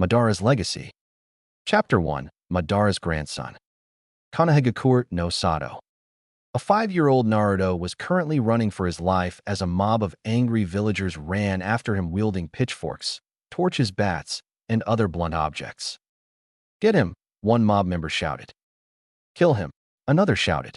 Madara's Legacy. Chapter 1. Madara's Grandson. Konohagakure no Sato. A 5-year-old Naruto was currently running for his life as a mob of angry villagers ran after him wielding pitchforks, torches, bats, and other blunt objects. "Get him!" one mob member shouted. "Kill him!" another shouted.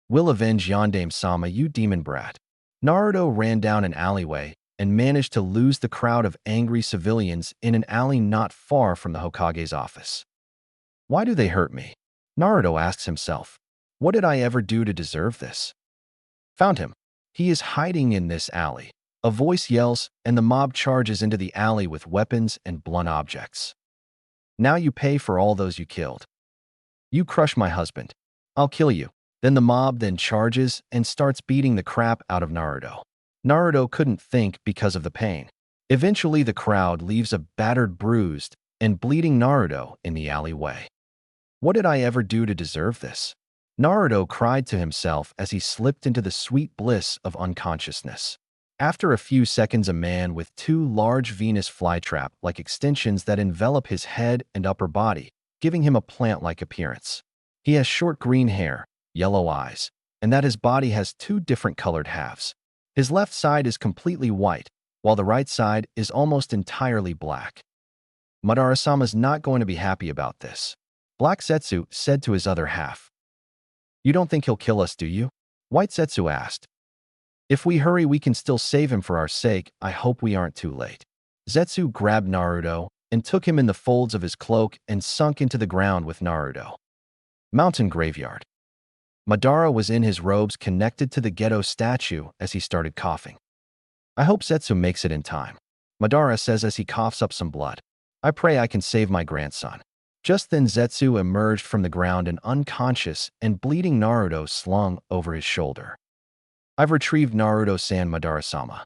"We'll avenge Yondaime-sama, you demon brat." Naruto ran down an alleyway and managed to lose the crowd of angry civilians in an alley not far from the Hokage's office. Why do they hurt me? Naruto asks himself. What did I ever do to deserve this? Found him. He is hiding in this alley. A voice yells, and the mob charges into the alley with weapons and blunt objects. Now you pay for all those you killed. You crush my husband. I'll kill you. Then the mob charges and starts beating the crap out of Naruto. Naruto couldn't think because of the pain. Eventually, the crowd leaves a battered, bruised, and bleeding Naruto in the alleyway. What did I ever do to deserve this? Naruto cried to himself as he slipped into the sweet bliss of unconsciousness. After a few seconds, a man with 2 large Venus flytrap-like extensions that envelop his head and upper body, giving him a plant-like appearance. He has short green hair, yellow eyes, and that his body has 2 different colored halves. His left side is completely white, while the right side is almost entirely black. Madara-sama's not going to be happy about this. Black Zetsu said to his other half. You don't think he'll kill us, do you? White Zetsu asked. If we hurry, we can still save him for our sake. I hope we aren't too late. Zetsu grabbed Naruto and took him in the folds of his cloak and sunk into the ground with Naruto. Mountain Graveyard. Madara was in his robes connected to the ghetto statue as he started coughing. I hope Zetsu makes it in time. Madara says as he coughs up some blood. I pray I can save my grandson. Just then Zetsu emerged from the ground, an unconscious and bleeding Naruto slung over his shoulder. I've retrieved Naruto-san, Madara-sama.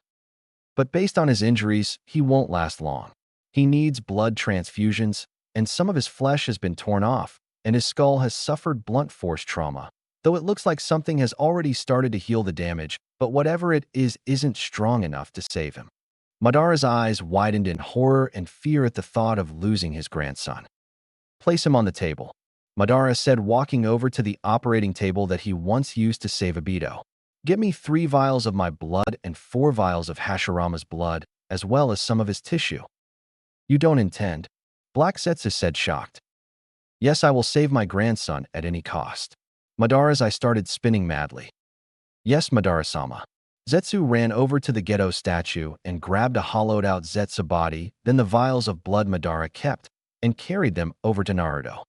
But based on his injuries, he won't last long. He needs blood transfusions, and some of his flesh has been torn off, and his skull has suffered blunt force trauma. Though it looks like something has already started to heal the damage, but whatever it is isn't strong enough to save him. Madara's eyes widened in horror and fear at the thought of losing his grandson. Place him on the table, Madara said, walking over to the operating table that he once used to save Obito. Get me 3 vials of my blood and 4 vials of Hashirama's blood, as well as some of his tissue. You don't intend? Black Zetsu said, shocked. Yes, I will save my grandson at any cost. Madara's eye started spinning madly. Yes, Madara-sama. Zetsu ran over to the ghetto statue and grabbed a hollowed-out Zetsu body, then the vials of blood Madara kept, and carried them over to Naruto.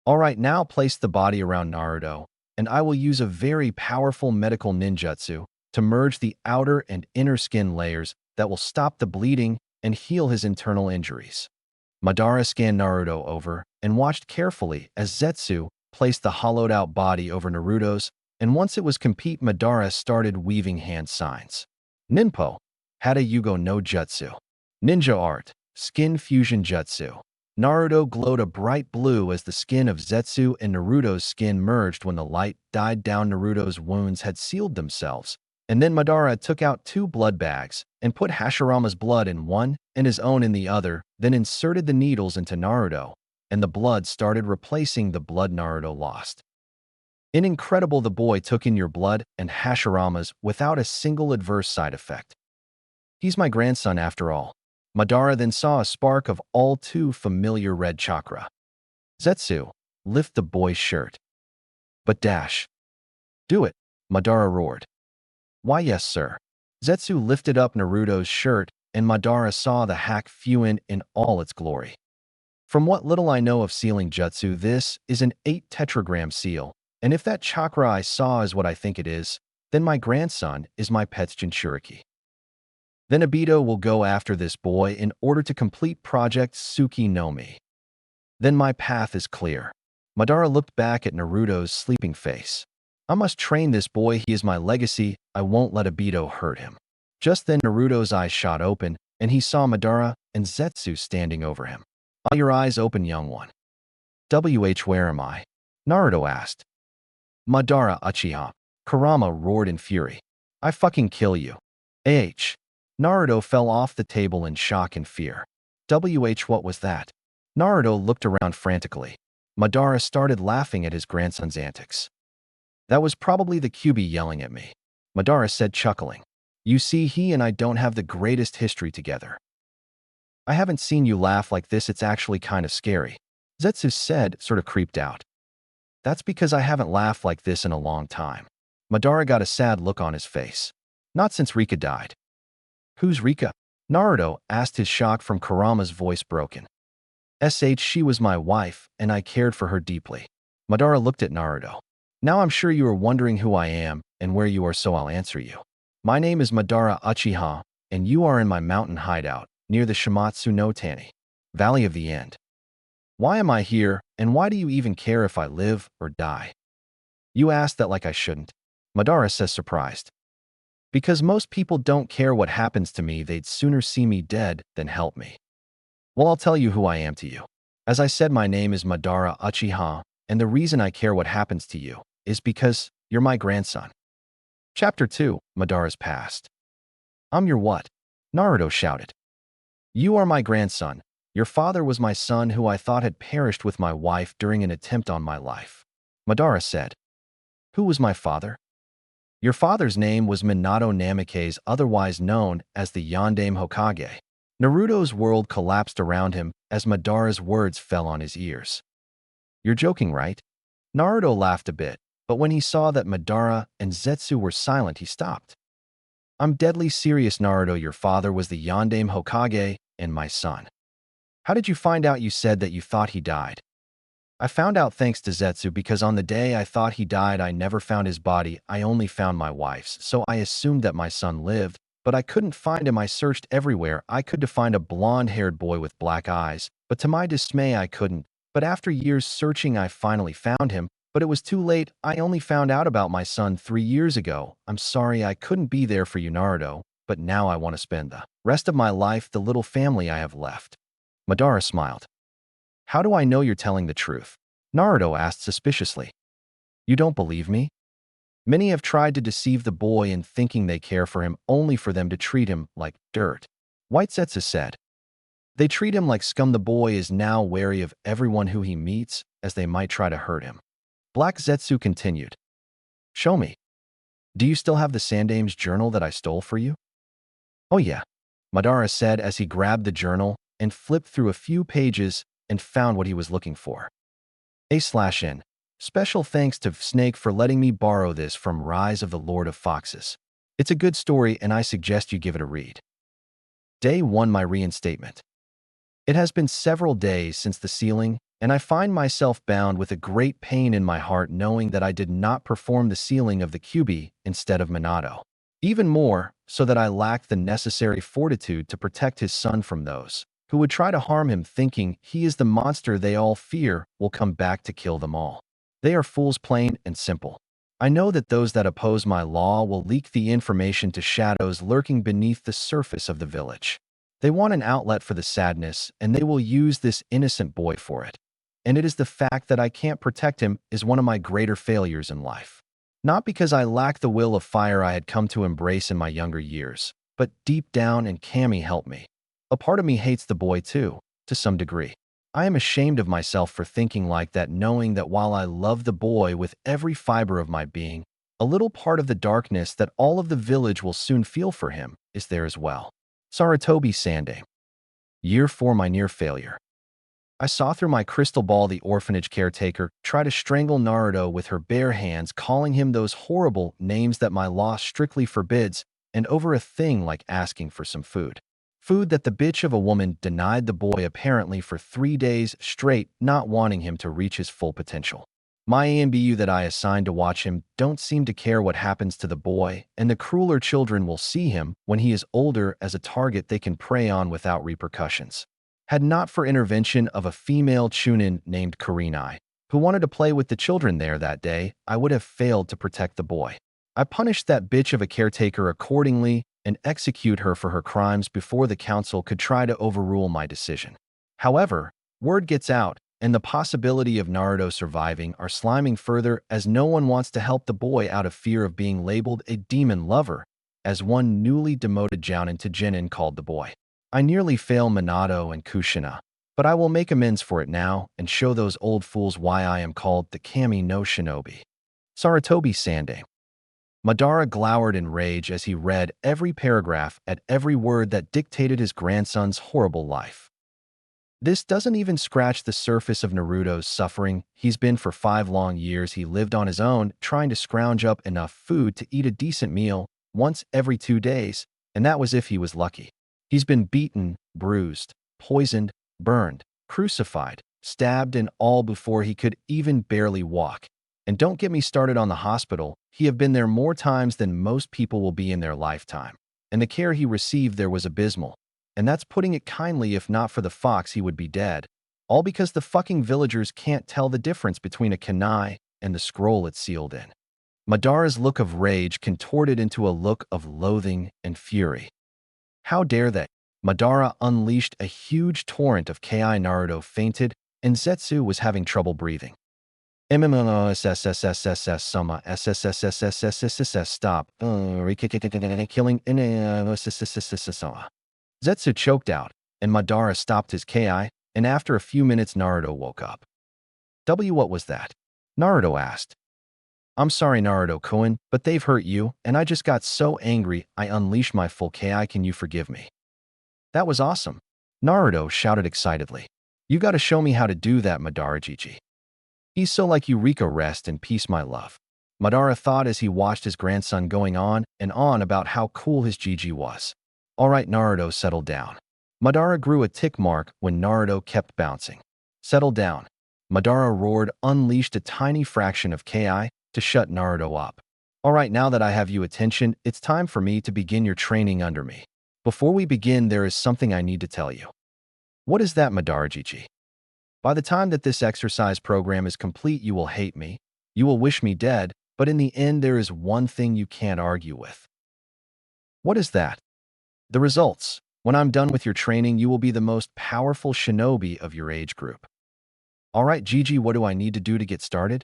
All right, now place the body around Naruto, and I will use a very powerful medical ninjutsu to merge the outer and inner skin layers that will stop the bleeding and heal his internal injuries. Madara scanned Naruto over and watched carefully as Zetsu placed the hollowed-out body over Naruto's, and once it was complete, Madara started weaving hand signs. Ninpo, Hata Yugo no Jutsu. Ninja Art, Skin Fusion Jutsu. Naruto glowed a bright blue as the skin of Zetsu and Naruto's skin merged when the light died down. Naruto's wounds had sealed themselves, and then Madara took out 2 blood bags and put Hashirama's blood in one and his own in the other, then inserted the needles into Naruto, and the blood started replacing the blood Naruto lost. Incredible, the boy took in your blood and Hashirama's without a single adverse side effect. He's my grandson after all. Madara then saw a spark of all too familiar red chakra. Zetsu, lift the boy's shirt. But dash. Do it, Madara roared. Why yes, sir. Zetsu lifted up Naruto's shirt, and Madara saw the hack fuin in all its glory. From what little I know of sealing jutsu, this is an 8 tetragram seal, and if that chakra I saw is what I think it is, then my grandson is my pet's Jinchuriki. Then Obito will go after this boy in order to complete Project Tsuki no Mi. Then my path is clear. Madara looked back at Naruto's sleeping face. I must train this boy, he is my legacy, I won't let Obito hurt him. Just then Naruto's eyes shot open, and he saw Madara and Zetsu standing over him. Are your eyes open, young one? Where am I? Naruto asked. Madara Uchiha. Kurama roared in fury. I fucking kill you. Naruto fell off the table in shock and fear. What was that? Naruto looked around frantically. Madara started laughing at his grandson's antics. That was probably the QB yelling at me, Madara said, chuckling. You see, he and I don't have the greatest history together. I haven't seen you laugh like this, it's actually kind of scary, Zetsu said, sort of creeped out. That's because I haven't laughed like this in a long time. Madara got a sad look on his face. Not since Rika died. Who's Rika? Naruto asked, his shock from Kurama's voice broken. She was my wife, and I cared for her deeply. Madara looked at Naruto. Now I'm sure you are wondering who I am and where you are, so I'll answer you. My name is Madara Uchiha, and you are in my mountain hideout, near the Shimatsu no Tani, Valley of the End. Why am I here, and why do you even care if I live or die? You asked that like I shouldn't, Madara says, surprised. Because most people don't care what happens to me, they'd sooner see me dead than help me. Well, I'll tell you who I am to you. As I said, my name is Madara Uchiha, and the reason I care what happens to you is because you're my grandson. Chapter 2, Madara's Past. I'm your what? Naruto shouted. You are my grandson. Your father was my son who I thought had perished with my wife during an attempt on my life. Madara said. Who was my father? Your father's name was Minato Namikaze, otherwise known as the Yondaime Hokage. Naruto's world collapsed around him as Madara's words fell on his ears. You're joking, right? Naruto laughed a bit, but when he saw that Madara and Zetsu were silent, he stopped. I'm deadly serious, Naruto. Your father was the Yondaime Hokage and my son. How did you find out? You said that you thought he died. I found out thanks to Zetsu, because on the day I thought he died, I never found his body. I only found my wife's, so I assumed that my son lived, but I couldn't find him. I searched everywhere I could to find a blonde-haired boy with black eyes, but to my dismay I couldn't. But after years searching, I finally found him, but it was too late. I only found out about my son 3 years ago. I'm sorry I couldn't be there for you, Naruto, but now I want to spend the rest of my life the little family I have left. Madara smiled. How do I know you're telling the truth? Naruto asked suspiciously. You don't believe me? Many have tried to deceive the boy in thinking they care for him, only for them to treat him like dirt. White Zetsu said. They treat him like scum. The boy is now wary of everyone who he meets, as they might try to hurt him. Black Zetsu continued. Show me. Do you still have the Sandaime's journal that I stole for you? Oh yeah, Madara said as he grabbed the journal and flipped through a few pages and found what he was looking for. A/N. Special thanks to Snake for letting me borrow this from Rise of the Lord of Foxes. It's a good story and I suggest you give it a read. Day 1, my reinstatement. It has been several days since the sealing, and I find myself bound with a great pain in my heart knowing that I did not perform the sealing of the QB instead of Minato. Even more, so that I lacked the necessary fortitude to protect his son from those who would try to harm him, thinking he is the monster they all fear will come back to kill them all. They are fools, plain and simple. I know that those that oppose my law will leak the information to shadows lurking beneath the surface of the village. They want an outlet for the sadness, and they will use this innocent boy for it. And it is the fact that I can't protect him is one of my greater failures in life. Not because I lack the will of fire I had come to embrace in my younger years, but deep down, and Kami helped me. A part of me hates the boy too, to some degree. I am ashamed of myself for thinking like that, knowing that while I love the boy with every fiber of my being, a little part of the darkness that all of the village will soon feel for him is there as well. Sarutobi Sandaime. Year 4, my near failure. I saw through my crystal ball the orphanage caretaker try to strangle Naruto with her bare hands, calling him those horrible names that my law strictly forbids, and over a thing like asking for some food. Food that the bitch of a woman denied the boy apparently for 3 days straight, not wanting him to reach his full potential. My AMBU that I assigned to watch him don't seem to care what happens to the boy, and the crueler children will see him when he is older as a target they can prey on without repercussions. Had not for intervention of a female chunin named Kurenai, who wanted to play with the children there that day, I would have failed to protect the boy. I punished that bitch of a caretaker accordingly and execute her for her crimes before the council could try to overrule my decision. However, word gets out, and the possibility of Naruto surviving are sliming further, as no one wants to help the boy out of fear of being labeled a demon lover, as one newly demoted Jounin to Genin called the boy. I nearly fail Minato and Kushina, but I will make amends for it now and show those old fools why I am called the Kami no Shinobi. Sarutobi Sande. Madara glowered in rage as he read every paragraph at every word that dictated his grandson's horrible life. This doesn't even scratch the surface of Naruto's suffering. He's been for 5 long years. He lived on his own, trying to scrounge up enough food to eat a decent meal once every 2 days, and that was if he was lucky. He's been beaten, bruised, poisoned, burned, crucified, stabbed, and all before he could even barely walk. And don't get me started on the hospital. He have been there more times than most people will be in their lifetime. And the care he received there was abysmal. And that's putting it kindly. If not for the fox, he would be dead. All because the fucking villagers can't tell the difference between a kunai and the scroll it's sealed in. Madara's look of rage contorted into a look of loathing and fury. How dare they? Madara unleashed a huge torrent of Ki. Naruto fainted, and Zetsu was having trouble breathing. MMOSSSSSS Summa SSSSSSSS Stop Killing Zetsu choked out, and Madara stopped his Ki, and after a few minutes Naruto woke up. What was that? Naruto asked. I'm sorry, Naruto-kun, but they've hurt you, and I just got so angry I unleashed my full Ki. Can you forgive me? That was awesome. Naruto shouted excitedly. You gotta show me how to do that, Madara Gigi. He's so like Eureka. Rest in peace, my love. Madara thought as he watched his grandson going on and on about how cool his Gigi was. All right, Naruto, settle down. Madara grew a tick mark when Naruto kept bouncing. Settle down. Madara roared, unleashed a tiny fraction of Ki to shut Naruto up. All right, now that I have you attention, it's time for me to begin your training under me. Before we begin, there is something I need to tell you. What is that, Madara Gigi? By the time that this exercise program is complete, you will hate me, you will wish me dead, but in the end there is one thing you can't argue with. What is that? The results. When I'm done with your training, you will be the most powerful shinobi of your age group. All right, Gigi, what do I need to do to get started?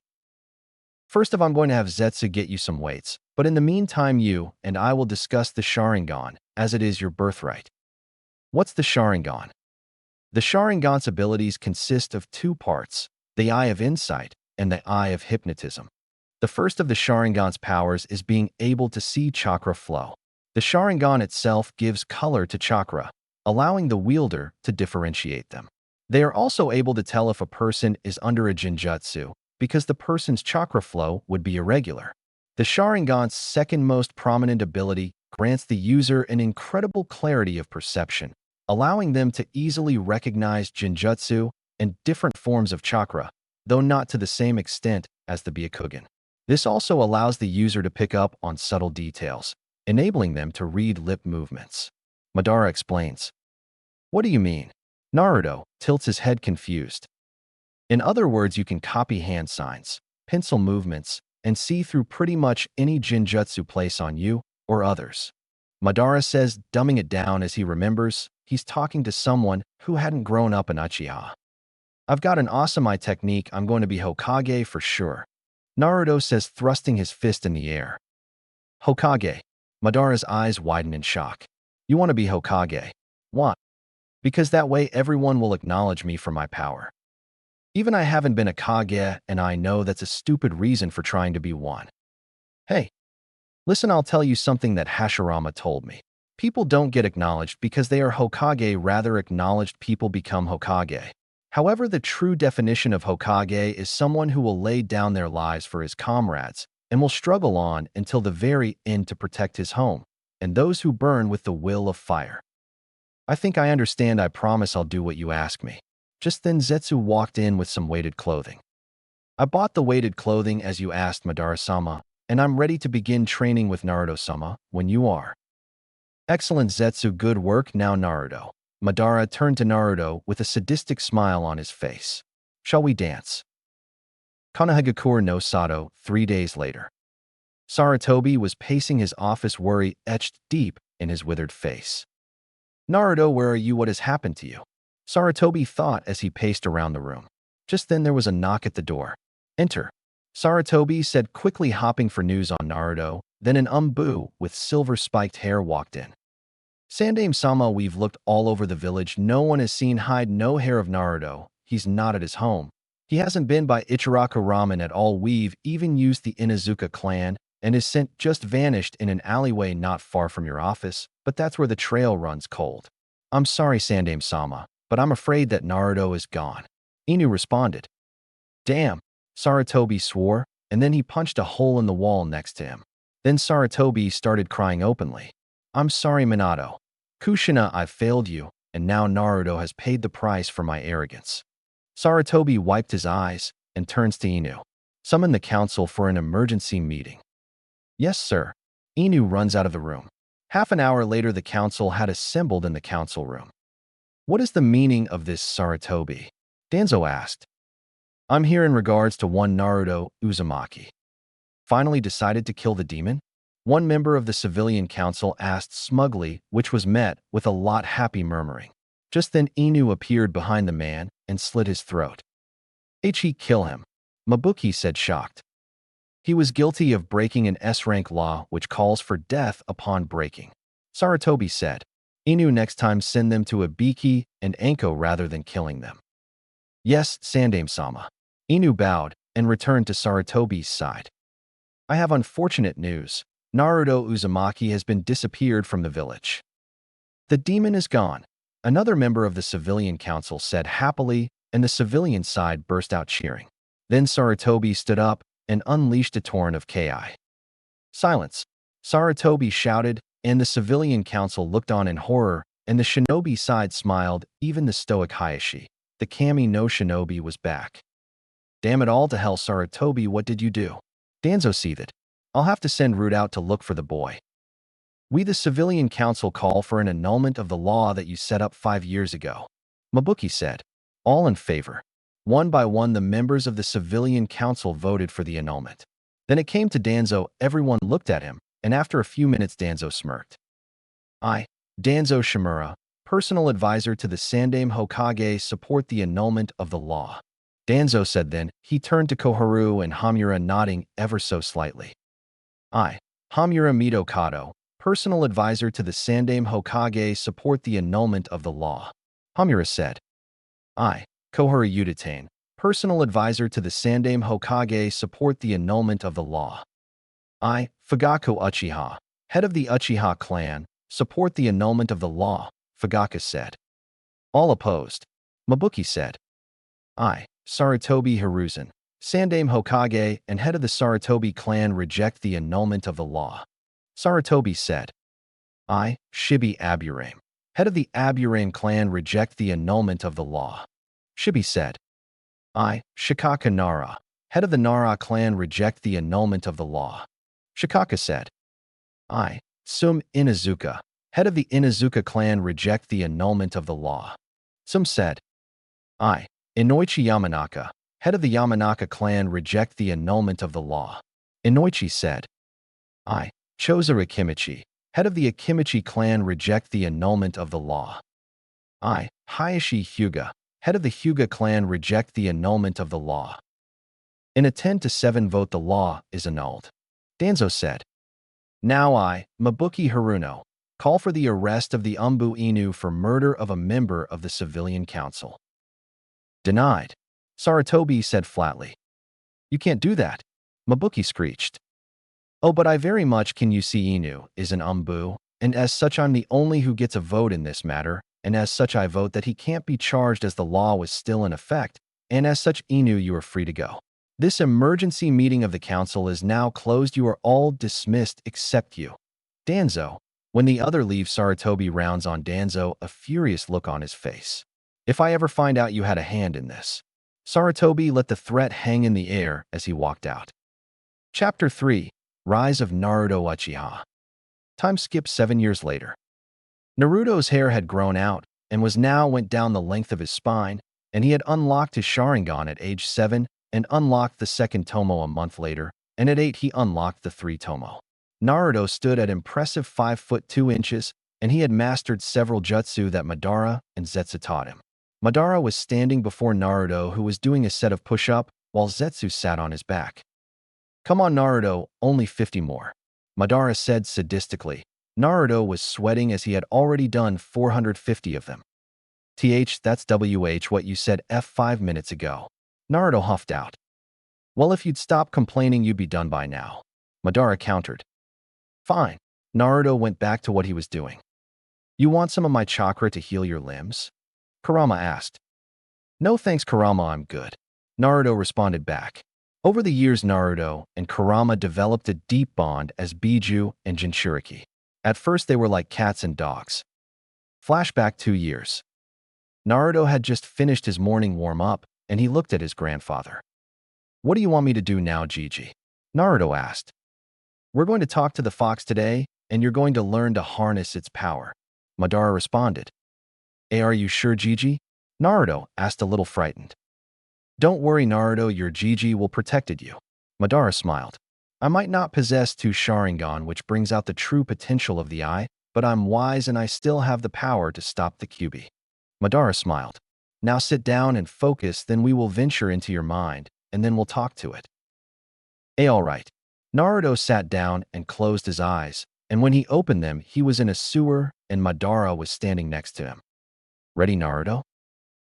First off, I'm going to have Zetsu get you some weights, but in the meantime you and I will discuss the Sharingan, as it is your birthright. What's the Sharingan? The Sharingan's abilities consist of 2 parts, the Eye of Insight and the Eye of Hypnotism. The first of the Sharingan's powers is being able to see chakra flow. The Sharingan itself gives color to chakra, allowing the wielder to differentiate them. They are also able to tell if a person is under a genjutsu, because the person's chakra flow would be irregular. The Sharingan's second most prominent ability grants the user an incredible clarity of perception, allowing them to easily recognize genjutsu and different forms of chakra, though not to the same extent as the Byakugan. This also allows the user to pick up on subtle details, enabling them to read lip movements. Madara explains. What do you mean? Naruto tilts his head confused. In other words, you can copy hand signs, pencil movements, and see through pretty much any genjutsu place on you or others. Madara says, dumbing it down as he remembers he's talking to someone who hadn't grown up in Uchiha. I've got an awesome eye technique. I'm going to be Hokage for sure. Naruto says, thrusting his fist in the air. Hokage. Madara's eyes widen in shock. You want to be Hokage? Why? Because that way everyone will acknowledge me for my power. Even I haven't been a Kage, and I know that's a stupid reason for trying to be one. Hey, listen, I'll tell you something that Hashirama told me. People don't get acknowledged because they are Hokage, rather acknowledged people become Hokage. However, the true definition of Hokage is someone who will lay down their lives for his comrades and will struggle on until the very end to protect his home, and those who burn with the will of fire. I think I understand. I promise I'll do what you ask me. Just then Zetsu walked in with some weighted clothing. I bought the weighted clothing as you asked, Madara-sama, and I'm ready to begin training with Naruto-sama when you are. Excellent, Zetsu, good work. Now Naruto. Madara turned to Naruto with a sadistic smile on his face. Shall we dance? Konohagakure no Sato, 3 days later. Sarutobi was pacing his office, worry etched deep in his withered face. Naruto, where are you? What has happened to you? Sarutobi thought as he paced around the room. Just then there was a knock at the door. Enter. Sarutobi said, quickly hopping for news on Naruto. Then an Umbu with silver-spiked hair walked in. Sandame-sama, we've looked all over the village. No one has seen hide no hair of Naruto. He's not at his home. He hasn't been by Ichiraku Ramen at all. We've even used the Inuzuka clan, and his scent just vanished in an alleyway not far from your office, but that's where the trail runs cold. I'm sorry, Sandame-sama, but I'm afraid that Naruto is gone. Inu responded. Damn, Sarutobi swore, and then he punched a hole in the wall next to him. Then Sarutobi started crying openly. I'm sorry, Minato. Kushina, I've failed you, and now Naruto has paid the price for my arrogance. Sarutobi wiped his eyes and turns to Inu. Summon the council for an emergency meeting. Yes, sir. Inu runs out of the room. Half an hour later, the council had assembled in the council room. What is the meaning of this, Sarutobi? Danzo asked. I'm here in regards to one Naruto Uzumaki. Finally decided to kill the demon? One member of the civilian council asked smugly, which was met with a lot happy murmuring. Just then Inu appeared behind the man and slit his throat. He kill him, Mabuki said shocked. He was guilty of breaking an S-rank law which calls for death upon breaking. Sarutobi said. Inu, next time send them to Ibiki and Anko rather than killing them. Yes, Sandame-sama. Inu bowed and returned to Sarutobi's side. I have unfortunate news. Naruto Uzumaki has been disappeared from the village. The demon is gone, another member of the civilian council said happily, and the civilian side burst out cheering. Then Sarutobi stood up and unleashed a torrent of ki. Silence, Sarutobi shouted, and the civilian council looked on in horror, and the shinobi side smiled, even the stoic Hayashi. The Kami no shinobi was back. Damn it all to hell, Sarutobi, what did you do? Danzo seethed. I'll have to send Root out to look for the boy. We the civilian council call for an annulment of the law that you set up 5 years ago. Mabuki said. All in favor. One by one the members of the civilian council voted for the annulment. Then it came to Danzo, everyone looked at him, and after a few minutes Danzo smirked. I, Danzo Shimura, personal advisor to the Sandame Hokage, support the annulment of the law. Danzo said. Then he turned to Koharu and Hamura, nodding ever so slightly. I, Hamura Mitokado, personal advisor to the Sandame Hokage, support the annulment of the law. Hamura said. I, Koharu Uchiha, personal advisor to the Sandame Hokage, support the annulment of the law. I, Fugaku Uchiha, head of the Uchiha clan, support the annulment of the law, Fugaku said. All opposed. Mabuki said. I, Sarutobi Hiruzen, Sandame Hokage and head of the Sarutobi clan, reject the annulment of the law. Sarutobi said. I, Shibi Aburame, head of the Aburame clan, reject the annulment of the law. Shibi said. I, Shikaka Nara, head of the Nara clan, reject the annulment of the law. Shikaka said. I, Sum Inuzuka, head of the Inuzuka clan, reject the annulment of the law. Sum said. I, Inoichi Yamanaka, head of the Yamanaka clan, reject the annulment of the law. Inoichi said. I, Chozuru Akimichi, head of the Akimichi clan, reject the annulment of the law. I, Hayashi Hyuga, head of the Hyuga clan, reject the annulment of the law. In a 10-7 vote, the law is annulled. Danzo said. Now I, Mabuki Haruno, call for the arrest of the Umbu Inu for murder of a member of the civilian council. Denied. Sarutobi said flatly. You can't do that, Mabuki screeched. Oh, but I very much can. You see, Inu is an Umbu, and as such I'm the only who gets a vote in this matter, and as such I vote that he can't be charged as the law was still in effect, and as such Inu, you are free to go. This emergency meeting of the council is now closed. You are all dismissed except you. Danzo. When the other leave, Sarutobi rounds on Danzo, a furious look on his face. If I ever find out you had a hand in this. Sarutobi let the threat hang in the air as he walked out. Chapter 3. Rise of Naruto Uchiha. Time skip 7 years later. Naruto's hair had grown out and went down the length of his spine, and he had unlocked his Sharingan at age 7 and unlocked the second Tomo a month later, and at 8 he unlocked the 3 Tomo. Naruto stood at impressive 5 foot 2 inches, and he had mastered several jutsu that Madara and Zetsu taught him. Madara was standing before Naruto, who was doing a set of push-up, while Zetsu sat on his back. Come on, Naruto, only 50 more, Madara said sadistically. Naruto was sweating as he had already done 450 of them. That's what you said F5 minutes ago. Naruto huffed out. Well, if you'd stop complaining, you'd be done by now. Madara countered. Fine. Naruto went back to what he was doing. You want some of my chakra to heal your limbs? Kurama asked. No thanks, Kurama, I'm good. Naruto responded back. Over the years, Naruto and Kurama developed a deep bond as Biju and Jinchuriki. At first, they were like cats and dogs. Flashback 2 years. Naruto had just finished his morning warm-up, and he looked at his grandfather. What do you want me to do now, Gigi? Naruto asked. We're going to talk to the fox today, and you're going to learn to harness its power. Madara responded. Are you sure, Gigi? Naruto asked, a little frightened. Don't worry, Naruto, your Gigi will protect you. Madara smiled. I might not possess two Sharingan, which brings out the true potential of the eye, but I'm wise and I still have the power to stop the Kyuubi. Madara smiled. Now sit down and focus, then we will venture into your mind, and then we'll talk to it. All right. Naruto sat down and closed his eyes, and when he opened them, he was in a sewer, and Madara was standing next to him. Ready, Naruto?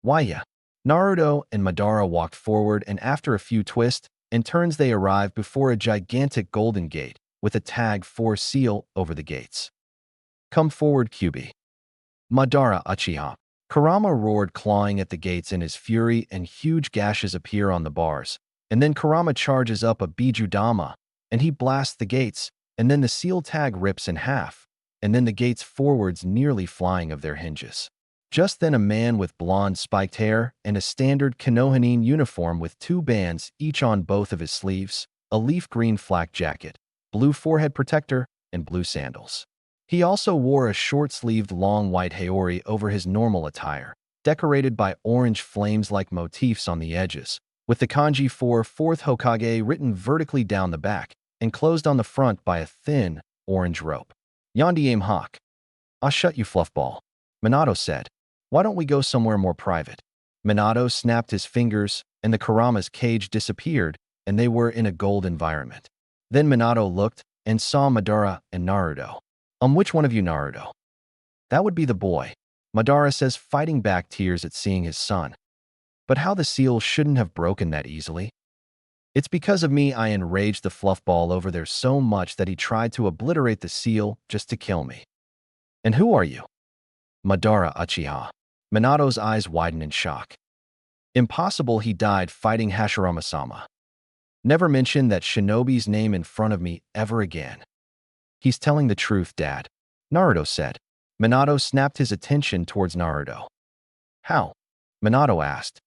Why, yeah. Naruto and Madara walked forward, and after a few twists and turns, they arrived before a gigantic golden gate with a tag 4 seal over the gates. Come forward, Kyuubi. Madara Uchiha. Kurama roared, clawing at the gates in his fury, and huge gashes appear on the bars. And then Kurama charges up a Bijudama, and he blasts the gates, and then the seal tag rips in half, and then the gates forwards nearly flying of their hinges. Just then a man with blonde spiked hair and a standard Konohanin uniform with 2 bands each on both of his sleeves, a leaf green flak jacket, blue forehead protector, and blue sandals. He also wore a short-sleeved long white haori over his normal attire, decorated by orange flames-like motifs on the edges, with the kanji for 4th Hokage written vertically down the back and closed on the front by a thin, orange rope. Yondiame Hawk. I'll shut you, fluffball. Minato said. Why don't we go somewhere more private? Minato snapped his fingers, and the Kurama's cage disappeared, and they were in a gold environment. Then Minato looked and saw Madara and Naruto. Which one of you, Naruto? That would be the boy. Madara says, fighting back tears at seeing his son. But how the seal shouldn't have broken that easily? It's because of me. I enraged the fluffball over there so much that he tried to obliterate the seal just to kill me. And who are you? Madara Uchiha. Minato's eyes widened in shock. Impossible, he died fighting Hashirama-sama. Never mention that shinobi's name in front of me ever again. He's telling the truth, Dad, Naruto said. Minato snapped his attention towards Naruto. How? Minato asked.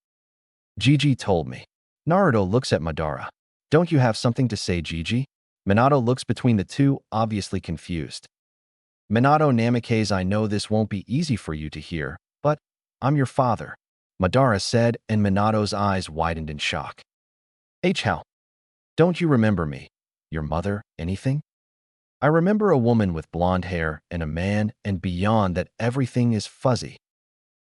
Gigi told me. Naruto looks at Madara. Don't you have something to say, Gigi? Minato looks between the two, obviously confused. Minato Namikaze, I know this won't be easy for you to hear, but I'm your father, Madara said, and Minato's eyes widened in shock. How? Don't you remember me? Your mother? Anything? I remember a woman with blonde hair and a man, and beyond that everything is fuzzy.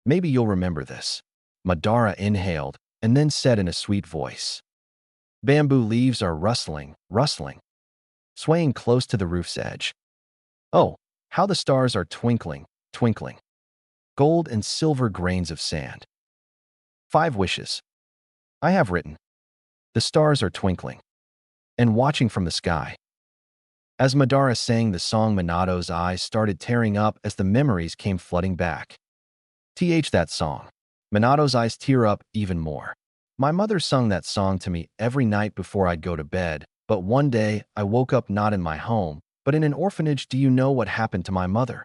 Maybe you'll remember this. Madara inhaled and then said in a sweet voice. Bamboo leaves are rustling, swaying close to the roof's edge. Oh, how the stars are twinkling, twinkling. Gold and silver grains of sand. 5 wishes. I have written. The stars are twinkling and watching from the sky. As Madara sang the song, Minato's eyes started tearing up as the memories came flooding back. That song. Minato's eyes tear up even more. My mother sung that song to me every night before I'd go to bed, but one day I woke up not in my home, but in an orphanage. Do you know what happened to my mother?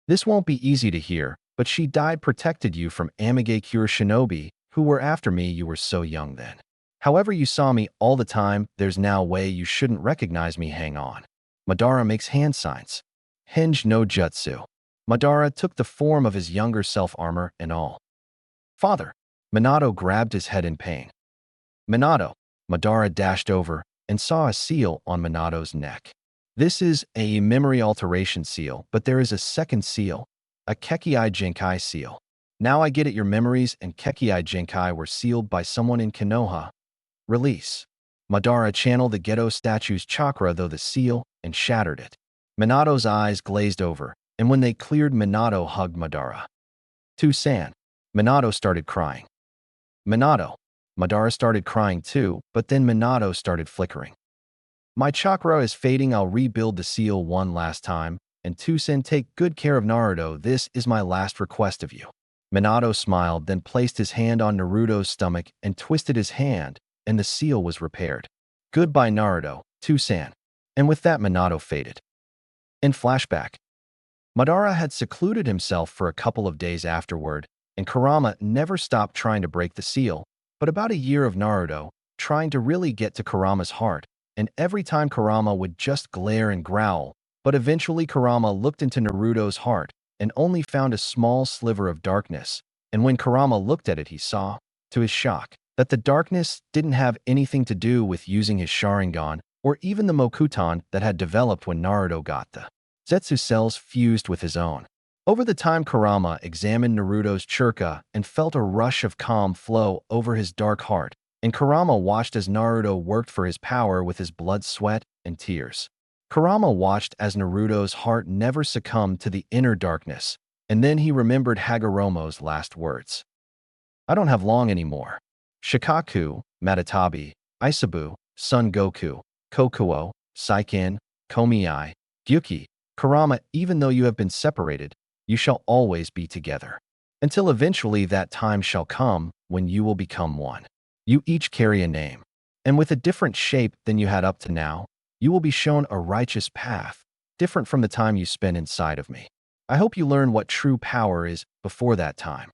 This won't be easy to hear, but she died protected you from Amigakure shinobi, who were after me. You were so young then. However, you saw me all the time. There's now a way you shouldn't recognize me. Hang on. Madara makes hand signs. Hinge no jutsu. Madara took the form of his younger self, armor and all. Father. Minato grabbed his head in pain. Minato. Madara dashed over and saw a seal on Minato's neck. This is a memory alteration seal, but there is a second seal, a Kekkai Genkai seal. Now I get it, your memories and Kekkai Genkai were sealed by someone in Konoha. Release. Madara channeled the Geto statue's chakra though the seal and shattered it. Minato's eyes glazed over, and when they cleared, Minato hugged Madara. "To-san." Minato started crying. "Minato." Madara started crying too, but then Minato started flickering. "My chakra is fading. I'll rebuild the seal one last time. And To-san, take good care of Naruto. This is my last request of you." Minato smiled, then placed his hand on Naruto's stomach and twisted his hand, and the seal was repaired. "Goodbye, Naruto, To-san." And with that, Minato faded. In flashback, Madara had secluded himself for a couple of days afterward, and Kurama never stopped trying to break the seal, but about a year of Naruto, trying to really get to Kurama's heart, and every time Kurama would just glare and growl, but eventually Kurama looked into Naruto's heart and only found a small sliver of darkness, and when Kurama looked at it, he saw, to his shock, that the darkness didn't have anything to do with using his Sharingan or even the Mokuton that had developed when Naruto got the Zetsu cells fused with his own. Over the time, Kurama examined Naruto's chakra and felt a rush of calm flow over his dark heart, and Kurama watched as Naruto worked for his power with his blood, sweat, and tears. Kurama watched as Naruto's heart never succumbed to the inner darkness, and then he remembered Hagoromo's last words. "I don't have long anymore. Shikaku, Matatabi, Isabu, Son Goku, Kokuo, Saiken, Komiai, Gyuki, Kurama, even though you have been separated, you shall always be together. Until eventually that time shall come when you will become one. You each carry a name, and with a different shape than you had up to now, you will be shown a righteous path, different from the time you spent inside of me. I hope you learn what true power is before that time.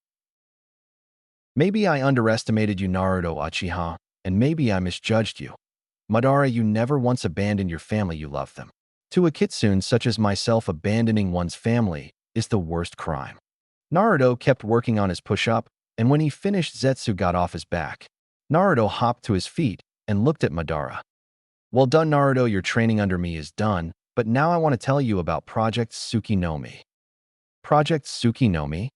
Maybe I underestimated you, Naruto Uchiha, and maybe I misjudged you. Madara, you never once abandoned your family. You loved them. To a kitsune such as myself, abandoning one's family is the worst crime." Naruto kept working on his push-up, and when he finished, Zetsu got off his back. Naruto hopped to his feet and looked at Madara. "Well done, Naruto. Your training under me is done, but now I want to tell you about Project Tsukinomi." Project Tsukinomi?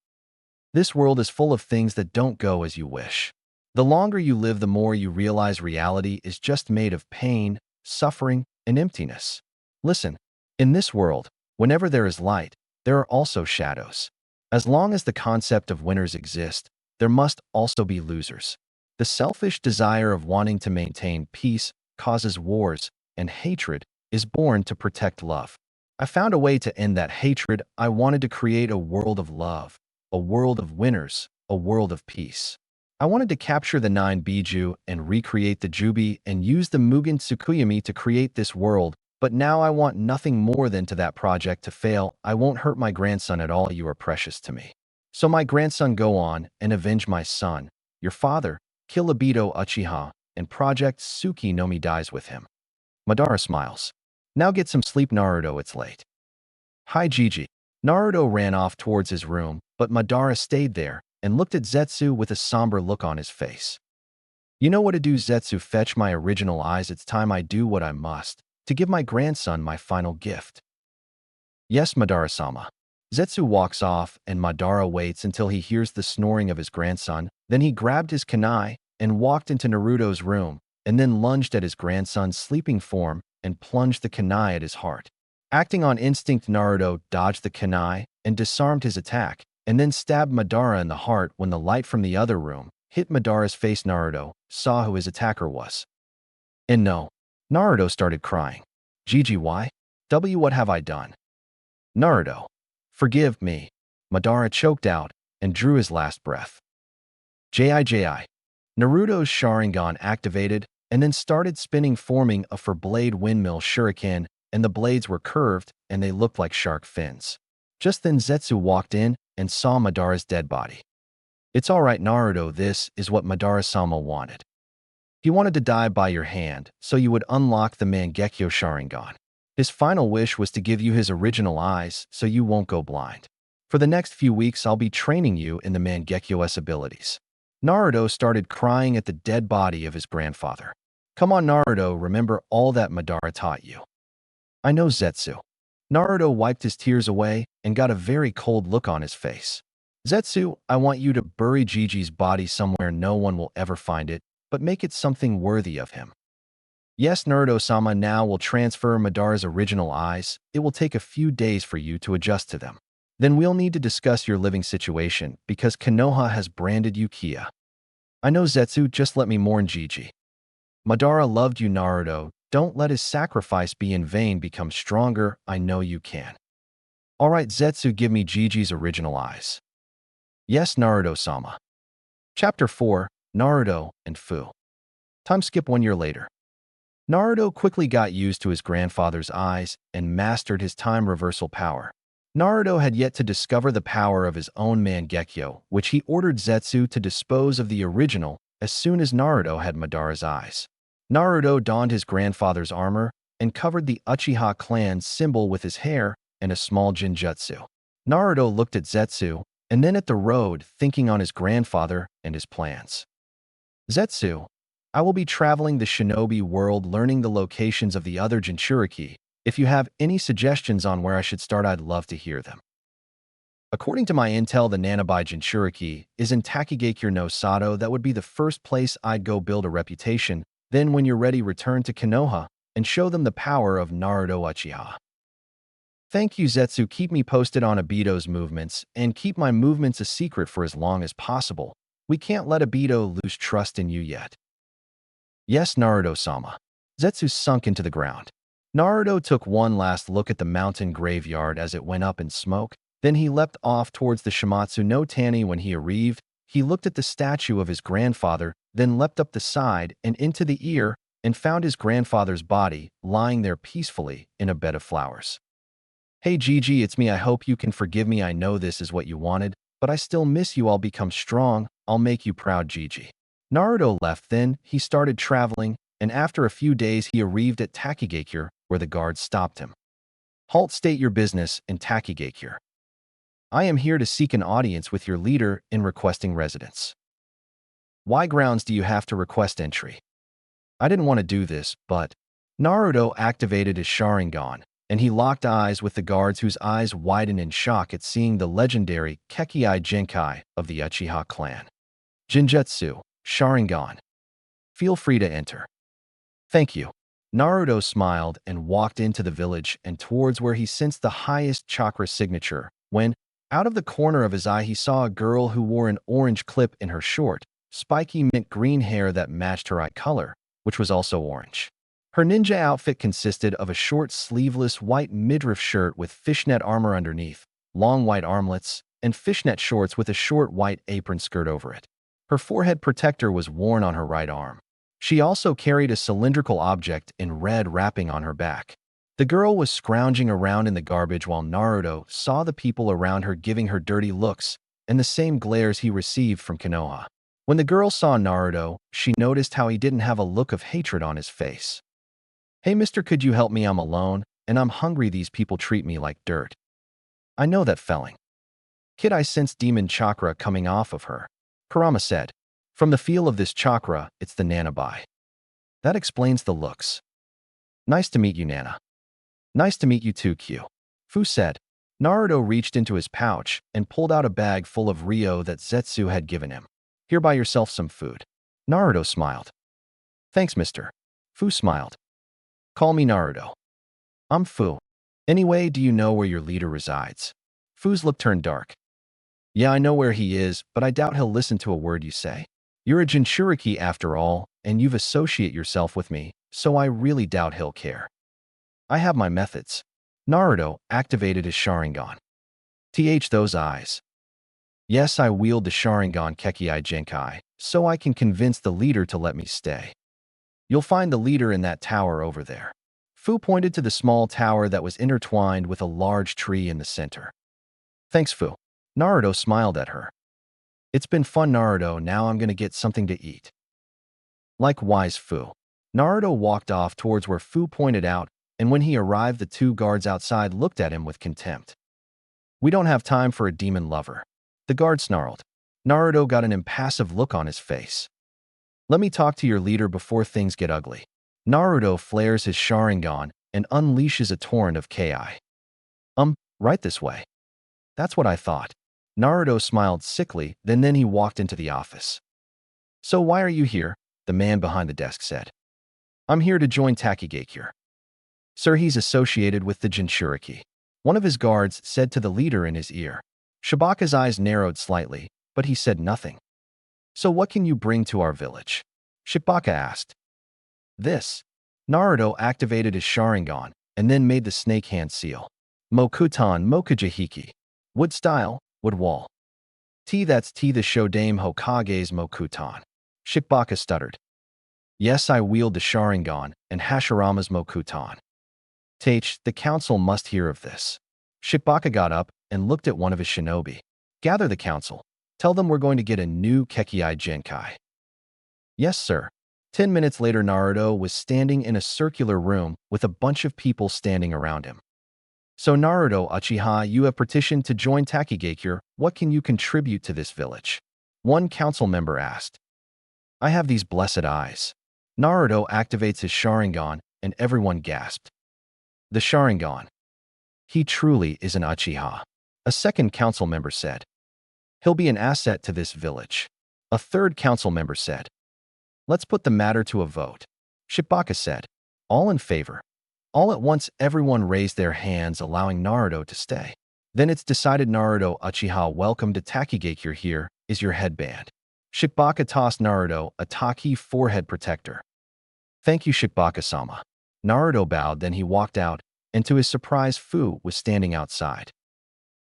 This world is full of things that don't go as you wish. The longer you live, the more you realize reality is just made of pain, suffering, and emptiness. Listen, in this world, whenever there is light, there are also shadows. As long as the concept of winners exists, there must also be losers. The selfish desire of wanting to maintain peace causes wars, and hatred is born to protect love. I found a way to end that hatred. I wanted to create a world of love, a world of winners, a world of peace. I wanted to capture the 9 Biju and recreate the Jubi and use the Mugen Tsukuyomi to create this world, but now I want nothing more than to that project to fail. I won't hurt my grandson at all. You are precious to me. So my grandson, go on and avenge my son, your father, kill Obito Uchiha, and Project Tsukinomi dies with him. Madara smiles. Now get some sleep, Naruto, it's late. Hi, Gigi. Naruto ran off towards his room, but Madara stayed there and looked at Zetsu with a somber look on his face. You know what to do, Zetsu. Fetch my original eyes. It's time I do what I must to give my grandson my final gift. Yes, Madara-sama. Zetsu walks off, and Madara waits until he hears the snoring of his grandson. Then he grabbed his kunai and walked into Naruto's room, and then lunged at his grandson's sleeping form and plunged the kunai at his heart. Acting on instinct, Naruto dodged the kunai and disarmed his attack, and then stabbed Madara in the heart. When the light from the other room hit Madara's face, Naruto saw who his attacker was. And no, Naruto started crying. Gigi, why? What have I done? Naruto, forgive me. Madara choked out and drew his last breath. Ji. Naruto's Sharingan activated and then started spinning, forming a four-blade windmill shuriken, and the blades were curved and they looked like shark fins. Just then Zetsu walked in and saw Madara's dead body. It's all right, Naruto, this is what Madara-sama wanted. He wanted to die by your hand so you would unlock the Mangekyo Sharingan. His final wish was to give you his original eyes so you won't go blind. For the next few weeks, I'll be training you in the Mangekyo's abilities. Naruto started crying at the dead body of his grandfather. Come on, Naruto, remember all that Madara taught you. I know, Zetsu. Naruto wiped his tears away and got a very cold look on his face. Zetsu, I want you to bury Gigi's body somewhere no one will ever find it, but make it something worthy of him. Yes, Naruto-sama now will transfer Madara's original eyes. It will take a few days for you to adjust to them. Then we'll need to discuss your living situation because Konoha has branded Uchiha. I know Zetsu, just let me mourn Gigi. Madara loved you, Naruto. Don't let his sacrifice be in vain. Become stronger. I know you can. All right, Zetsu, give me Gigi's original eyes. Yes, Naruto-sama. Chapter 4, Naruto and Fu. Time skip 1 year later. Naruto quickly got used to his grandfather's eyes and mastered his time reversal power. Naruto had yet to discover the power of his own Mangekyo, which he ordered Zetsu to dispose of the original as soon as Naruto had Madara's eyes. Naruto donned his grandfather's armor and covered the Uchiha clan's symbol with his hair and a small genjutsu. Naruto looked at Zetsu and then at the road, thinking on his grandfather and his plans. Zetsu, I will be traveling the shinobi world learning the locations of the other Jinchuriki. If you have any suggestions on where I should start, I'd love to hear them. According to my intel, the Nanabai Jinchuriki is in Takigakure no Sato. That would be the first place I'd go build a reputation. Then when you're ready, return to Konoha and show them the power of Naruto Uchiha. Thank you, Zetsu. Keep me posted on Obito's movements and keep my movements a secret for as long as possible. We can't let Obito lose trust in you yet. Yes, Naruto-sama. Zetsu sunk into the ground. Naruto took one last look at the mountain graveyard as it went up in smoke. Then he leapt off towards the Shimatsu no Tani. When he arrived, he looked at the statue of his grandfather, then leapt up the side and into the ear and found his grandfather's body lying there peacefully in a bed of flowers. Hey Gigi, it's me. I hope you can forgive me. I know this is what you wanted, but I still miss you. I'll become strong. I'll make you proud, Gigi. Naruto left. Then he started traveling, and after a few days he arrived at Takigakure, where the guards stopped him. Halt, state your business in Takigakure. I am here to seek an audience with your leader in requesting residence. Why grounds do you have to request entry? I didn't want to do this, but Naruto activated his Sharingan, and he locked eyes with the guards, whose eyes widened in shock at seeing the legendary Kekkai Genkai of the Uchiha clan. Genjutsu, Sharingan. Feel free to enter. Thank you. Naruto smiled and walked into the village and towards where he sensed the highest chakra signature, when, out of the corner of his eye, he saw a girl who wore an orange clip in her short, spiky mint green hair that matched her eye color, which was also orange. Her ninja outfit consisted of a short sleeveless white midriff shirt with fishnet armor underneath, long white armlets, and fishnet shorts with a short white apron skirt over it. Her forehead protector was worn on her right arm. She also carried a cylindrical object in red wrapping on her back. The girl was scrounging around in the garbage while Naruto saw the people around her giving her dirty looks and the same glares he received from Konoha. When the girl saw Naruto, she noticed how he didn't have a look of hatred on his face. Hey mister, could you help me? I'm alone, and I'm hungry. These people treat me like dirt. I know that feeling. Kid, I sense demon chakra coming off of her. Kurama said. From the feel of this chakra, it's the Nanabai. That explains the looks. Nice to meet you, Nana. Nice to meet you too, Q. Fu said. Naruto reached into his pouch and pulled out a bag full of Ryo that Zetsu had given him. Here, buy yourself some food. Naruto smiled. Thanks, mister. Fu smiled. Call me Naruto. I'm Fu. Anyway, do you know where your leader resides? Fu's look turned dark. Yeah, I know where he is, but I doubt he'll listen to a word you say. You're a Jinchuriki after all, and you've associated yourself with me, so I really doubt he'll care. I have my methods. Naruto activated his Sharingan. Those eyes. Yes, I wield the Sharingan Kekkai Genkai, so I can convince the leader to let me stay. You'll find the leader in that tower over there. Fu pointed to the small tower that was intertwined with a large tree in the center. Thanks, Fu. Naruto smiled at her. It's been fun, Naruto. Now I'm gonna get something to eat. Likewise, Fu. Naruto walked off towards where Fu pointed out, and when he arrived, the two guards outside looked at him with contempt. We don't have time for a demon lover. The guard snarled. Naruto got an impassive look on his face. Let me talk to your leader before things get ugly. Naruto flares his Sharingan and unleashes a torrent of Ki. Right this way. That's what I thought. Naruto smiled sickly, then he walked into the office. So why are you here? The man behind the desk said. I'm here to join Takigakure. Sir, he's associated with the Jinchuriki. One of his guards said to the leader in his ear. Shibaka's eyes narrowed slightly, but he said nothing. So what can you bring to our village? Shibaka asked. This. Naruto activated his Sharingan and then made the snake hand seal. Mokutan Mokujihiki. Wood style, wood wall. That's the Shodame Hokage's Mokutan. Shibaka stuttered. Yes, I wield the Sharingan and Hashirama's Mokutan. The council must hear of this. Shibaka got up and looked at one of his shinobi. Gather the council. Tell them we're going to get a new Kekkei Genkai. Yes, sir. 10 minutes later, Naruto was standing in a circular room with a bunch of people standing around him. So Naruto, Uchiha, you have petitioned to join Takigakure. What can you contribute to this village? One council member asked. I have these blessed eyes. Naruto activates his Sharingan and everyone gasped. The Sharingan. He truly is an Uchiha. A second council member said. He'll be an asset to this village. A third council member said. Let's put the matter to a vote. Shibaka said. All in favor. All at once everyone raised their hands, allowing Naruto to stay. Then it's decided. Naruto, Uchiha, welcome to Takigakure. Here is your headband. Shibaka tossed Naruto a Taki forehead protector. Thank you, Shibaka-sama. Naruto bowed, then he walked out, and to his surprise, Fu was standing outside.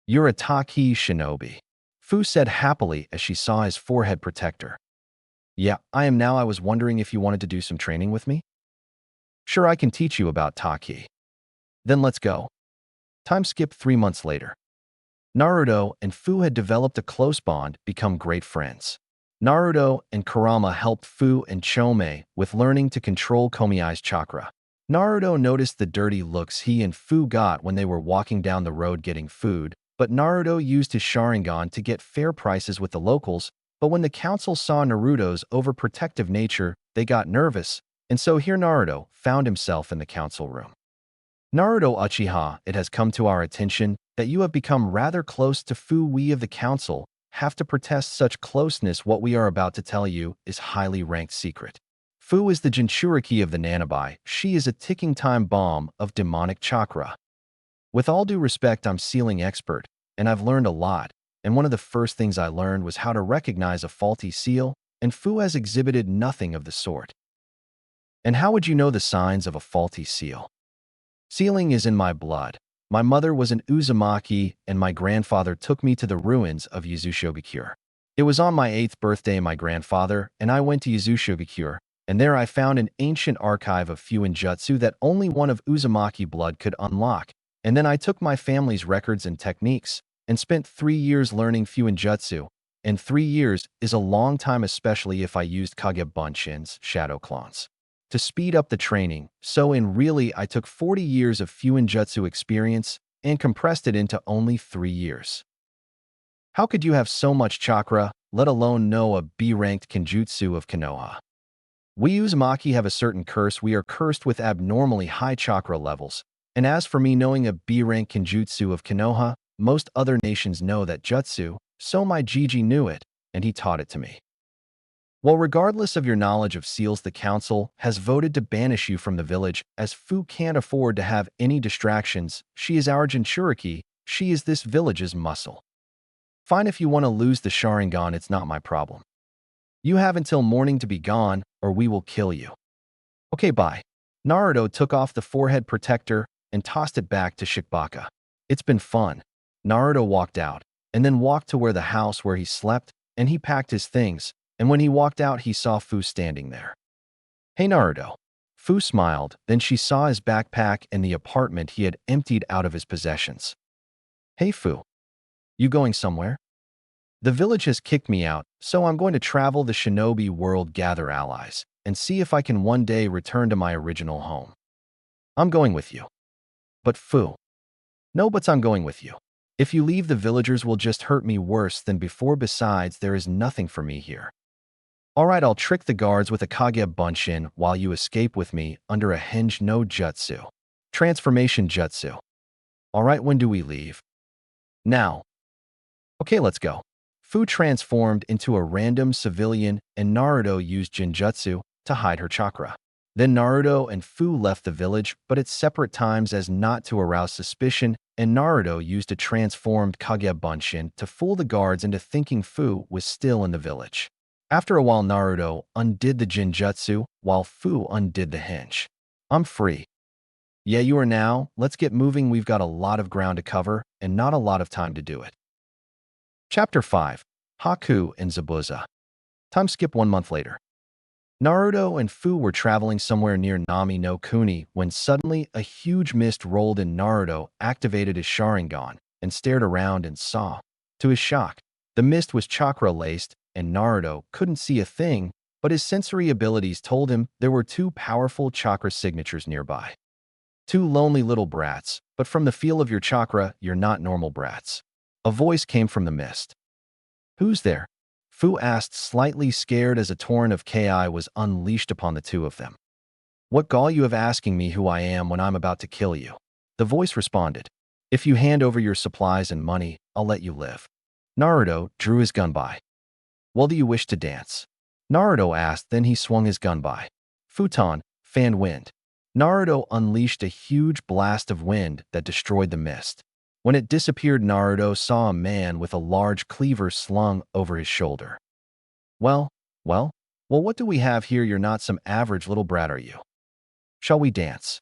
You're a Taki shinobi, Fu said happily as she saw his forehead protector. Yeah, I am now. I was wondering if you wanted to do some training with me? Sure, I can teach you about Taki. Then let's go. Time skip 3 months later. Naruto and Fu had developed a close bond, become great friends. Naruto and Kurama helped Fu and Chome with learning to control Komiai's chakra. Naruto noticed the dirty looks he and Fu got when they were walking down the road getting food, but Naruto used his Sharingan to get fair prices with the locals. But when the council saw Naruto's overprotective nature, they got nervous, and so here Naruto found himself in the council room. Naruto, Uchiha, it has come to our attention that you have become rather close to Fu. We of the council have to protest such closeness. What we are about to tell you is highly ranked secret. Fu is the Jinchuriki of the Nanabai. She is a ticking time bomb of demonic chakra. With all due respect, I'm sealing expert, and I've learned a lot, and one of the first things I learned was how to recognize a faulty seal, and Fu has exhibited nothing of the sort. And how would you know the signs of a faulty seal? Sealing is in my blood. My mother was an Uzumaki, and my grandfather took me to the ruins of Yuzushogakure. It was on my 8th birthday, my grandfather and I went to Yuzushogakure, and there I found an ancient archive of Fuinjutsu that only one of Uzumaki blood could unlock. And then I took my family's records and techniques and spent 3 years learning Fuinjutsu. And 3 years is a long time, especially if I used Kage Bunshin's shadow clones to speed up the training. So in really, I took 40 years of Fuinjutsu experience and compressed it into only 3 years. How could you have so much chakra, let alone know a B-ranked Kenjutsu of Konoha? We Uzumaki have a certain curse. We are cursed with abnormally high chakra levels. And as for me knowing a B-rank Kenjutsu of Konoha, most other nations know that jutsu, so my Jiji knew it, and he taught it to me. Well, regardless of your knowledge of seals, the council has voted to banish you from the village, as Fu can't afford to have any distractions. She is our Jinchuriki. She is this village's muscle. Fine, if you want to lose the Sharingan, it's not my problem. You have until morning to be gone, or we will kill you. Okay, bye. Naruto took off the forehead protector and tossed it back to Shibaka. It's been fun. Naruto walked out, and then walked to where the house where he slept, and he packed his things, and when he walked out he saw Fu standing there. Hey Naruto. Fu smiled, then she saw his backpack and the apartment he had emptied out of his possessions. Hey Fu. You going somewhere? The village has kicked me out, so I'm going to travel the shinobi world, gather allies, and see if I can one day return to my original home. I'm going with you. But Fu. No buts, I'm going with you. If you leave, the villagers will just hurt me worse than before. Besides, there is nothing for me here. Alright, I'll trick the guards with a Kage Bunshin while you escape with me under a Henge no Jutsu. Transformation Jutsu. Alright, when do we leave? Now. Okay, let's go. Fu transformed into a random civilian and Naruto used Jinjutsu to hide her chakra. Then Naruto and Fu left the village, but at separate times as not to arouse suspicion, and Naruto used a transformed Kage Bunshin to fool the guards into thinking Fu was still in the village. After a while, Naruto undid the Jinjutsu, while Fu undid the hinge. I'm free. Yeah, you are now. Let's get moving. We've got a lot of ground to cover, and not a lot of time to do it. Chapter 5. Haku and Zabuza. Time skip 1 month later. Naruto and Fu were traveling somewhere near Nami no Kuni when suddenly a huge mist rolled in. Naruto activated his Sharingan and stared around and saw. To his shock, the mist was chakra-laced and Naruto couldn't see a thing, but his sensory abilities told him there were 2 powerful chakra signatures nearby. 2 lonely little brats, but from the feel of your chakra, you're not normal brats. A voice came from the mist. Who's there? Fu asked, slightly scared as a torrent of Ki was unleashed upon the 2 of them. What gall you have asking me who I am when I'm about to kill you? The voice responded. If you hand over your supplies and money, I'll let you live. Naruto drew his gun by. Well, do you wish to dance? Naruto asked, then he swung his gun by. Futon, fanned wind. Naruto unleashed a huge blast of wind that destroyed the mist. When it disappeared, Naruto saw a man with a large cleaver slung over his shoulder. Well, what do we have here? You're not some average little brat, are you? Shall we dance?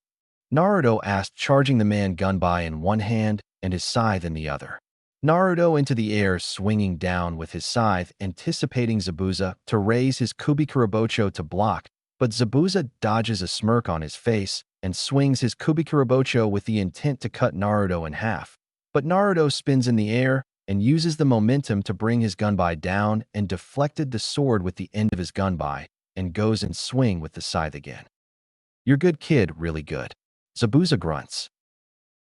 Naruto asked, charging the man gun by in one hand and his scythe in the other. Naruto into the air, swinging down with his scythe, anticipating Zabuza to raise his Kubikurabocho to block, but Zabuza dodges a smirk on his face and swings his Kubikurabocho with the intent to cut Naruto in half. But Naruto spins in the air and uses the momentum to bring his gunbai down and deflected the sword with the end of his gunbai and goes and swing with the scythe again. You're good, kid, really good. Zabuza grunts.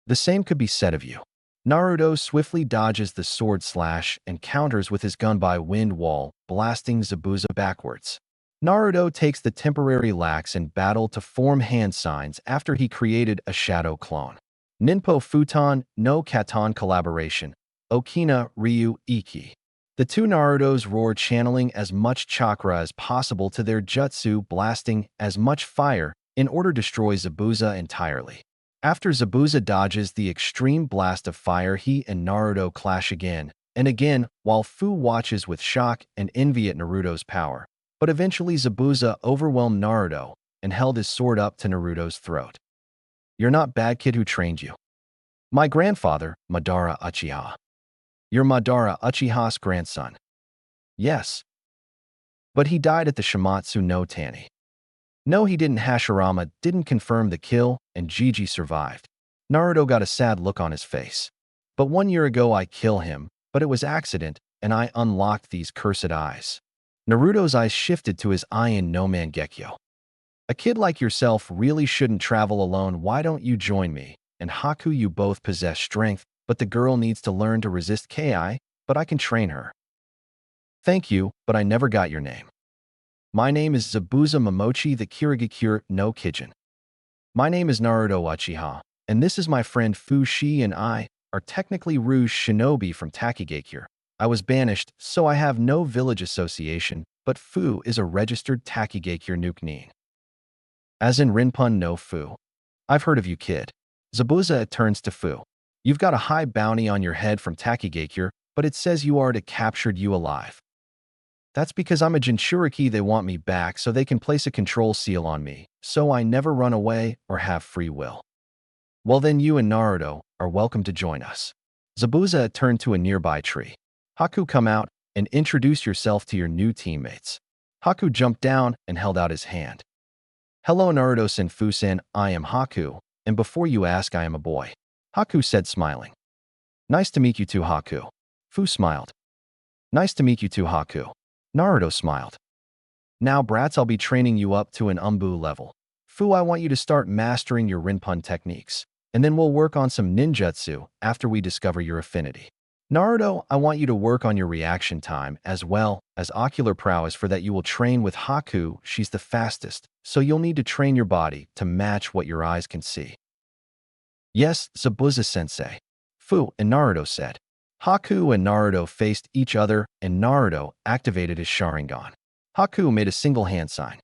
The same could be said of you. Naruto swiftly dodges the sword slash and counters with his gunbai wind wall, blasting Zabuza backwards. Naruto takes the temporary lax in battle to form hand signs after he created a shadow clone. Ninpo Futon no Katon collaboration. Okina Ryu Iki. The 2 Narutos roar, channeling as much chakra as possible to their jutsu, blasting as much fire in order to destroy Zabuza entirely. After Zabuza dodges the extreme blast of fire, he and Naruto clash again and again while Fu watches with shock and envy at Naruto's power. But eventually Zabuza overwhelmed Naruto and held his sword up to Naruto's throat. You're not bad, kid. Who trained you? My grandfather, Madara Uchiha. You're Madara Uchiha's grandson. Yes. But he died at the Shimatsu no Tani. No, he didn't. Hashirama didn't confirm the kill, and Gigi survived. Naruto got a sad look on his face. But 1 year ago I killed him, but it was accident, and I unlocked these cursed eyes. Naruto's eyes shifted to his Iron no Mangekyo. A kid like yourself really shouldn't travel alone. Why don't you join me? And Haku, you both possess strength, but the girl needs to learn to resist Ki, but I can train her. Thank you, but I never got your name. My name is Zabuza Momochi the Kirigakure no Kijin. My name is Naruto Uchiha, and this is my friend Fu. She and I are technically Rouge Shinobi from Takigakure. I was banished, so I have no village association, but Fu is a registered Takigakure Nukenin. As in Rinpun no Fu. I've heard of you, kid. Zabuza turns to Fu. You've got a high bounty on your head from Takigakure, but it says you are to captured you alive. That's because I'm a Jinchuriki. They want me back so they can place a control seal on me, so I never run away or have free will. Well then, you and Naruto are welcome to join us. Zabuza turned to a nearby tree. Haku, come out and introduce yourself to your new teammates. Haku jumped down and held out his hand. Hello Naruto-san. Fu-san, I am Haku, and before you ask, I am a boy. Haku said, smiling. Nice to meet you too, Haku. Fu smiled. Nice to meet you too, Haku. Naruto smiled. Now, brats, I'll be training you up to an Umbu level. Fu, I want you to start mastering your Rinpun techniques, and then we'll work on some ninjutsu after we discover your affinity. Naruto, I want you to work on your reaction time as well as ocular prowess. For that, you will train with Haku. She's the fastest, so you'll need to train your body to match what your eyes can see. Yes, Zabuza-sensei. Fu and Naruto said. Haku and Naruto faced each other, and Naruto activated his Sharingan. Haku made a single hand sign.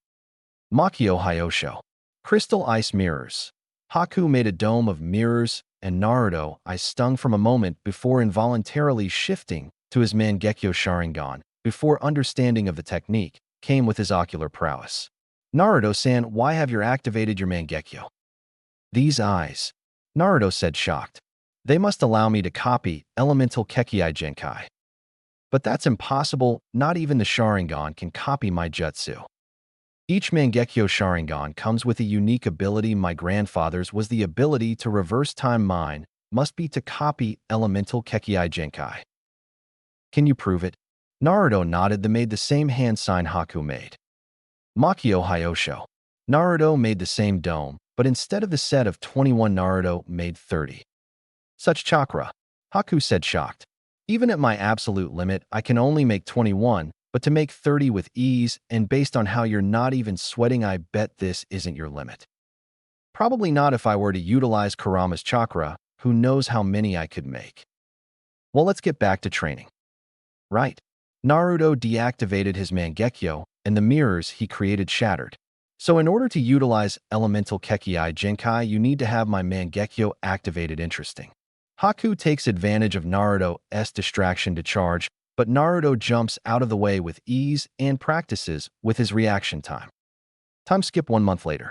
Makio Hyosho. Crystal ice mirrors. Haku made a dome of mirrors, and Naruto I stung from a moment before involuntarily shifting to his Mangekyo Sharingan, before understanding of the technique came with his ocular prowess. Naruto-san, why have you activated your Mangekyo? These eyes. Naruto said shocked. They must allow me to copy elemental Kekkei Genkai. But that's impossible, not even the Sharingan can copy my jutsu. Each Mangekyo Sharingan comes with a unique ability. My grandfather's was the ability to reverse time. Mine must be to copy elemental Kekkei Genkai. Can you prove it? Naruto nodded. They made the same hand sign Haku made. Makio Hyosho. Naruto made the same dome, but instead of the set of 21, Naruto made 30. Such chakra. Haku said shocked. Even at my absolute limit, I can only make 21, but to make 30 with ease, and based on how you're not even sweating, I bet this isn't your limit. Probably not if I were to utilize Kurama's chakra. Who knows how many I could make. Well, let's get back to training. Right. Naruto deactivated his Mangekyo, and the mirrors he created shattered. So in order to utilize elemental Kekkei Genkai, you need to have my Mangekyo activated. Interesting. Haku takes advantage of Naruto's distraction to charge, but Naruto jumps out of the way with ease and practices with his reaction time. Time skip 1 month later.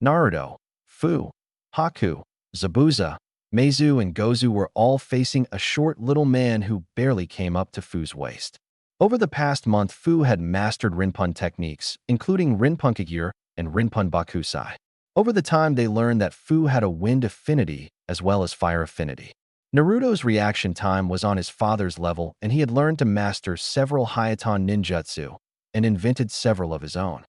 Naruto, Fu, Haku, Zabuza, Meizu, and Gozu were all facing a short little man who barely came up to Fu's waist. Over the past month, Fu had mastered Rinpun techniques, including Rinpun Kagure and Rinpun Bakusai. Over the time, they learned that Fu had a wind affinity as well as fire affinity. Naruto's reaction time was on his father's level, and he had learned to master several Hayaton ninjutsu and invented several of his own.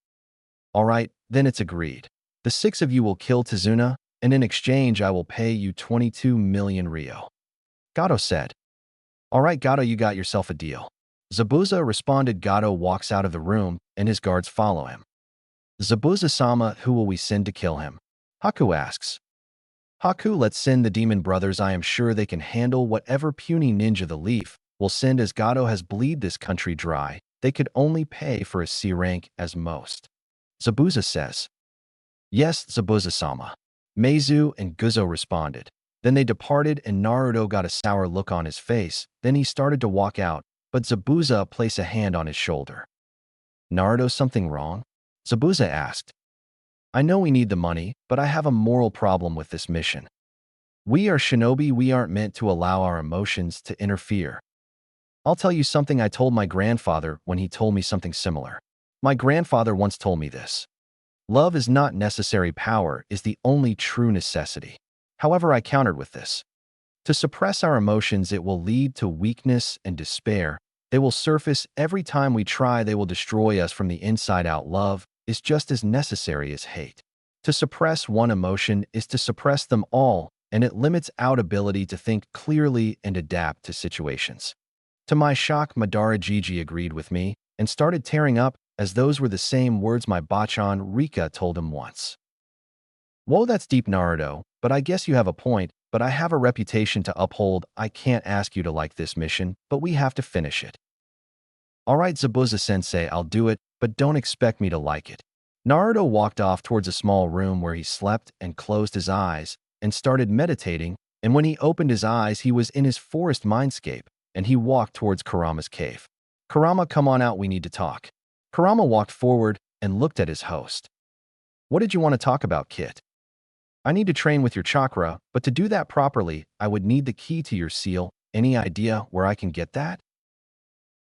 All right, then it's agreed. The 6 of you will kill Tazuna, and in exchange I will pay you 22 million Ryo. Gato said. All right, Gato, you got yourself a deal. Zabuza responded. Gato walks out of the room, and his guards follow him. Zabuza-sama, who will we send to kill him? Haku asks. Haku, let's send the demon brothers. I am sure they can handle whatever puny ninja the leaf will send, as Gato has bleed this country dry. They could only pay for a C rank as most. Zabuza says. Yes, Zabuza-sama. Meizu and Guzo responded. Then they departed, and Naruto got a sour look on his face. Then he started to walk out, but Zabuza placed a hand on his shoulder. Naruto, something wrong? Zabuza asked. I know we need the money, but I have a moral problem with this mission. We are shinobi. We aren't meant to allow our emotions to interfere. I'll tell you something I told my grandfather when he told me something similar. My grandfather once told me this. Love is not necessary, power is the only true necessity. However, I countered with this. To suppress our emotions, it will lead to weakness and despair. They will surface every time we try. They will destroy us from the inside out. Love is just as necessary as hate. To suppress one emotion is to suppress them all, and it limits our ability to think clearly and adapt to situations. To my shock, Madara Gigi agreed with me and started tearing up, as those were the same words my bachan Rika told him once. Whoa, that's deep, Naruto, but I guess you have a point, but I have a reputation to uphold. I can't ask you to like this mission, but we have to finish it. All right, Zabuza-sensei, I'll do it, but don't expect me to like it. Naruto walked off towards a small room where he slept and closed his eyes and started meditating, and when he opened his eyes, he was in his forest mindscape, and he walked towards Kurama's cave. Kurama, come on out, we need to talk. Kurama walked forward and looked at his host. What did you want to talk about, Kit? I need to train with your chakra, but to do that properly, I would need the key to your seal. Any idea where I can get that?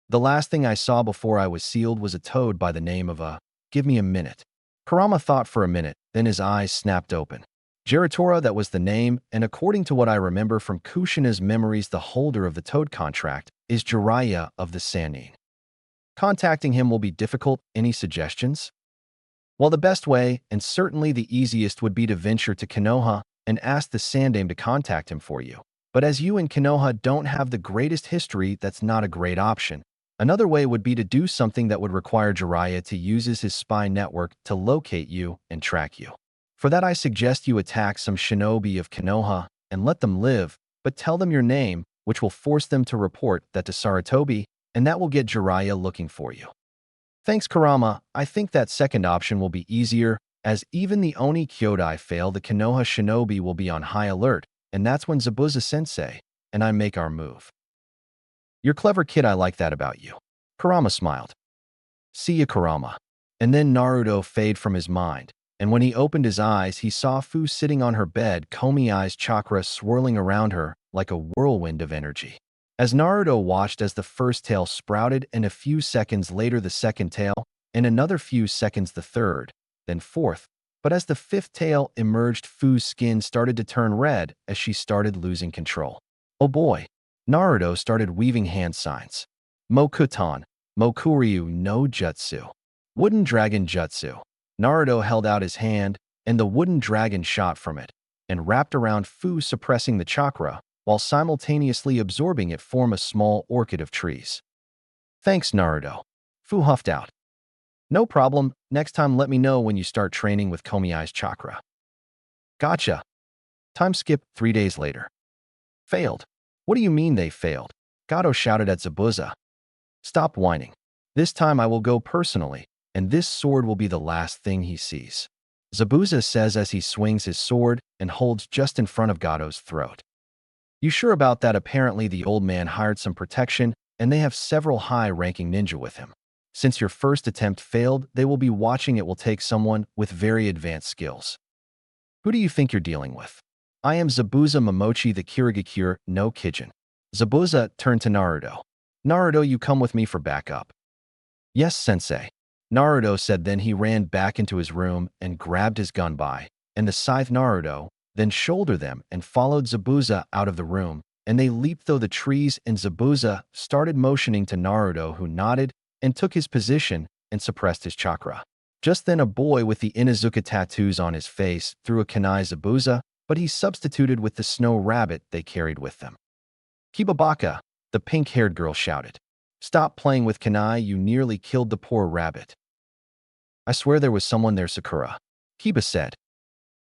The last thing I saw before I was sealed was a toad by the name of Give me a minute. Kurama thought for a minute, then his eyes snapped open. Giratora, that was the name, and according to what I remember from Kushina's memories, the holder of the toad contract is Jiraiya of the Sannin. Contacting him will be difficult. Any suggestions? Well, the best way, and certainly the easiest, would be to venture to Konoha and ask the Sandaime to contact him for you. But as you and Konoha don't have the greatest history, that's not a great option. Another way would be to do something that would require Jiraiya to use his spy network to locate you and track you. For that, I suggest you attack some shinobi of Konoha and let them live, but tell them your name, which will force them to report that to Sarutobi, and that will get Jiraiya looking for you. Thanks, Kurama. I think that second option will be easier, As even the Oni Kyodai fail, the Konoha shinobi will be on high alert, and that's when Zabuza-sensei and I make our move. You're clever, kid. I like that about you. Kurama smiled. See ya, Kurama. And then Naruto faded from his mind, and when he opened his eyes, he saw Fu sitting on her bed, Komi's chakra swirling around her like a whirlwind of energy. As Naruto watched as the first tail sprouted, and a few seconds later the second tail, and another few seconds the third, then fourth, but as the fifth tail emerged, Fu's skin started to turn red as she started losing control. Oh boy. Naruto started weaving hand signs. Mokutan, Mokuryu no Jutsu. Wooden Dragon Jutsu. Naruto held out his hand, and the wooden dragon shot from it, and wrapped around Fu, suppressing the chakra, while simultaneously absorbing it form a small orchid of trees. Thanks, Naruto. Fu huffed out. No problem, next time let me know when you start training with Komi's chakra. Gotcha. Time skip 3 days later. Failed. What do you mean they failed? Gato shouted at Zabuza. Stop whining. This time I will go personally, and this sword will be the last thing he sees. Zabuza says as he swings his sword and holds just in front of Gato's throat. You sure about that? Apparently the old man hired some protection, and they have several high-ranking ninja with him. Since your first attempt failed, they will be watching. It will take someone with very advanced skills. Who do you think you're dealing with? I am Zabuza Momochi the Kirigakure no Kijin. Zabuza turned to Naruto. Naruto, you come with me for backup. Yes, sensei. Naruto said. Then he ran back into his room and grabbed his gun by, and the scythe Naruto, then shouldered them and followed Zabuza out of the room, and they leaped through the trees, and Zabuza started motioning to Naruto, who nodded and took his position and suppressed his chakra. Just then a boy with the Inuzuka tattoos on his face threw a kunai Zabuza, but he substituted with the snow rabbit they carried with them. Kibabaka, the pink-haired girl shouted. Stop playing with kunai, you nearly killed the poor rabbit. I swear there was someone there, Sakura. Kiba said.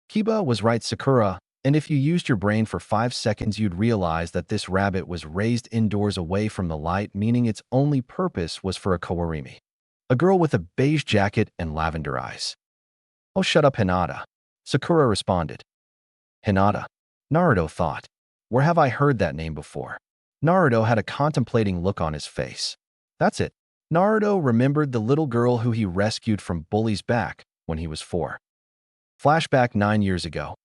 Kiba was right, Sakura, and if you used your brain for 5 seconds you'd realize that this rabbit was raised indoors away from the light, meaning its only purpose was for a kawarimi. A girl with a beige jacket and lavender eyes. Oh, shut up, Hinata. Sakura responded. Hinata. Naruto thought. Where have I heard that name before? Naruto had a contemplating look on his face. That's it. Naruto remembered the little girl who he rescued from Bully's back when he was 4. Flashback 9 years ago.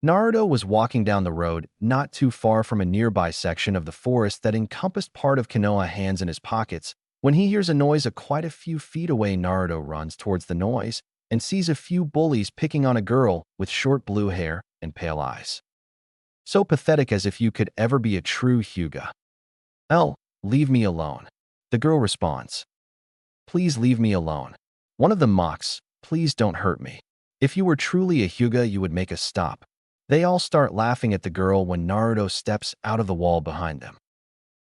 Naruto was walking down the road not too far from a nearby section of the forest that encompassed part of Konoha, hands in his pockets, when he hears a noise quite a few feet away. Naruto runs towards the noise and sees a few bullies picking on a girl with short blue hair and pale eyes. So pathetic, as if you could ever be a true Hyuga. Leave me alone. The girl responds. Please leave me alone. One of them mocks, please don't hurt me. If you were truly a Hyuga, you would make us stop. They all start laughing at the girl when Naruto steps out of the wall behind them.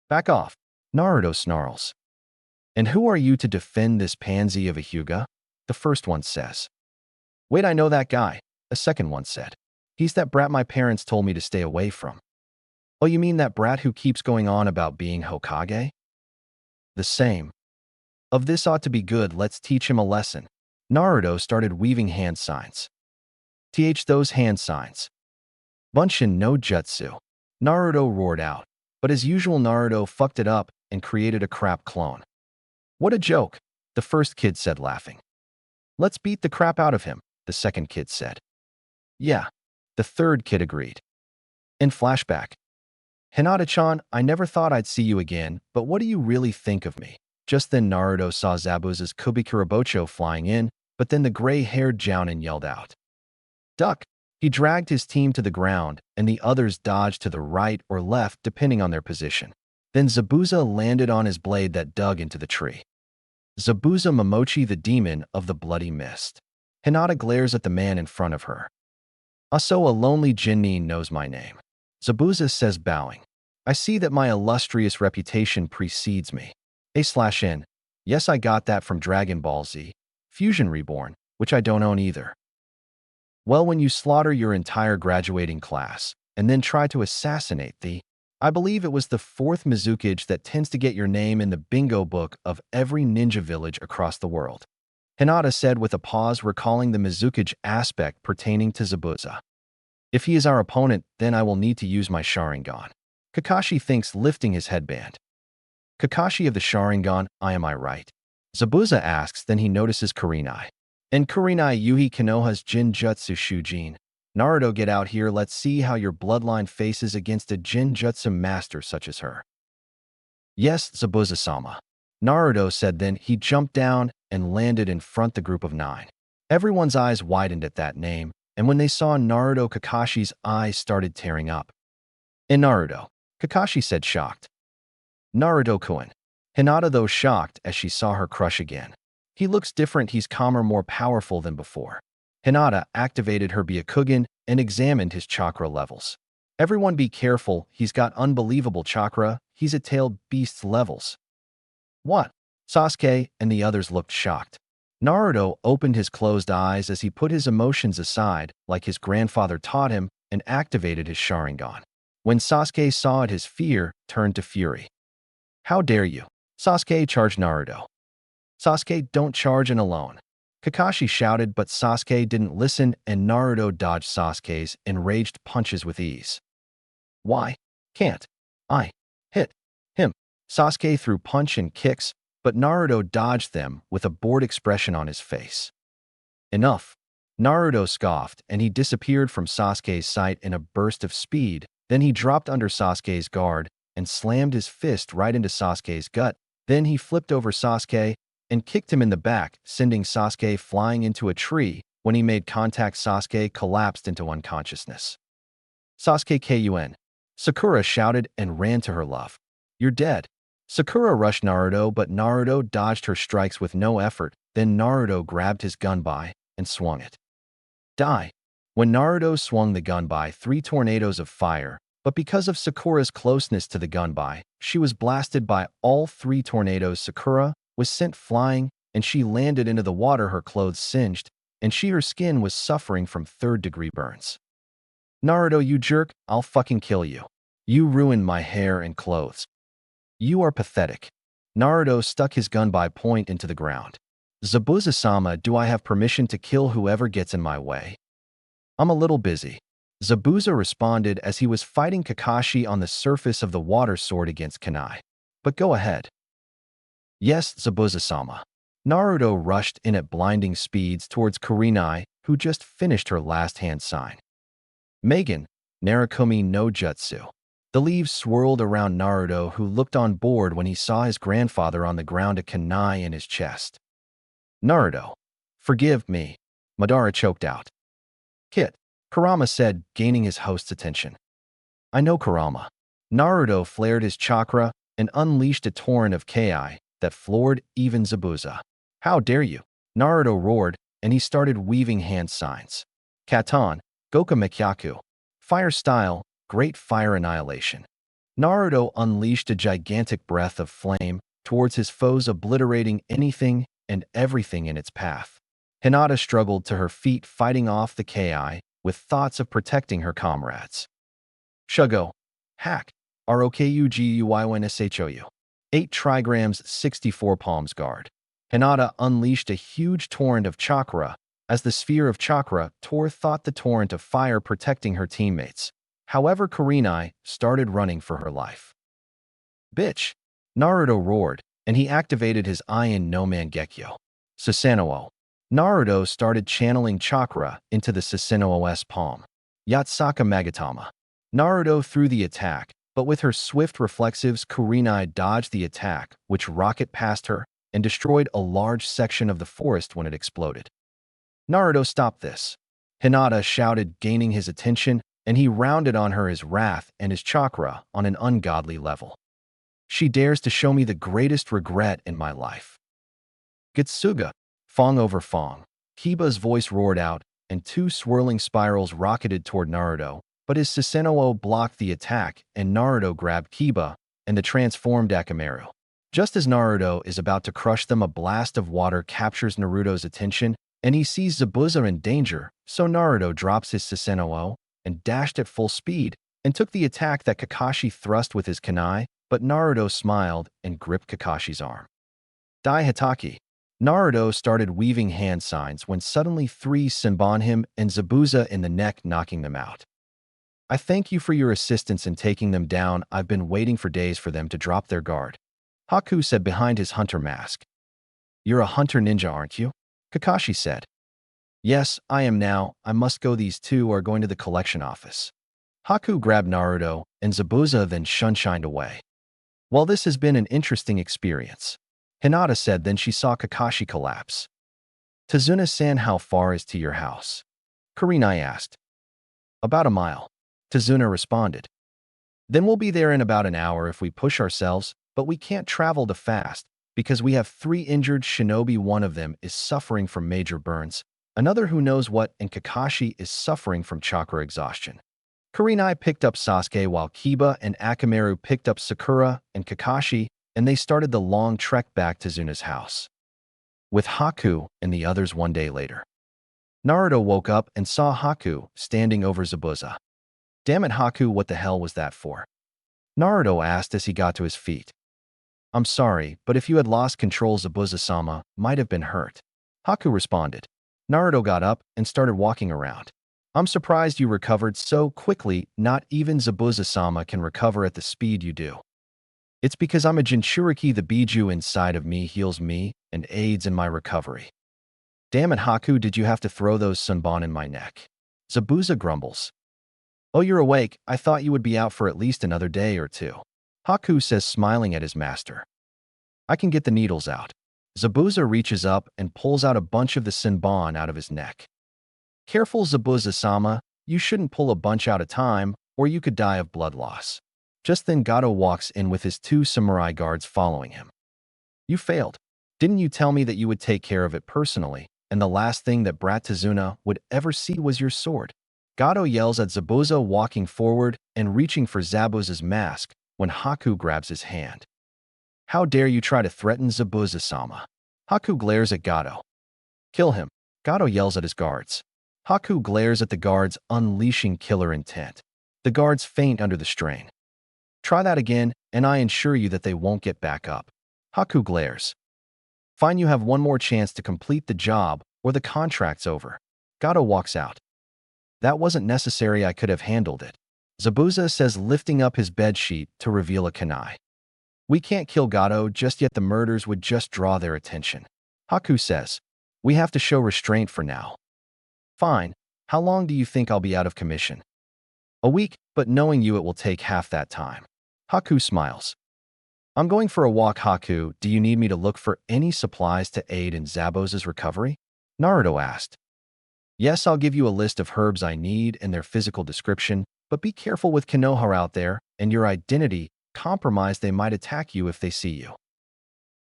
Back off, Naruto snarls. And who are you to defend this pansy of a Hyuga? The first one says. Wait, I know that guy, a second one said. He's that brat my parents told me to stay away from. Oh, you mean that brat who keeps going on about being Hokage? The same. Of this ought to be good, let's teach him a lesson. Naruto started weaving hand signs. Those hand signs. Bunshin no Jutsu. Naruto roared out, but as usual Naruto fucked it up and created a crap clone. What a joke, the first kid said, laughing. Let's beat the crap out of him, the second kid said. Yeah, the third kid agreed. In flashback. Hinata-chan, I never thought I'd see you again, but what do you really think of me? Just then Naruto saw Zabuza's Kubikurabocho flying in, but then the gray-haired Jounin yelled out. Duck! He dragged his team to the ground, and the others dodged to the right or left depending on their position. Then Zabuza landed on his blade that dug into the tree. Zabuza Momochi, the demon of the bloody mist. Hinata glares at the man in front of her. Also, a lonely Jinnin knows my name. Zabuza says, bowing. I see that my illustrious reputation precedes me. A/N. Yes, I got that from Dragon Ball Z, Fusion Reborn, which I don't own either. Well, when you slaughter your entire graduating class, and then try to assassinate I believe it was the 4th Mizukage that tends to get your name in the bingo book of every ninja village across the world. Hinata said with a pause, recalling the Mizukage aspect pertaining to Zabuza. If he is our opponent, then I will need to use my Sharingan. Kakashi thinks, lifting his headband. Kakashi of the Sharingan, am I right? Zabuza asks, then he notices Kurenai. And Kurenai Yuhi Konoha's Jinjutsu Shujin. Naruto, get out here, let's see how your bloodline faces against a Jinjutsu master such as her. Yes, Zabuza-sama. Naruto said, then he jumped down and landed in front the group of 9. Everyone's eyes widened at that name, and when they saw Naruto, Kakashi's eyes started tearing up. In Naruto, Kakashi said, shocked. Naruto-kun. Hinata, though, shocked as she saw her crush again. He looks different, he's calmer, more powerful than before. Hinata activated her Byakugan and examined his chakra levels. Everyone be careful, he's got unbelievable chakra, he's at tailed beast's levels. What? Sasuke and the others looked shocked. Naruto opened his closed eyes as he put his emotions aside, like his grandfather taught him, and activated his Sharingan. When Sasuke saw it, his fear turned to fury. How dare you? Sasuke charged Naruto. Sasuke, don't charge in alone. Kakashi shouted, but Sasuke didn't listen, and Naruto dodged Sasuke's enraged punches with ease. Why can't I hit him? Sasuke threw punch and kicks, but Naruto dodged them with a bored expression on his face. Enough. Naruto scoffed, and he disappeared from Sasuke's sight in a burst of speed. Then he dropped under Sasuke's guard and slammed his fist right into Sasuke's gut. Then he flipped over Sasuke and kicked him in the back, sending Sasuke flying into a tree. When he made contact, Sasuke collapsed into unconsciousness. Sasuke kun. Sakura shouted and ran to her love. You're dead. Sakura rushed Naruto, but Naruto dodged her strikes with no effort. Then Naruto grabbed his gunbai and swung it. Die. When Naruto swung the gunbai, 3 tornadoes of fire, but because of Sakura's closeness to the gunbai, she was blasted by all 3 tornadoes. Sakura was sent flying, and she landed into the water, her clothes singed, and her skin was suffering from 3rd-degree burns. Naruto, you jerk, I'll fucking kill you. You ruined my hair and clothes. You are pathetic. Naruto stuck his gunbai point into the ground. Zabuza-sama, do I have permission to kill whoever gets in my way? I'm a little busy. Zabuza responded as he was fighting Kakashi on the surface of the water sword against Kunai. But go ahead. Yes, Zabuza-sama. Naruto rushed in at blinding speeds towards Kurenai, who just finished her last hand sign. Megan, Narukumi no Jutsu. The leaves swirled around Naruto, who looked on board when he saw his grandfather on the ground, a kunai in his chest. Naruto, forgive me. Madara choked out. Kit, Kurama said, gaining his host's attention. I know, Kurama. Naruto flared his chakra and unleashed a torrent of Ki that floored even Zabuza. How dare you? Naruto roared, and he started weaving hand signs. Katan, Goka Mekyaku. Fire style, great fire annihilation. Naruto unleashed a gigantic breath of flame towards his foes, obliterating anything and everything in its path. Hinata struggled to her feet, fighting off the Ki with thoughts of protecting her comrades. Shugo, hack, Rokuguynsshou. 8 trigrams, 64 palms guard. Hinata unleashed a huge torrent of chakra as the sphere of chakra tore thought the torrent of fire protecting her teammates. However, Kurenai started running for her life. Bitch! Naruto roared, and he activated his Iron no Mangekyo. Susanoo. Naruto started channeling chakra into the Susanoo's palm. Yatsaka Magatama. Naruto threw the attack, but with her swift reflexives, Kurenai dodged the attack, which rocket past her and destroyed a large section of the forest when it exploded. Naruto, stop this! Hinata shouted, gaining his attention, and he rounded on her his wrath and his chakra on an ungodly level. She dares to show me the greatest regret in my life. Getsuga, Fong over Fong. Kiba's voice roared out, and 2 swirling spirals rocketed toward Naruto, but his Susanoo blocked the attack, and Naruto grabbed Kiba and the transformed Akamaru. Just as Naruto is about to crush them, a blast of water captures Naruto's attention, and he sees Zabuza in danger, so Naruto drops his Susanoo and dashed at full speed and took the attack that Kakashi thrust with his kunai, but Naruto smiled and gripped Kakashi's arm. Dai Hataki. Naruto started weaving hand signs when suddenly three Senbon him and Zabuza in the neck, knocking them out. I thank you for your assistance in taking them down. I've been waiting for days for them to drop their guard, Haku said behind his hunter mask. You're a hunter ninja, aren't you? Kakashi said. Yes, I am now. I must go. These two are going to the collection office. Haku grabbed Naruto and Zabuza, then shunshined away. Well, this has been an interesting experience, Hinata said. Then she saw Kakashi collapse. Tazuna-san, how far is to your house? Kurenai asked. About a mile, Tazuna responded. Then we'll be there in about an hour if we push ourselves, but we can't travel too fast because we have 3 injured shinobi. One of them is suffering from major burns, another who knows what, and Kakashi is suffering from chakra exhaustion. Kurenai picked up Sasuke while Kiba and Akamaru picked up Sakura and Kakashi, and they started the long trek back to Zuna's house with Haku and the others. One day later, Naruto woke up and saw Haku standing over Zabuza. Damn it, Haku, what the hell was that for? Naruto asked as he got to his feet. I'm sorry, but if you had lost control, Zabuza-sama might have been hurt, Haku responded. Naruto got up and started walking around. I'm surprised you recovered so quickly. Not even Zabuza-sama can recover at the speed you do. It's because I'm a Jinchuriki. The Biju inside of me heals me and aids in my recovery. Damn it, Haku, did you have to throw those sunbon in my neck? Zabuza grumbles. Oh, you're awake. I thought you would be out for at least another day or two, Haku says, smiling at his master. I can get the needles out. Zabuza reaches up and pulls out a bunch of the sunbon out of his neck. Careful, Zabuza-sama, you shouldn't pull a bunch out of time, or you could die of blood loss. Just then Gato walks in with his 2 samurai guards following him. You failed. Didn't you tell me that you would take care of it personally, and the last thing that Brat Tazuna would ever see was your sword? Gato yells at Zabuza, walking forward and reaching for Zabuza's mask when Haku grabs his hand. How dare you try to threaten Zabuza-sama? Haku glares at Gato. Kill him, Gato yells at his guards. Haku glares at the guards, unleashing killer intent. The guards faint under the strain. Try that again, and I ensure you that they won't get back up, Haku glares. Fine, you have one more chance to complete the job, or the contract's over. Gato walks out. That wasn't necessary, I could have handled it, Zabuza says, lifting up his bedsheet to reveal a kunai. We can't kill Gato just yet, the murders would just draw their attention, Haku says. We have to show restraint for now. Fine, how long do you think I'll be out of commission? A week, but knowing you it will take half that time. Haku smiles. I'm going for a walk, Haku. Do you need me to look for any supplies to aid in Zabuza's recovery? Naruto asked. Yes, I'll give you a list of herbs I need and their physical description, but be careful with Konohara out there and your identity compromised. They might attack you if they see you.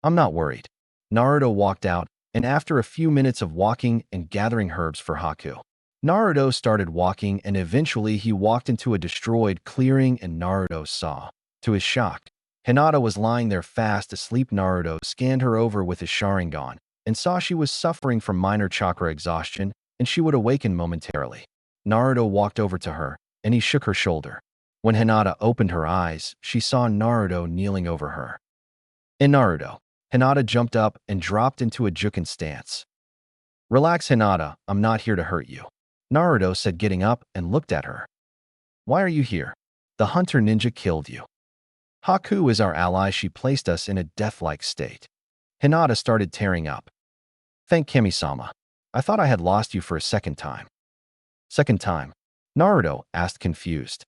I'm not worried. Naruto walked out, and after a few minutes of walking and gathering herbs for Haku, Naruto started walking, and eventually he walked into a destroyed clearing, and Naruto saw, to his shock, Hinata was lying there fast asleep. Naruto scanned her over with his Sharingan and saw she was suffering from minor chakra exhaustion and she would awaken momentarily. Naruto walked over to her, and he shook her shoulder. When Hinata opened her eyes, she saw Naruto kneeling over her. In Naruto, Hinata jumped up and dropped into a Juken stance. Relax, Hinata, I'm not here to hurt you, Naruto said, getting up and looked at her. Why are you here? The hunter ninja killed you. Haku is our ally. She placed us in a death-like state. Hinata started tearing up. Thank Kami-sama. I thought I had lost you for a second time. Second time? Naruto asked, confused.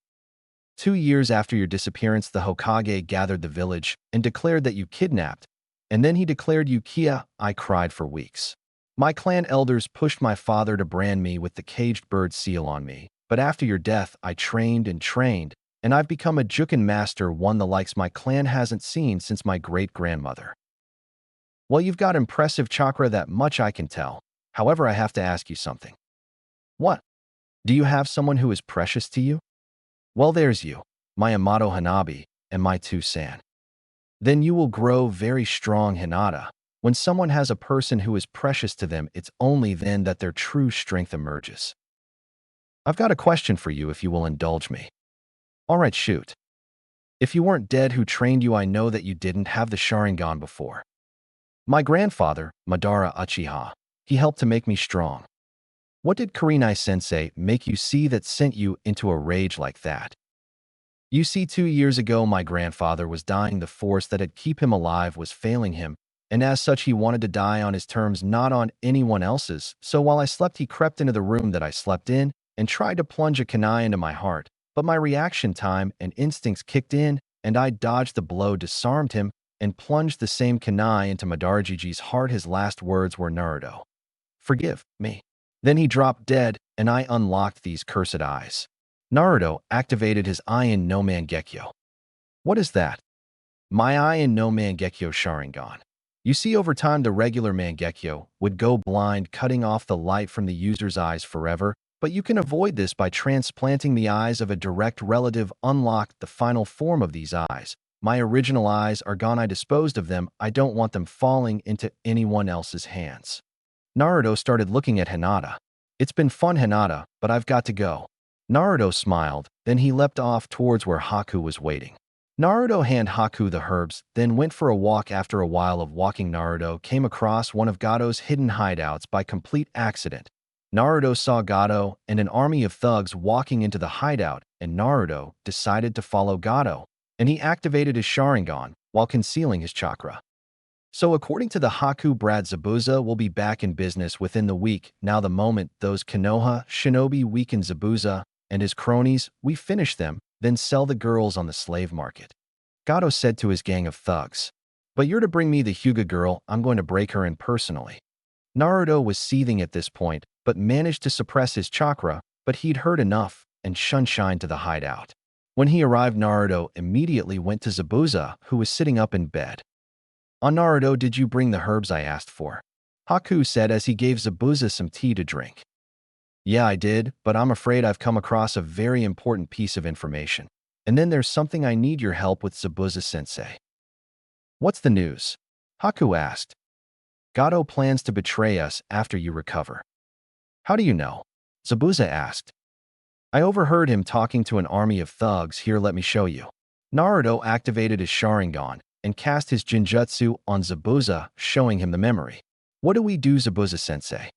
2 years after your disappearance, the Hokage gathered the village and declared that you kidnapped, and then he declared you Uchiha. I cried for weeks. My clan elders pushed my father to brand me with the caged bird seal on me, but after your death, I trained and trained, and I've become a Juken master, one the likes my clan hasn't seen since my great-grandmother. Well, you've got impressive chakra, that much I can tell. However, I have to ask you something. What? Do you have someone who is precious to you? Well, there's you, my Amato Hanabi, and my 2-san. Then you will grow very strong, Hinata. When someone has a person who is precious to them, it's only then that their true strength emerges. I've got a question for you if you will indulge me. All right, shoot. If you weren't dead, who trained you? I know that you didn't have the Sharingan before. My grandfather, Madara Uchiha, he helped to make me strong. What did Kurenai-sensei make you see that sent you into a rage like that? You see, 2 years ago my grandfather was dying. The force that had keep him alive was failing him, and as such he wanted to die on his terms, not on anyone else's. So while I slept, he crept into the room that I slept in and tried to plunge a kunai into my heart. But my reaction time and instincts kicked in, and I dodged the blow, disarmed him, and plunged the same kunai into Madaraji's heart. His last words were, "Naruto, forgive me." Then he dropped dead, and I unlocked these cursed eyes. Naruto activated his Ien no Mangekyo. What is that? My Ien no Mangekyo Sharingan. You see, over time the regular Mangekyo would go blind, cutting off the light from the user's eyes forever, but you can avoid this by transplanting the eyes of a direct relative. Unlocked the final form of these eyes. My original eyes are gone. I disposed of them. I don't want them falling into anyone else's hands. Naruto started looking at Hinata. It's been fun, Hinata, but I've got to go. Naruto smiled, then he leapt off towards where Haku was waiting. Naruto handed Haku the herbs, then went for a walk. After a while of walking, Naruto came across one of Gado's hidden hideouts by complete accident. Naruto saw Gado and an army of thugs walking into the hideout, and Naruto decided to follow Gado, and he activated his Sharingan while concealing his chakra. So according to the Haku, Brad, Zabuza will be back in business within the week. Now the moment those Konoha shinobi weaken Zabuza and his cronies, we finish them, then sell the girls on the slave market. Gado said to his gang of thugs, "But you're to bring me the Hyuga girl. I'm going to break her in personally." Naruto was seething at this point, but managed to suppress his chakra, but he'd heard enough and shunshine to the hideout. When he arrived, Naruto immediately went to Zabuza, who was sitting up in bed. Naruto, did you bring the herbs I asked for?" Haku said as he gave Zabuza some tea to drink. "Yeah, I did, but I'm afraid I've come across a very important piece of information. And then there's something I need your help with, Zabuza-sensei." "What's the news?" Haku asked. "Gado plans to betray us after you recover." "How do you know?" Zabuza asked. "I overheard him talking to an army of thugs. Here, let me show you." Naruto activated his Sharingan and cast his Jinjutsu on Zabuza, showing him the memory. "What do we do, Zabuza-sensei?"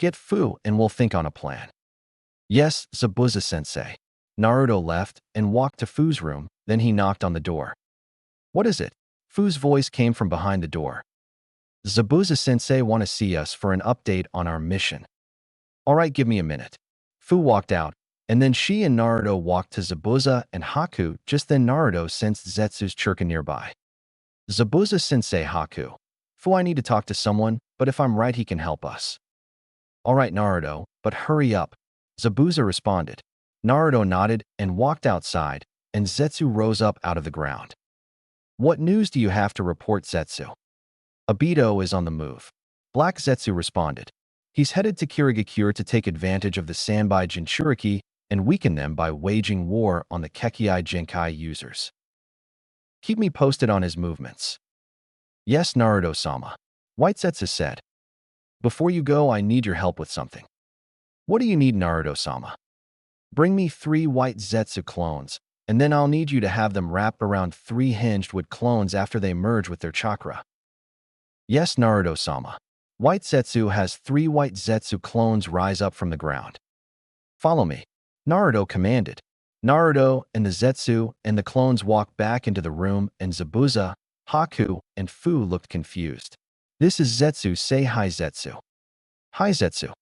"Get Fu and we'll think on a plan." "Yes, Zabuza-sensei." Naruto left and walked to Fu's room, then he knocked on the door. "What is it?" Fu's voice came from behind the door. "Zabuza-sensei want to see us for an update on our mission." "All right, give me a minute." Fu walked out, and then she and Naruto walked to Zabuza and Haku. Just then Naruto sensed Zetsu's chirka nearby. "Zabuza-sensei, Haku. Fu, I need to talk to someone, but if I'm right, he can help us." "All right, Naruto, but hurry up," Zabuza responded. Naruto nodded and walked outside, and Zetsu rose up out of the ground. "What news do you have to report, Zetsu?" "Obito is on the move." Black Zetsu responded. "He's headed to Kirigakure to take advantage of the Sanbai Jinchuriki and weaken them by waging war on the Kekkei Genkai users. Keep me posted on his movements." "Yes, Naruto-sama," White Zetsu said. "Before you go, I need your help with something." "What do you need, Naruto-sama?" "Bring me 3 white Zetsu clones, and then I'll need you to have them wrap around 3 hinged wood clones after they merge with their chakra." "Yes, Naruto-sama." White Zetsu has 3 white Zetsu clones rise up from the ground. "Follow me," Naruto commanded. Naruto and the Zetsu and the clones walked back into the room, and Zabuza, Haku, and Fu looked confused. "This is Zetsu. Say hi, Zetsu." "Hi, Zetsu."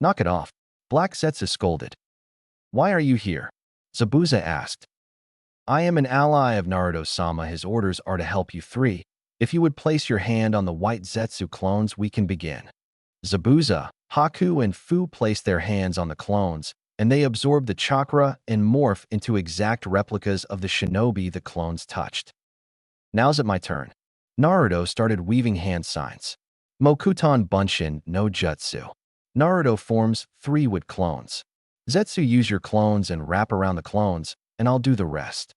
"Knock it off," Black Zetsu scolded. "Why are you here?" Zabuza asked. "I am an ally of Naruto-sama. His orders are to help you 3. If you would place your hand on the white Zetsu clones, we can begin." Zabuza, Haku, and Fu placed their hands on the clones, and they absorbed the chakra and morph into exact replicas of the shinobi the clones touched. "Now's it my turn." Naruto started weaving hand signs. Mokuton Bunshin no Jutsu. Naruto forms 3 wood clones. "Zetsu, use your clones and wrap around the clones, and I'll do the rest."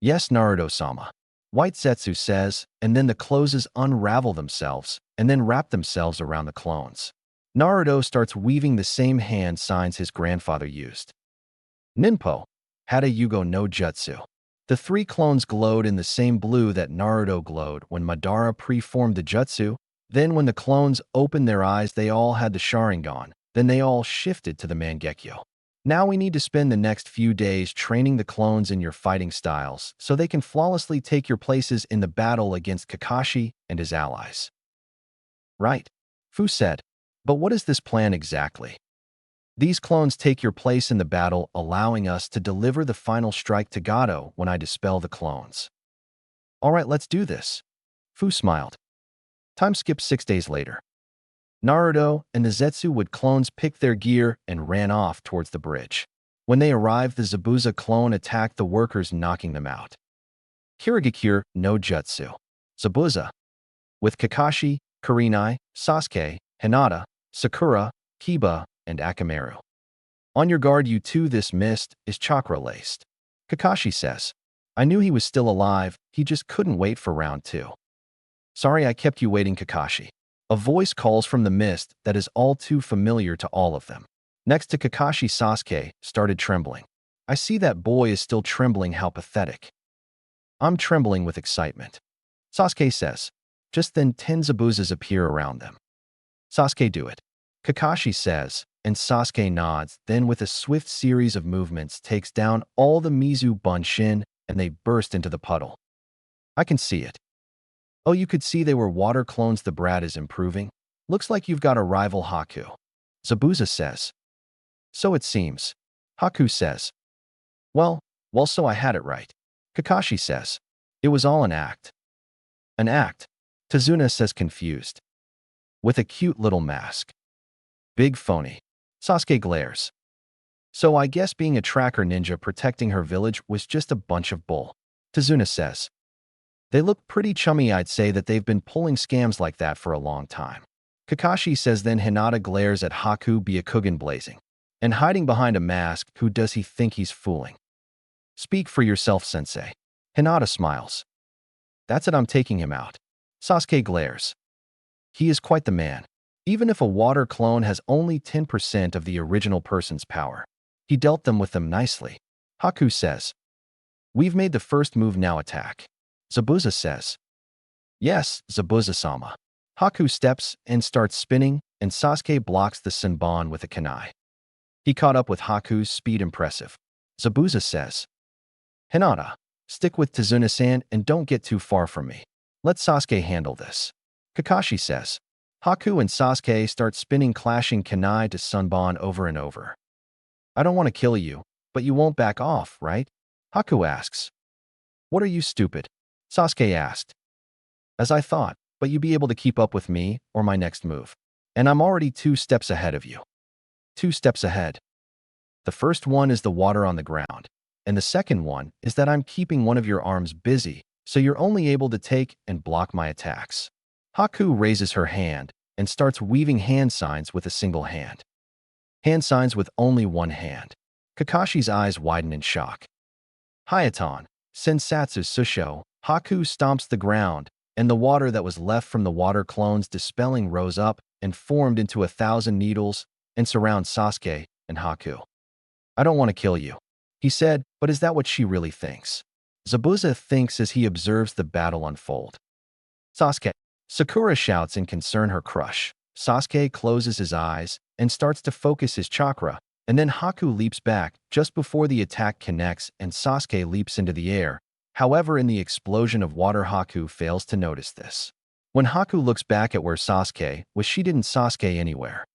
"Yes, Naruto-sama," White Zetsu says, and then the closes unravel themselves and then wrap themselves around the clones. Naruto starts weaving the same hand signs his grandfather used. "Ninpo, Hata Yugo no Jutsu." The three clones glowed in the same blue that Naruto glowed when Madara preformed the jutsu. Then when the clones opened their eyes, they all had the Sharingan. Then they all shifted to the Mangekyo. Now we need to spend the next few days training the clones in your fighting styles so they can flawlessly take your places in the battle against Kakashi and his allies. Right, Fu said. But what is this plan exactly? These clones take your place in the battle, allowing us to deliver the final strike to Gato when I dispel the clones. All right, let's do this. Fu smiled. Time skipped 6 days later. Naruto and the Zetsuwood clones picked their gear and ran off towards the bridge. When they arrived, the Zabuza clone attacked the workers, knocking them out. Kirigakure no Jutsu. Zabuza. With Kakashi, Kurenai, Sasuke, Hinata, Sakura, Kiba, and Akamaru. On your guard, you two. This mist is chakra-laced. Kakashi says. I knew he was still alive, he just couldn't wait for round 2. Sorry I kept you waiting, Kakashi. A voice calls from the mist that is all too familiar to all of them. Next to Kakashi, Sasuke started trembling. I see that boy is still trembling, how pathetic. I'm trembling with excitement. Sasuke says. Just then 10 Zabuzas appear around them. Sasuke, do it. Kakashi says, and Sasuke nods, then with a swift series of movements takes down all the Mizu Bunshin and they burst into the puddle. I can see it. Oh, you could see they were water clones. The brat is improving. Looks like you've got a rival, Haku. Zabuza says. So it seems. Haku says. Well, so I had it right. Kakashi says. It was all an act. An act? Tazuna says, confused. With a cute little mask. Big phony. Sasuke glares. So I guess being a tracker ninja protecting her village was just a bunch of bull. Tazuna says. They look pretty chummy. I'd say that they've been pulling scams like that for a long time. Kakashi says. Then Hinata glares at Haku, Byakugan blazing. And hiding behind a mask, who does he think he's fooling? Speak for yourself, sensei. Hinata smiles. That's it, I'm taking him out. Sasuke glares. He is quite the man. Even if a water clone has only 10% of the original person's power, he dealt with them nicely. Haku says. We've made the first move, now attack. Zabuza says. Yes, Zabuza-sama. Haku steps and starts spinning, and Sasuke blocks the Senbon with a kunai. He caught up with Haku's speed, impressive. Zabuza says. Hinata, stick with Tazuna-san and don't get too far from me. Let Sasuke handle this. Kakashi says. Haku and Sasuke start spinning, clashing kunai to Senbon over and over. I don't want to kill you, but you won't back off, right? Haku asks. What are you, stupid? Sasuke asked. As I thought, but you be able to keep up with me or my next move. And I'm already 2 steps ahead of you. 2 steps ahead. The first one is the water on the ground, and the second one is that I'm keeping one of your arms busy, so you're only able to take and block my attacks. Haku raises her hand and starts weaving hand signs with a single hand. Hand signs with only one hand. Kakashi's eyes widen in shock. Hayatan, Sensatsu Susho. Haku stomps the ground, and the water that was left from the water clones dispelling rose up and formed into 1,000 needles and surrounds Sasuke and Haku. I don't want to kill you, he said, but is that what she really thinks? Zabuza thinks as he observes the battle unfold. Sasuke. Sakura shouts in concern, her crush. Sasuke closes his eyes and starts to focus his chakra, and then Haku leaps back just before the attack connects and Sasuke leaps into the air. However, in the explosion of water, Haku fails to notice this. When Haku looks back at where Sasuke was, she didn't Sasuke anywhere.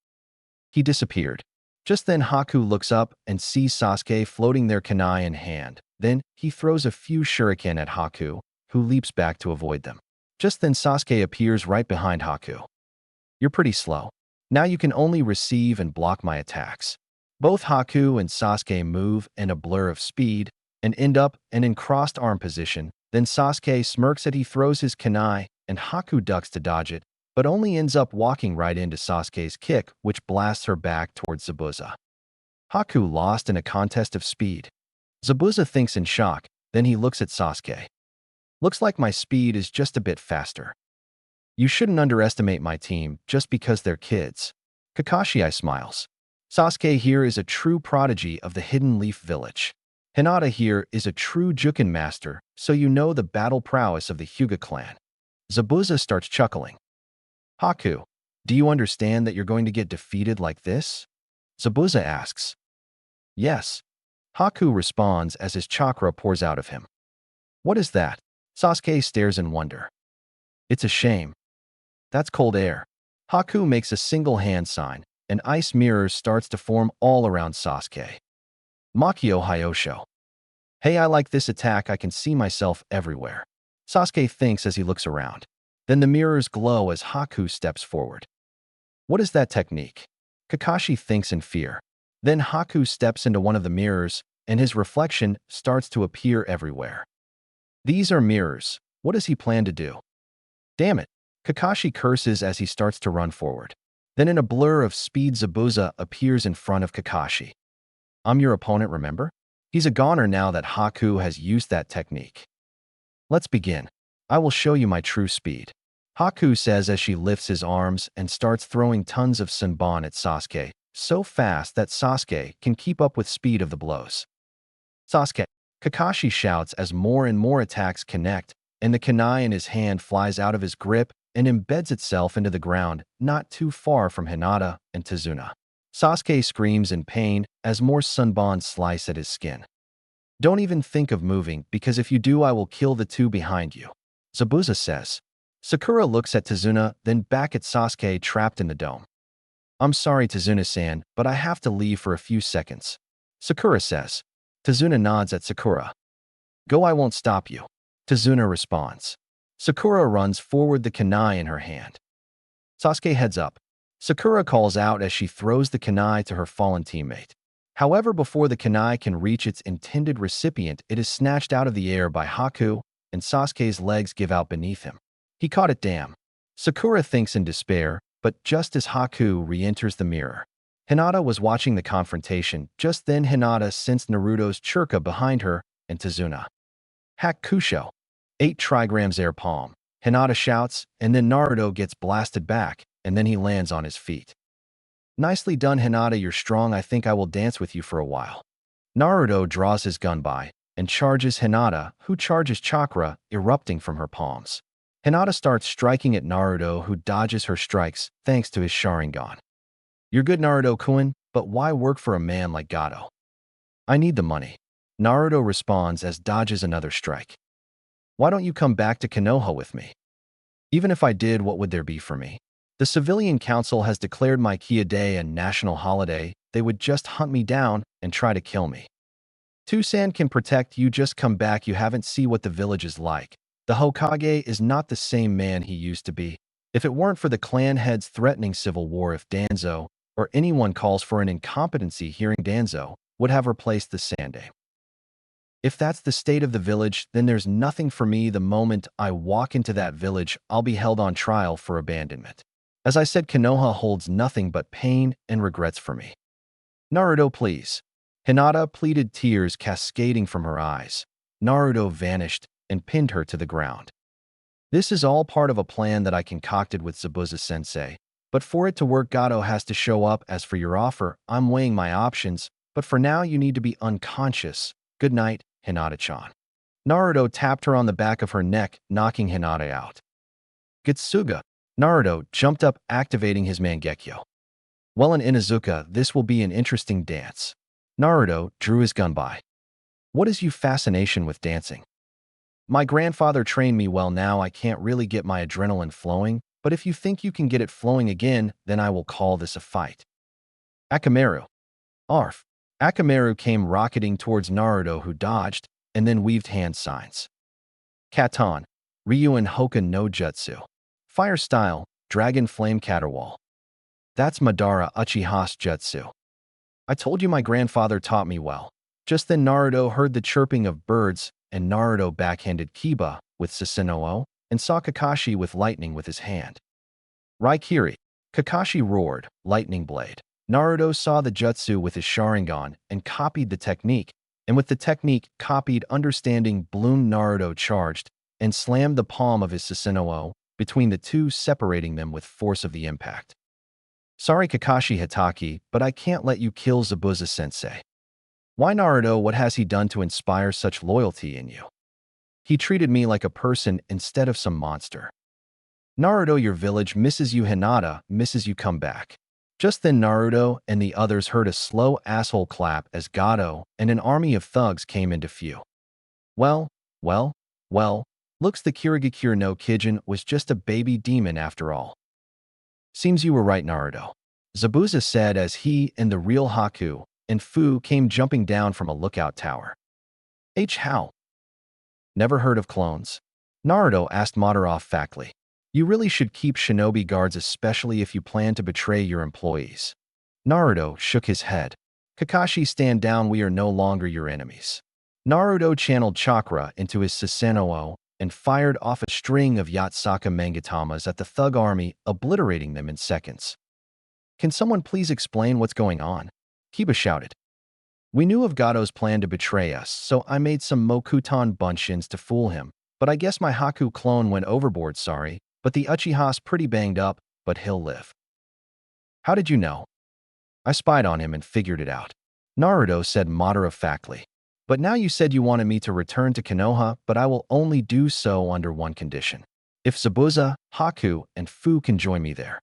He disappeared. Just then Haku looks up and sees Sasuke floating there, kunai in hand. Then he throws a few shuriken at Haku, who leaps back to avoid them. Just then Sasuke appears right behind Haku. You're pretty slow. Now you can only receive and block my attacks. Both Haku and Sasuke move in a blur of speed and end up in crossed arm position. Then Sasuke smirks as he throws his kunai, and Haku ducks to dodge it, but only ends up walking right into Sasuke's kick, which blasts her back towards Zabuza. Haku lost in a contest of speed. Zabuza thinks in shock, then he looks at Sasuke. Looks like my speed is just a bit faster. You shouldn't underestimate my team just because they're kids. Kakashi smiles. Sasuke here is a true prodigy of the Hidden Leaf Village. Hinata here is a true Juken master, so you know the battle prowess of the Hyuga clan. Zabuza starts chuckling. Haku, do you understand that you're going to get defeated like this? Zabuza asks. Yes. Haku responds as his chakra pours out of him. What is that? Sasuke stares in wonder. It's a shame. That's cold air. Haku makes a single hand sign, and ice mirrors starts to form all around Sasuke. Makio Hyosho. Hey, I like this attack. I can see myself everywhere. Sasuke thinks as he looks around. Then the mirrors glow as Haku steps forward. What is that technique? Kakashi thinks in fear. Then Haku steps into one of the mirrors, and his reflection starts to appear everywhere. These are mirrors. What does he plan to do? Damn it! Kakashi curses as he starts to run forward. Then in a blur of speed, Zabuza appears in front of Kakashi. I'm your opponent, remember? He's a goner now that Haku has used that technique. Let's begin. I will show you my true speed. Haku says as she lifts his arms and starts throwing tons of Senbon at Sasuke, so fast that Sasuke can keep up with speed of the blows. Sasuke, Kakashi shouts as more and more attacks connect, and the kunai in his hand flies out of his grip and embeds itself into the ground not too far from Hinata and Tazuna. Sasuke screams in pain as more Senbon slice at his skin. Don't even think of moving, because if you do, I will kill the two behind you, Zabuza says. Sakura looks at Tazuna, then back at Sasuke trapped in the dome. I'm sorry, Tazuna-san, but I have to leave for a few seconds, Sakura says. Tazuna nods at Sakura. Go, I won't stop you, Tazuna responds. Sakura runs forward, the kunai in her hand. Sasuke heads up. Sakura calls out as she throws the kunai to her fallen teammate. However, before the kunai can reach its intended recipient, it is snatched out of the air by Haku, and Sasuke's legs give out beneath him. He caught it, damn. Sakura thinks in despair, but just as Haku re-enters the mirror. Hinata was watching the confrontation. Just then Hinata sensed Naruto's churka behind her and Tazuna. Hakusho. 8 trigrams air palm. Hinata shouts, and then Naruto gets blasted back, and then he lands on his feet. Nicely done, Hinata, you're strong. I think I will dance with you for a while. Naruto draws his gun by and charges Hinata, who charges chakra erupting from her palms. Hinata starts striking at Naruto, who dodges her strikes thanks to his Sharingan. You're good, Naruto-kun, but why work for a man like Gato? I need the money. Naruto responds as dodges another strike. Why don't you come back to Konoha with me? Even if I did, what would there be for me? The civilian council has declared my Kia Day a national holiday. They would just hunt me down and try to kill me. Tusan can protect you. Just come back. You haven't seen what the village is like. The Hokage is not the same man he used to be. If it weren't for the clan heads threatening civil war, if Danzo or anyone calls for an incompetency hearing, Danzo would have replaced the Sande. If that's the state of the village, then there's nothing for me. The moment I walk into that village, I'll be held on trial for abandonment. As I said, Konoha holds nothing but pain and regrets for me. Naruto, please. Hinata pleaded, tears cascading from her eyes. Naruto vanished and pinned her to the ground. This is all part of a plan that I concocted with Zabuza-sensei. But for it to work, Gato has to show up. As for your offer, I'm weighing my options, but for now you need to be unconscious. Good night, Hinata-chan. Naruto tapped her on the back of her neck, knocking Hinata out. Getsuga. Naruto jumped up, activating his Mangekyo. Well, in Inuzuka, this will be an interesting dance. Naruto drew his gun by. What is your fascination with dancing? My grandfather trained me well. Now I can't really get my adrenaline flowing, but if you think you can get it flowing again, then I will call this a fight. Akamaru. Arf. Akamaru came rocketing towards Naruto, who dodged and then weaved hand signs. Katan. Ryuan Hokan no Jutsu. Fire style, Dragon Flame Caterwall. That's Madara Uchiha's jutsu. I told you my grandfather taught me well. Just then Naruto heard the chirping of birds, and Naruto backhanded Kiba with Susanoo and saw Kakashi with lightning with his hand. Raikiri. Kakashi roared, lightning blade. Naruto saw the jutsu with his Sharingan and copied the technique, and with the technique copied, understanding bloom, Naruto charged and slammed the palm of his Susanoo between the two, separating them with force of the impact. Sorry, Kakashi Hitaki, but I can't let you kill Zabuza-sensei. Why Naruto? What has he done to inspire such loyalty in you? He treated me like a person instead of some monster. Naruto, your village misses you. Hinata misses you. Come back. Just then Naruto and the others heard a slow asshole clap as Gato and an army of thugs came into view. Well, well, well, looks the Kirigakure no Kijin was just a baby demon after all. Seems you were right, Naruto, Zabuza said as he and the real Haku and Fu came jumping down from a lookout tower. How? Never heard of clones? Naruto asked Madara factly. You really should keep shinobi guards, especially if you plan to betray your employees. Naruto shook his head. Kakashi, stand down, we are no longer your enemies. Naruto channeled chakra into his Susanoo and fired off a string of Yatsaka Mangatamas at the thug army, obliterating them in seconds. Can someone please explain what's going on? Kiba shouted. We knew of Gato's plan to betray us, so I made some Mokutan bunshins to fool him, but I guess my Haku clone went overboard, sorry, but the Uchiha's pretty banged up, but he'll live. How did you know? I spied on him and figured it out. Naruto said matter-of-factly. But now you said you wanted me to return to Konoha, but I will only do so under one condition. If Zabuza, Haku, and Fu can join me there.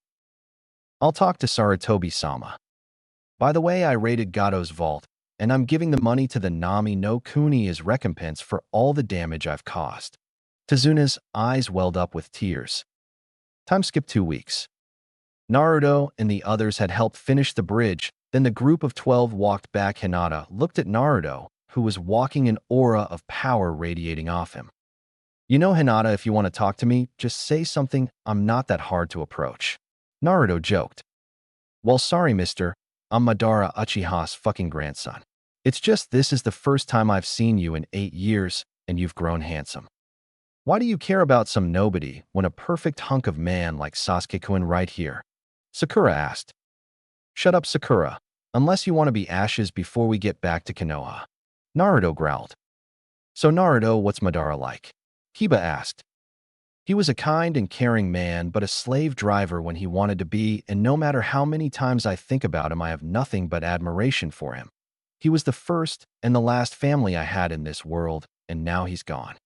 I'll talk to Sarutobi-sama. By the way, I raided Gato's vault, and I'm giving the money to the Nami no Kuni as recompense for all the damage I've caused. Tazuna's eyes welled up with tears. Time skipped 2 weeks. Naruto and the others had helped finish the bridge, then the group of 12 walked back. Hinata looked at Naruto, who was walking an aura of power radiating off him. You know, Hinata, if you want to talk to me, just say something, I'm not that hard to approach. Naruto joked. Well, sorry, mister, I'm Madara, Uchiha's fucking grandson. It's just this is the first time I've seen you in 8 years, and you've grown handsome. Why do you care about some nobody when a perfect hunk of man like Sasuke-kun right here? Sakura asked. Shut up, Sakura, unless you want to be ashes before we get back to Konoha. Naruto growled. So Naruto, what's Madara like? Kiba asked. He was a kind and caring man, but a slave driver when he wanted to be, and no matter how many times I think about him, I have nothing but admiration for him. He was the first and the last family I had in this world, and now he's gone.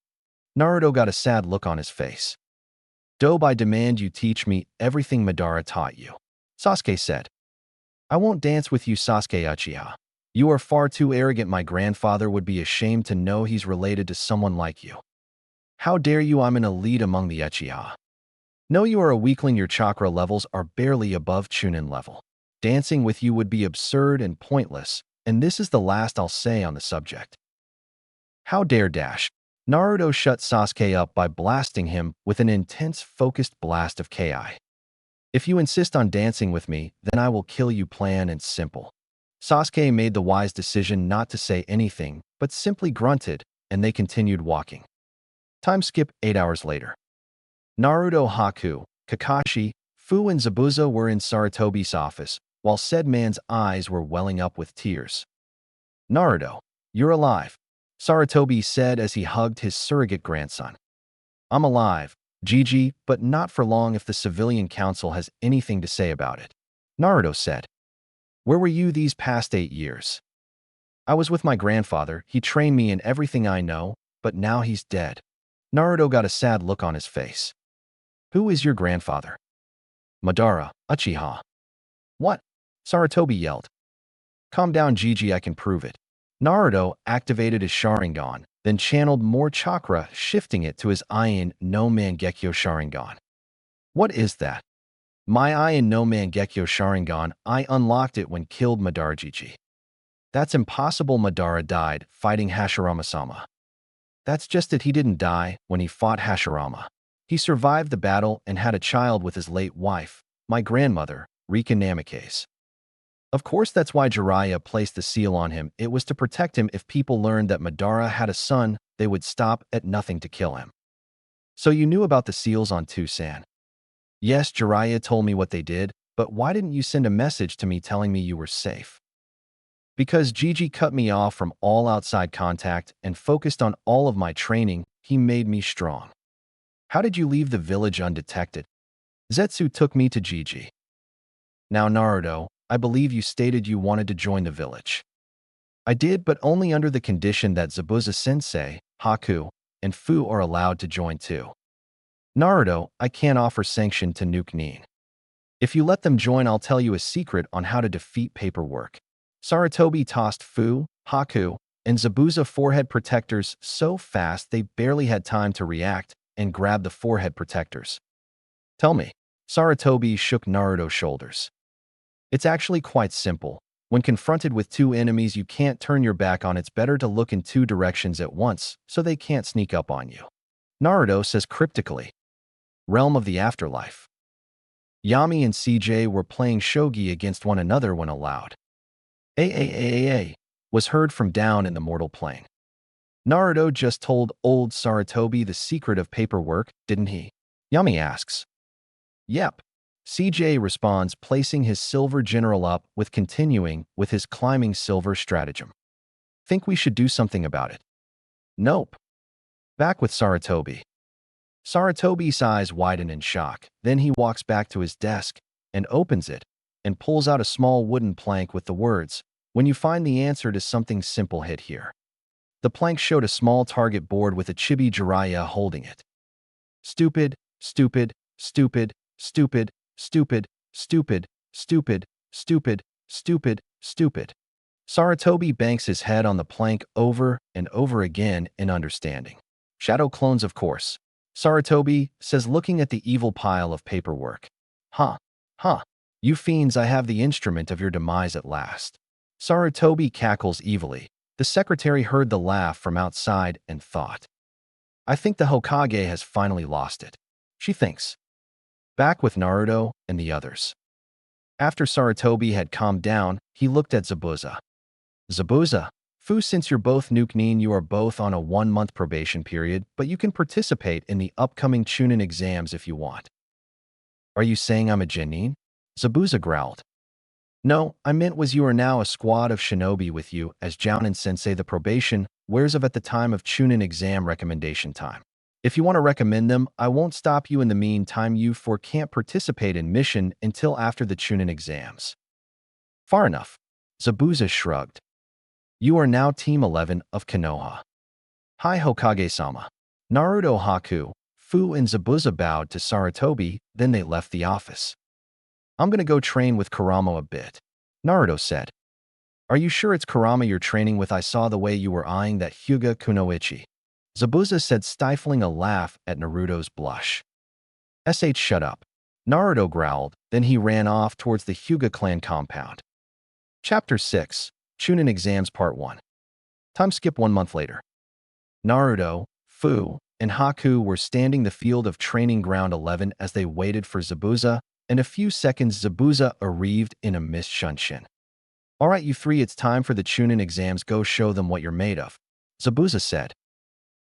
Naruto got a sad look on his face. Dobe, I demand you teach me everything Madara taught you. Sasuke said. I won't dance with you, Sasuke Uchiha. You are far too arrogant. My grandfather would be ashamed to know he's related to someone like you. How dare you? I'm an elite among the Uchiha. No, you are a weakling. Your chakra levels are barely above Chunin level. Dancing with you would be absurd and pointless, and this is the last I'll say on the subject. How dare dash. Naruto shut Sasuke up by blasting him with an intense, focused blast of Ki. If you insist on dancing with me, then I will kill you, plain and simple. Sasuke made the wise decision not to say anything, but simply grunted, and they continued walking. Time skip 8 hours later. Naruto, Haku, Kakashi, Fu and Zabuza were in Sarutobi's office, while said man's eyes were welling up with tears. Naruto, you're alive, Sarutobi said as he hugged his surrogate grandson. I'm alive, Gigi, but not for long if the civilian council has anything to say about it. Naruto said. Where were you these past 8 years? I was with my grandfather. He trained me in everything I know, but now he's dead. Naruto got a sad look on his face. Who is your grandfather? Madara, Uchiha. What? Sarutobi yelled. Calm down, Gigi, I can prove it. Naruto activated his Sharingan, then channeled more chakra, shifting it to his Iron no Mangekyo Sharingan. What is that? My Iron no Mangekyo Sharingan, I unlocked it when killed Madara. Gigi. That's impossible. Madara died fighting Hashirama-sama. That's just it, he didn't die when he fought Hashirama. He survived the battle and had a child with his late wife, my grandmother, Rika Namikaze. Of course, that's why Jiraiya placed the seal on him. It was to protect him. If people learned that Madara had a son, they would stop at nothing to kill him. So you knew about the seals on Tucson? Yes, Jiraiya told me what they did, but why didn't you send a message to me telling me you were safe? Because Gigi cut me off from all outside contact and focused on all of my training. He made me strong. How did you leave the village undetected? Zetsu took me to Gigi. Now, Naruto, I believe you stated you wanted to join the village. I did, but only under the condition that Zabuza-sensei, Haku, and Fu are allowed to join too. Naruto, I can't offer sanction to Nuke Nin. If you let them join, I'll tell you a secret on how to defeat paperwork. Sarutobi tossed Fu, Haku, and Zabuza forehead protectors so fast they barely had time to react and grab the forehead protectors. Tell me. Sarutobi shook Naruto's shoulders. It's actually quite simple. When confronted with two enemies you can't turn your back on, it's better to look in two directions at once so they can't sneak up on you. Naruto says cryptically. Realm of the afterlife. Yami and CJ were playing shogi against one another when a loud "Aaaaa" was heard from down in the mortal plane. Naruto just told old Sarutobi the secret of paperwork, didn't he? Yami asks. Yep. CJ responds, placing his silver general up with continuing with his climbing silver stratagem. Think we should do something about it? Nope. Back with Sarutobi. Sarutobi's eyes widen in shock. Then he walks back to his desk and opens it and pulls out a small wooden plank with the words, "When you find the answer to something simple, hit here." The plank showed a small target board with a chibi Jiraiya holding it. Stupid, stupid, stupid, stupid, stupid, stupid, stupid, stupid, stupid, stupid. Sarutobi banks his head on the plank over and over again in understanding. Shadow clones, of course. Sarutobi says, looking at the evil pile of paperwork. Huh. You fiends, I have the instrument of your demise at last. Sarutobi cackles evilly. The secretary heard the laugh from outside and thought. I think the Hokage has finally lost it. She thinks. Back with Naruto and the others. After Sarutobi had calmed down, he looked at Zabuza. Zabuza, Fu, since you're both Nuke Nin, you are both on a 1-month probation period, but you can participate in the upcoming Chunin exams if you want. Are you saying I'm a Genin? Zabuza growled. No, I meant was you are now a squad of shinobi with you, as Jounin-sensei the probation wears of at the time of Chunin exam recommendation time. If you want to recommend them, I won't stop you. In the meantime, you four can't participate in mission until after the Chunin exams. Far enough. Zabuza shrugged. You are now Team 11 of Konoha. Hi Hokage-sama. Naruto, Haku, Fu, and Zabuza bowed to Sarutobi, then they left the office. I'm gonna go train with Kurama a bit. Naruto said. Are you sure it's Kurama you're training with? I saw the way you were eyeing that Hyuga Kunoichi. Zabuza said, stifling a laugh at Naruto's blush. Shut up. Naruto growled, then he ran off towards the Hyuga clan compound. Chapter 6. Chunin Exams Part 1. Time skip 1 month later. Naruto, Fu, and Haku were standing the field of training ground 11 as they waited for Zabuza. In a few seconds, Zabuza arrived in a mist Shunshin. Alright, you three, it's time for the Chunin exams. Go show them what you're made of, Zabuza said.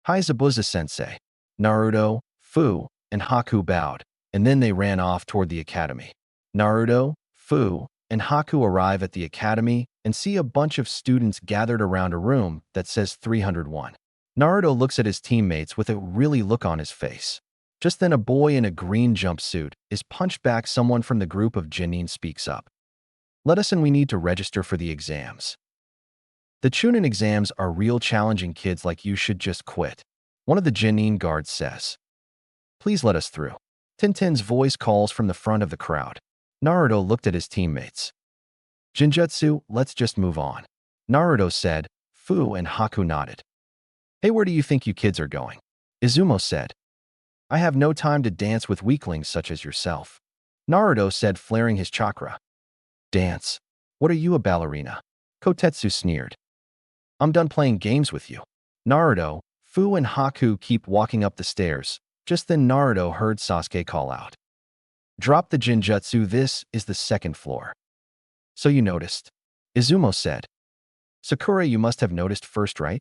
Hi Zabuza-sensei. Naruto, Fu, and Haku bowed, and then they ran off toward the academy. Naruto, Fu, and Haku arrive at the academy and see a bunch of students gathered around a room that says 301. Naruto looks at his teammates with a really look on his face. Just then a boy in a green jumpsuit is punched back. Someone from the group of Genin speaks up. Let us in, we need to register for the exams. The Chunin exams are real challenging, kids like you should just quit. One of the Genin guards says. Please let us through. Tintin's voice calls from the front of the crowd. Naruto looked at his teammates. Jinjutsu, let's just move on. Naruto said. Fu and Haku nodded. Hey, where do you think you kids are going? Izumo said. I have no time to dance with weaklings such as yourself. Naruto said, flaring his chakra. Dance? What are you, a ballerina? Kotetsu sneered. I'm done playing games with you. Naruto, Fu, and Haku keep walking up the stairs. Just then Naruto heard Sasuke call out. Drop the Jinjutsu, this is the second floor. So you noticed? Izumo said. Sakura, you must have noticed first, right?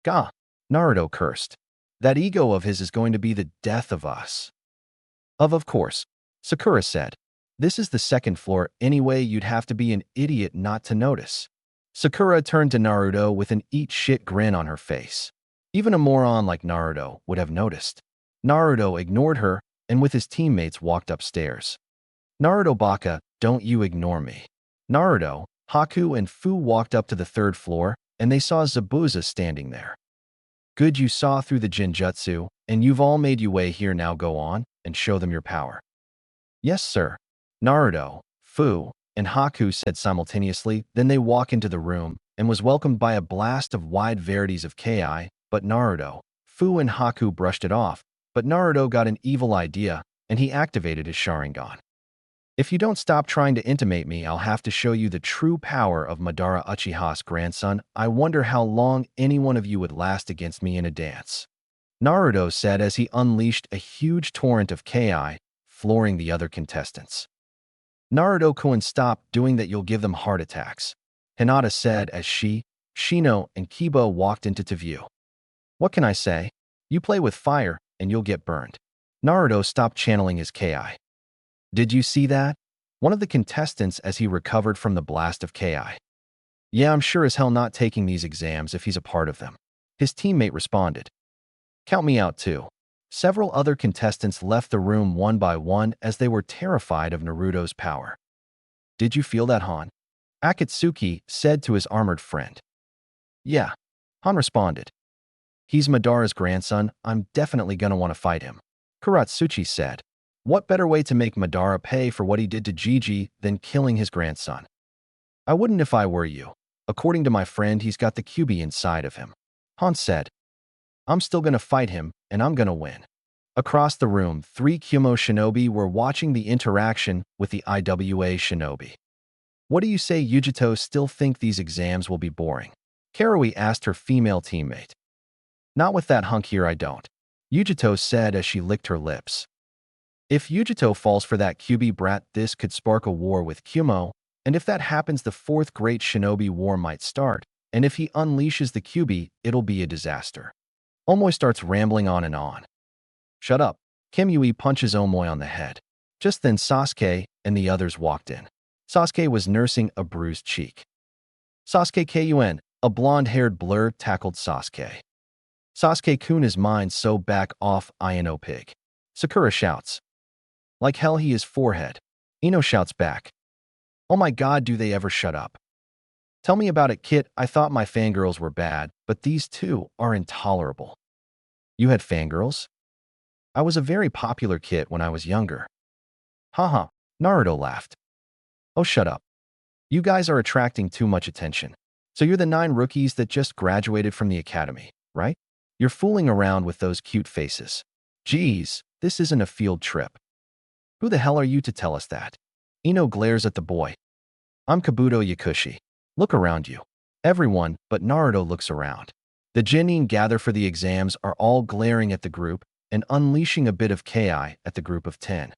Gah! Naruto cursed. That ego of his is going to be the death of us. Of course, Sakura said. This is the second floor anyway, you'd have to be an idiot not to notice. Sakura turned to Naruto with an eat shit grin on her face. Even a moron like Naruto would have noticed. Naruto ignored her and with his teammates walked upstairs. Naruto Baka, don't you ignore me. Naruto, Haku and Fu walked up to the third floor, and they saw Zabuza standing there. Good, you saw through the Jinjutsu, and you've all made your way here. Now go on and show them your power. Yes, sir. Naruto, Fu, and Haku said simultaneously. Then they walk into the room and was welcomed by a blast of wide varieties of Ki, but Naruto, Fu, and Haku brushed it off. But Naruto got an evil idea, and he activated his Sharingan. If you don't stop trying to intimidate me, I'll have to show you the true power of Madara Uchiha's grandson. I wonder how long any one of you would last against me in a dance. Naruto said as he unleashed a huge torrent of Ki, flooring the other contestants. Naruto-kun, stop doing that, you'll give them heart attacks, Hinata said as Shino, and Kiba walked into view. What can I say? You play with fire, and you'll get burned. Naruto stopped channeling his Ki. Did you see that? One of the contestants as he recovered from the blast of Ki. Yeah, I'm sure as hell not taking these exams if he's a part of them. His teammate responded. Count me out too. Several other contestants left the room one by one as they were terrified of Naruto's power. Did you feel that, Han? Akatsuki said to his armored friend. Yeah, Han responded. He's Madara's grandson. I'm definitely gonna want to fight him. Kuratsuchi said. What better way to make Madara pay for what he did to Gigi than killing his grandson? I wouldn't if I were you. According to my friend, he's got the QB inside of him. Han said. I'm still gonna fight him, and I'm gonna win. Across the room, 3 Kumo shinobi were watching the interaction with the IWA shinobi. What do you say, Yujito? Still think these exams will be boring? Karui asked her female teammate. Not with that hunk here, I don't, Yujito said as she licked her lips. If Yujito falls for that QB brat, this could spark a war with Kumo, and if that happens, the 4th Great Shinobi War might start, and if he unleashes the QB, it'll be a disaster. Omoy starts rambling on and on. Shut up. Kim Yui punches Omoy on the head. Just then Sasuke and the others walked in. Sasuke was nursing a bruised cheek. Sasuke Kun, a blonde-haired blur, tackled Sasuke. Sasuke-kun, his mind so back off, Ino pig. Sakura shouts. Like hell, he is forehead. Ino shouts back. Oh my god, do they ever shut up? Tell me about it, Kit. I thought my fangirls were bad, but these two are intolerable. You had fangirls? I was a very popular kid when I was younger. Haha, Naruto laughed. Oh, shut up. You guys are attracting too much attention. So you're the 9 rookies that just graduated from the academy, right? You're fooling around with those cute faces. Geez, this isn't a field trip. Who the hell are you to tell us that? Ino glares at the boy. I'm Kabuto Yakushi. Look around you. Everyone but Naruto looks around. The genin gather for the exams are all glaring at the group and unleashing a bit of Ki at the group of 10.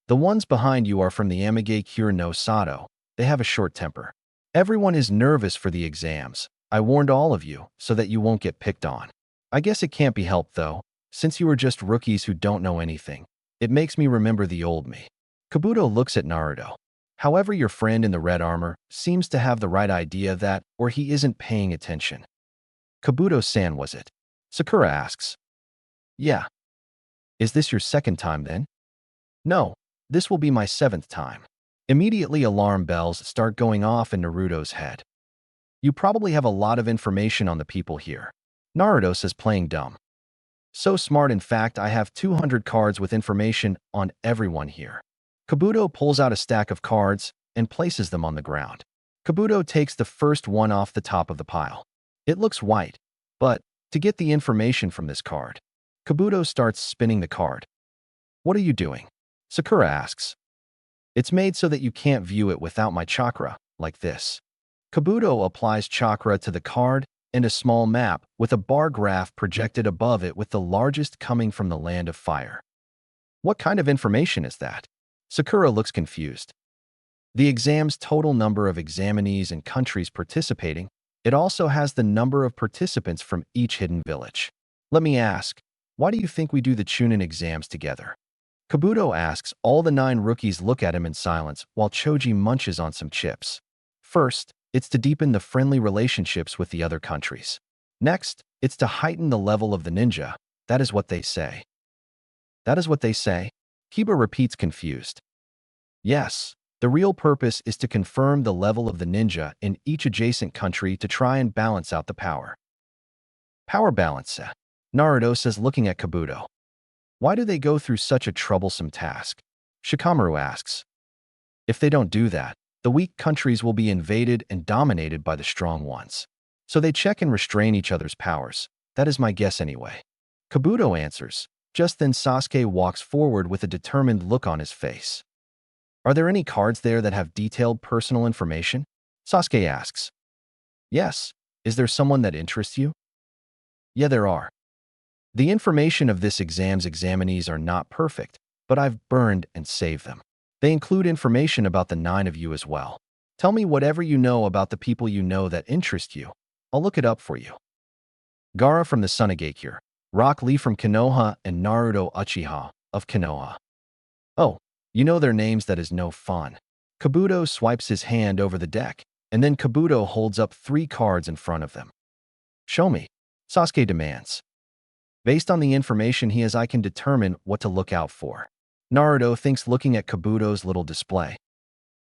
The ones behind you are from the Amige Cure no Sato. They have a short temper. Everyone is nervous for the exams. I warned all of you so that you won't get picked on. I guess it can't be helped though, since you are just rookies who don't know anything. It makes me remember the old me. Kabuto looks at Naruto. However, your friend in the red armor seems to have the right idea that, or he isn't paying attention. Kabuto-san, was it? Sakura asks. Yeah. Is this your 2nd time then? No, this will be my 7th time. Immediately alarm bells start going off in Naruto's head. You probably have a lot of information on the people here. Naruto says, playing dumb. So smart, in fact, I have 200 cards with information on everyone here. Kabuto pulls out a stack of cards and places them on the ground. Kabuto takes the first one off the top of the pile. It looks white, but to get the information from this card, Kabuto starts spinning the card. What are you doing? Sakura asks. It's made so that you can't view it without my chakra, like this. Kabuto applies chakra to the card and a small map with a bar graph projected above it with the largest coming from the land of fire. What kind of information is that? Sakura looks confused. The exam's total number of examinees and countries participating. It also has the number of participants from each hidden village. Let me ask, why do you think we do the Chunin exams together? Kabuto asks. All the 9 rookies look at him in silence while Choji munches on some chips. First, it's to deepen the friendly relationships with the other countries. Next, it's to heighten the level of the ninja. That is what they say. That is what they say? Kiba repeats, confused. Yes, The real purpose is to confirm the level of the ninja in each adjacent country to try and balance out the power. Power balance. Naruto says, looking at Kabuto. Why do they go through such a troublesome task? Shikamaru asks. If they don't do that, the weak countries will be invaded and dominated by the strong ones. So they check and restrain each other's powers. That is my guess anyway. Kabuto answers. Just then Sasuke walks forward with a determined look on his face. Are there any cards there that have detailed personal information? Sasuke asks. Yes. Is there someone that interests you? Yeah, there are. The information of this exam's examinees are not perfect, but I've burned and saved them. They include information about the 9 of you as well. Tell me whatever you know about the people you know that interest you. I'll look it up for you. Gaara from the Sunigakure, Rock Lee from Konoha, and Naruto Uchiha of Konoha. Oh, you know their names, that is no fun. Kabuto swipes his hand over the deck, and then Kabuto holds up 3 cards in front of them. Show me, Sasuke demands. Based on the information he has, I can determine what to look out for. Naruto thinks, looking at Kabuto's little display.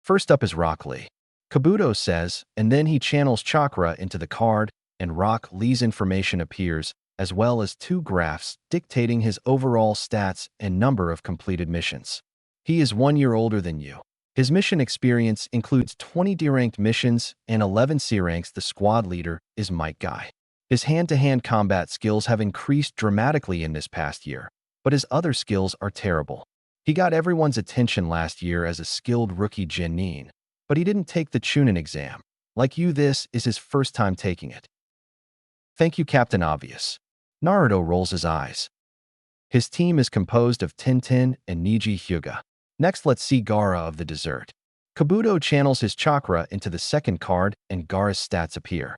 First up is Rock Lee. Kabuto says, and then he channels chakra into the card, and Rock Lee's information appears, as well as 2 graphs dictating his overall stats and number of completed missions. He is 1 year older than you. His mission experience includes 20 D-ranked missions and 11 C-ranks. The squad leader is Might Guy. His hand-to-hand combat skills have increased dramatically in this past year, but his other skills are terrible. He got everyone's attention last year as a skilled rookie genin, but he didn't take the Chunin exam. Like you, this is his first time taking it. Thank you, Captain Obvious. Naruto rolls his eyes. His team is composed of Tintin and Niji Hyuga. Next, let's see Gaara of the Desert. Kabuto channels his chakra into the second card, and Gaara's stats appear.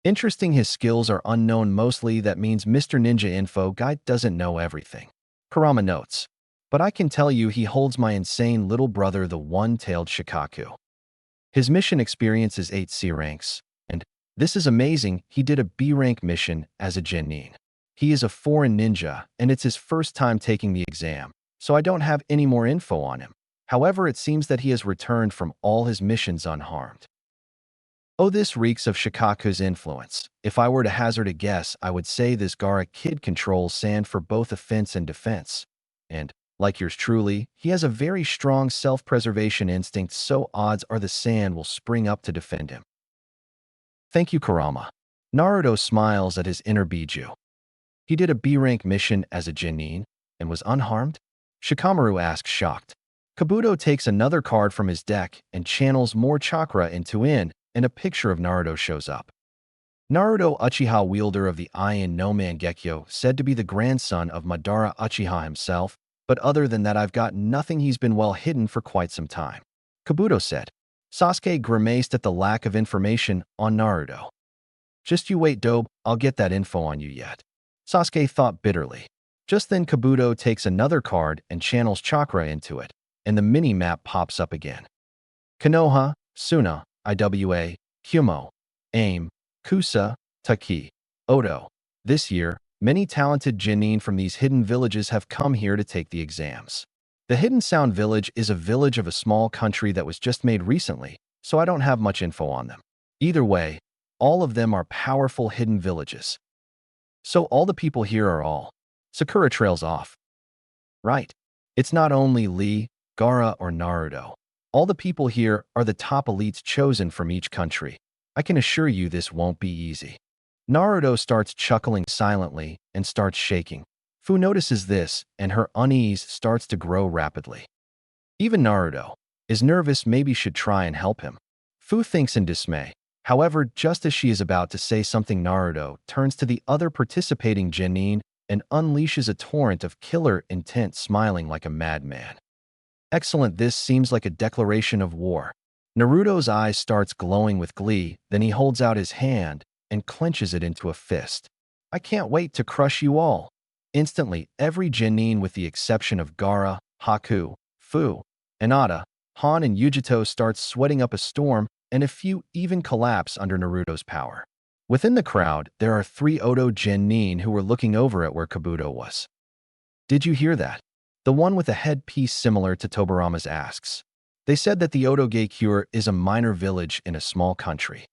Interesting, his skills are unknown mostly. That means Mr. Ninja Info Guide doesn't know everything. Kurama notes. But I can tell you he holds my insane little brother, the one-tailed Shikaku. His mission experience is 8 C ranks, and this is amazing, he did a B rank mission as a genin. He is a foreign ninja, and it's his first time taking the exam, so I don't have any more info on him. However, it seems that he has returned from all his missions unharmed. Oh, this reeks of Shikaku's influence. If I were to hazard a guess, I would say this Gaara kid controls sand for both offense and defense. And, like yours truly, he has a very strong self-preservation instinct, so odds are the sand will spring up to defend him. Thank you, Kurama. Naruto smiles at his inner Biju. He did a B-rank mission as a genin and was unharmed? Shikamaru asks, shocked. Kabuto takes another card from his deck and channels more chakra into in, and a picture of Naruto shows up. Naruto Uchiha, wielder of the Iron no Mangekyo, said to be the grandson of Madara Uchiha himself, but other than that I've got nothing. He's been well hidden for quite some time. Kabuto said. Sasuke grimaced at the lack of information on Naruto. Just you wait, Dobe, I'll get that info on you yet. Sasuke thought bitterly. Just then Kabuto takes another card and channels chakra into it, and the mini-map pops up again. Konoha, Suna, Iwa, Humo, Aim, Kusa, Taki, Odo. This year, many talented genin from these hidden villages have come here to take the exams. The Hidden Sound Village is a village of a small country that was just made recently, so I don't have much info on them. Either way, all of them are powerful hidden villages. So all the people here are all. Sakura trails off. Right. It's not only Lee, Gaara, or Naruto. All the people here are the top elites chosen from each country. I can assure you this won't be easy. Naruto starts chuckling silently and starts shaking. Fu notices this, and her unease starts to grow rapidly. Even Naruto is nervous, maybe should try and help him. Fu thinks in dismay. However, just as she is about to say something, Naruto turns to the other participating genin and unleashes a torrent of killer intent, smiling like a madman. Excellent, this seems like a declaration of war. Naruto's eyes starts glowing with glee, then he holds out his hand and clenches it into a fist. I can't wait to crush you all. Instantly, every genin with the exception of Gaara, Haku, Fu, Hinata, Han, and Yujito starts sweating up a storm, and a few even collapse under Naruto's power. Within the crowd, there are 3 Odo genin who were looking over at where Kabuto was. Did you hear that? The one with a headpiece similar to Tobarama's asks. They said that the Otoge is a minor village in a small country.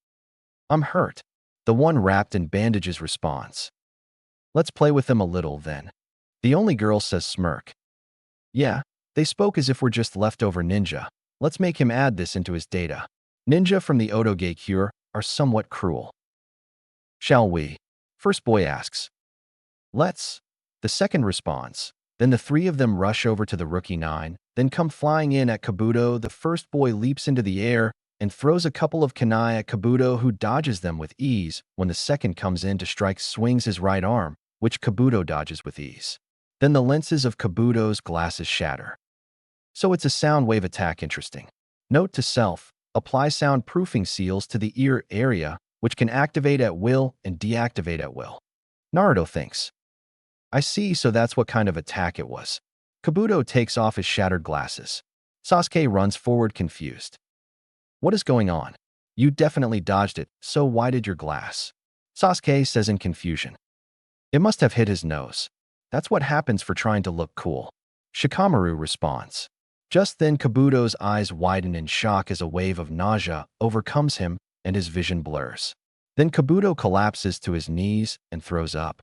I'm hurt. The one wrapped in bandages responds. Let's play with them a little, then. The only girl says smirk. Yeah, they spoke as if we're just leftover ninja. Let's make him add this into his data. Ninja from the Otoge are somewhat cruel. Shall we? First boy asks. Let's. The second responds. Then the three of them rush over to the rookie 9, then come flying in at Kabuto. The first boy leaps into the air and throws a couple of kunai at Kabuto, who dodges them with ease. When the second comes in to strike, swings his right arm, which Kabuto dodges with ease. Then the lenses of Kabuto's glasses shatter. So it's a sound wave attack. Interesting. Note to self, apply soundproofing seals to the ear area, which can activate at will and deactivate at will. Naruto thinks. I see, so that's what kind of attack it was. Kabuto takes off his shattered glasses. Sasuke runs forward confused. What is going on? You definitely dodged it, so why did your glass? Sasuke says in confusion. It must have hit his nose. That's what happens for trying to look cool. Shikamaru responds. Just then Kabuto's eyes widen in shock as a wave of nausea overcomes him and his vision blurs. Then Kabuto collapses to his knees and throws up.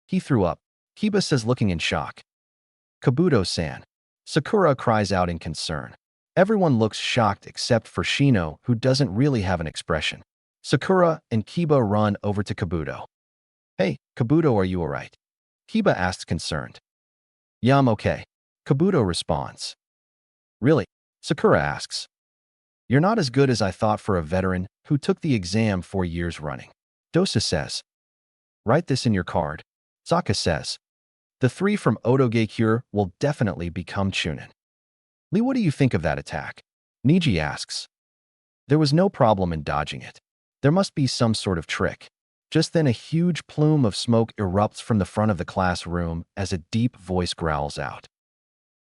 He threw up, Kiba says, looking in shock. Kabuto-san. Sakura cries out in concern. Everyone looks shocked except for Shino, who doesn't really have an expression. Sakura and Kiba run over to Kabuto. Hey, Kabuto, are you alright? Kiba asks concerned. Yeah, I'm okay. Kabuto responds. Really? Sakura asks. You're not as good as I thought for a veteran who took the exam 4 years running. Dosa says. Write this in your card. Sokka says. The three from Otoge will definitely become Chunin. Lee, what do you think of that attack? Niji asks. There was no problem in dodging it. There must be some sort of trick. Just then a huge plume of smoke erupts from the front of the classroom as a deep voice growls out.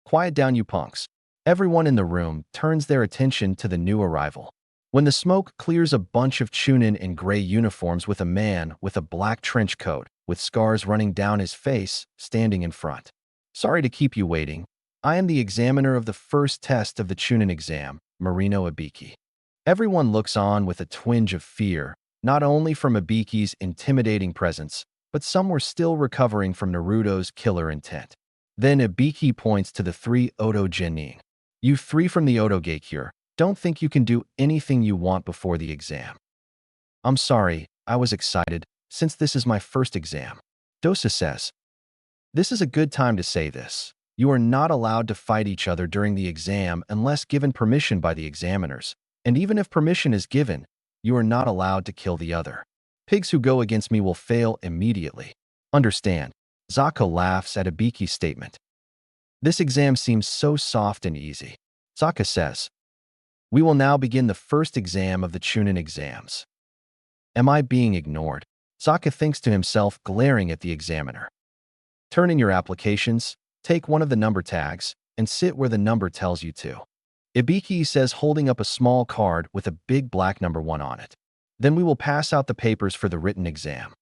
Quiet down, you punks. Everyone in the room turns their attention to the new arrival. When the smoke clears, a bunch of Chunin in gray uniforms with a man with a black trench coat with scars running down his face standing in front. Sorry to keep you waiting. I am the examiner of the first test of the Chunin exam, Marino Ibiki. Everyone looks on with a twinge of fear, not only from Ibiki's intimidating presence, but some were still recovering from Naruto's killer intent. Then Ibiki points to the three Oto Genin. You three from the Otoge don't think you can do anything you want before the exam. I'm sorry, I was excited, since this is my first exam. Dosa says. This is a good time to say this. You are not allowed to fight each other during the exam unless given permission by the examiners, and even if permission is given, you are not allowed to kill the other. Pigs who go against me will fail immediately. Understand? Zako laughs at Ibiki's statement. This exam seems so soft and easy. Sokka says. We will now begin the first exam of the Chunin exams. Am I being ignored? Sokka thinks to himself, glaring at the examiner. Turn in your applications, take one of the number tags, and sit where the number tells you to. Ibiki says, holding up a small card with a big black number 1 on it. Then we will pass out the papers for the written exam.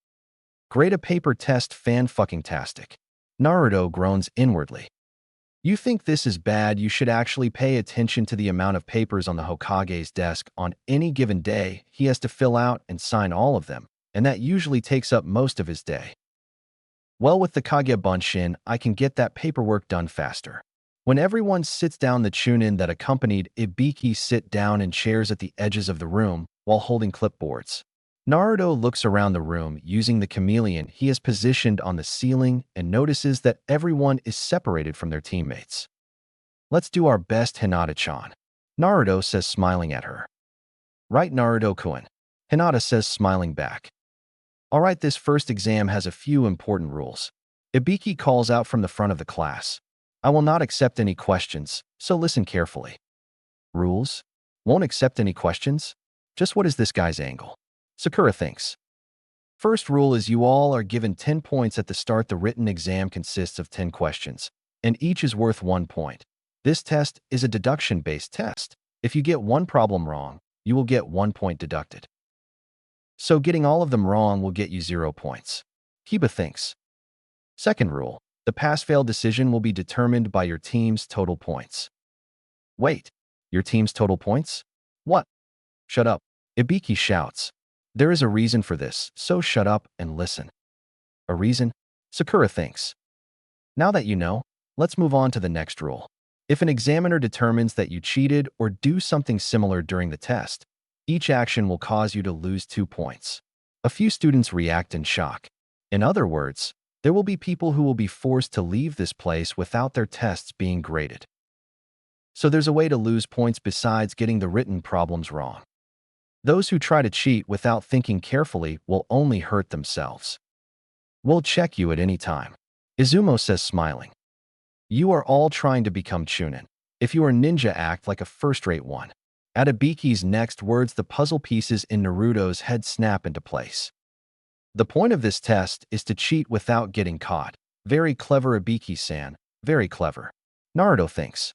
Grade a paper test, fan-fucking-tastic. Naruto groans inwardly. You think this is bad? You should actually pay attention to the amount of papers on the Hokage's desk on any given day. He has to fill out and sign all of them, and that usually takes up most of his day. Well, with the Kage Bunshin, I can get that paperwork done faster. When everyone sits down, the Chunin that accompanied Ibiki sit down in chairs at the edges of the room while holding clipboards. Naruto looks around the room using the chameleon he has positioned on the ceiling and notices that everyone is separated from their teammates. Let's do our best, Hinata-chan. Naruto says, smiling at her. Right, Naruto-kun. Hinata says, smiling back. Alright, this first exam has a few important rules. Ibiki calls out from the front of the class. I will not accept any questions, so listen carefully. Rules? Won't accept any questions? Just what is this guy's angle? Sakura thinks. First rule is you all are given 10 points at the start. The written exam consists of 10 questions, and each is worth 1 point. This test is a deduction-based test. If you get one problem wrong, you will get 1 point deducted. So getting all of them wrong will get you 0 points. Kiba thinks. Second rule, the pass-fail decision will be determined by your team's total points. Wait, Your team's total points? What? Shut up. Ibiki shouts. There is a reason for this, so shut up and listen. A reason? Sakura thinks. Now that you know, let's move on to the next rule. If an examiner determines that you cheated or do something similar during the test, each action will cause you to lose 2 points. A few students react in shock. In other words, there will be people who will be forced to leave this place without their tests being graded. So there's a way to lose points besides getting the written problems wrong. Those who try to cheat without thinking carefully will only hurt themselves. We'll check you at any time, Izumo says, smiling. You are all trying to become Chunin. If you are ninja, act like a first-rate one. At Ibiki's next words, the puzzle pieces in Naruto's head snap into place. The point of this test is to cheat without getting caught. Very clever, Ibiki-san. Very clever. Naruto thinks.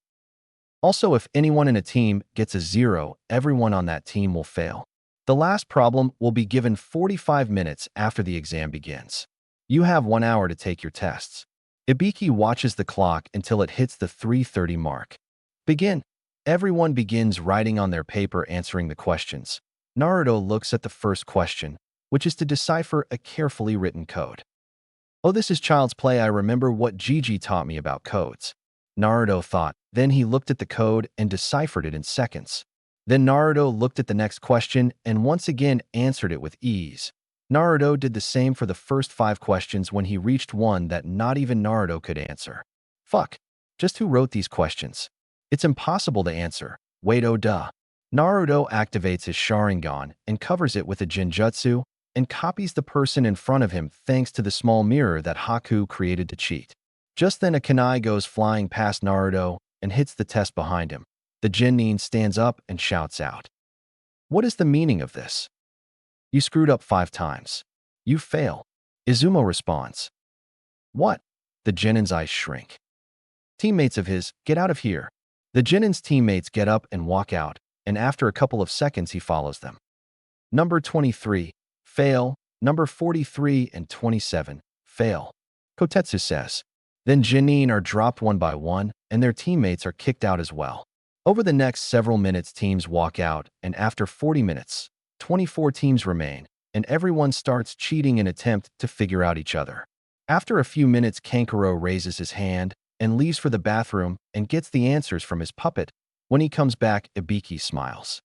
Also, if anyone in a team gets a 0, everyone on that team will fail. The last problem will be given 45 minutes after the exam begins. You have 1 hour to take your tests. Ibiki watches the clock until it hits the 3:30 mark. Begin. Everyone begins writing on their paper, answering the questions. Naruto looks at the first question, which is to decipher a carefully written code. Oh, this is child's play. I remember what Gigi taught me about codes. Naruto thought. Then he looked at the code and deciphered it in seconds. Then Naruto looked at the next question and once again answered it with ease. Naruto did the same for the first 5 questions when he reached one that not even Naruto could answer. Fuck. Just who wrote these questions? It's impossible to answer. Wait, oh duh. Naruto activates his Sharingan and covers it with a Genjutsu and copies the person in front of him thanks to the small mirror that Haku created to cheat. Just then a kunai goes flying past Naruto and hits the test behind him. The Genin stands up and shouts out. What is the meaning of this? You screwed up 5 times. You fail. Izumo responds. What? The Genin's eyes shrink. Teammates of his, get out of here. The Genin's teammates get up and walk out, and after a couple of seconds he follows them. Number 23, fail. Number 43 and 27, fail. Kotetsu says. Then Genin are dropped one by one, and their teammates are kicked out as well. Over the next several minutes, teams walk out, and after 40 minutes, 24 teams remain, and everyone starts cheating in an attempt to figure out each other. After a few minutes, Kankuro raises his hand and leaves for the bathroom and gets the answers from his puppet. When he comes back, Ibiki smiles.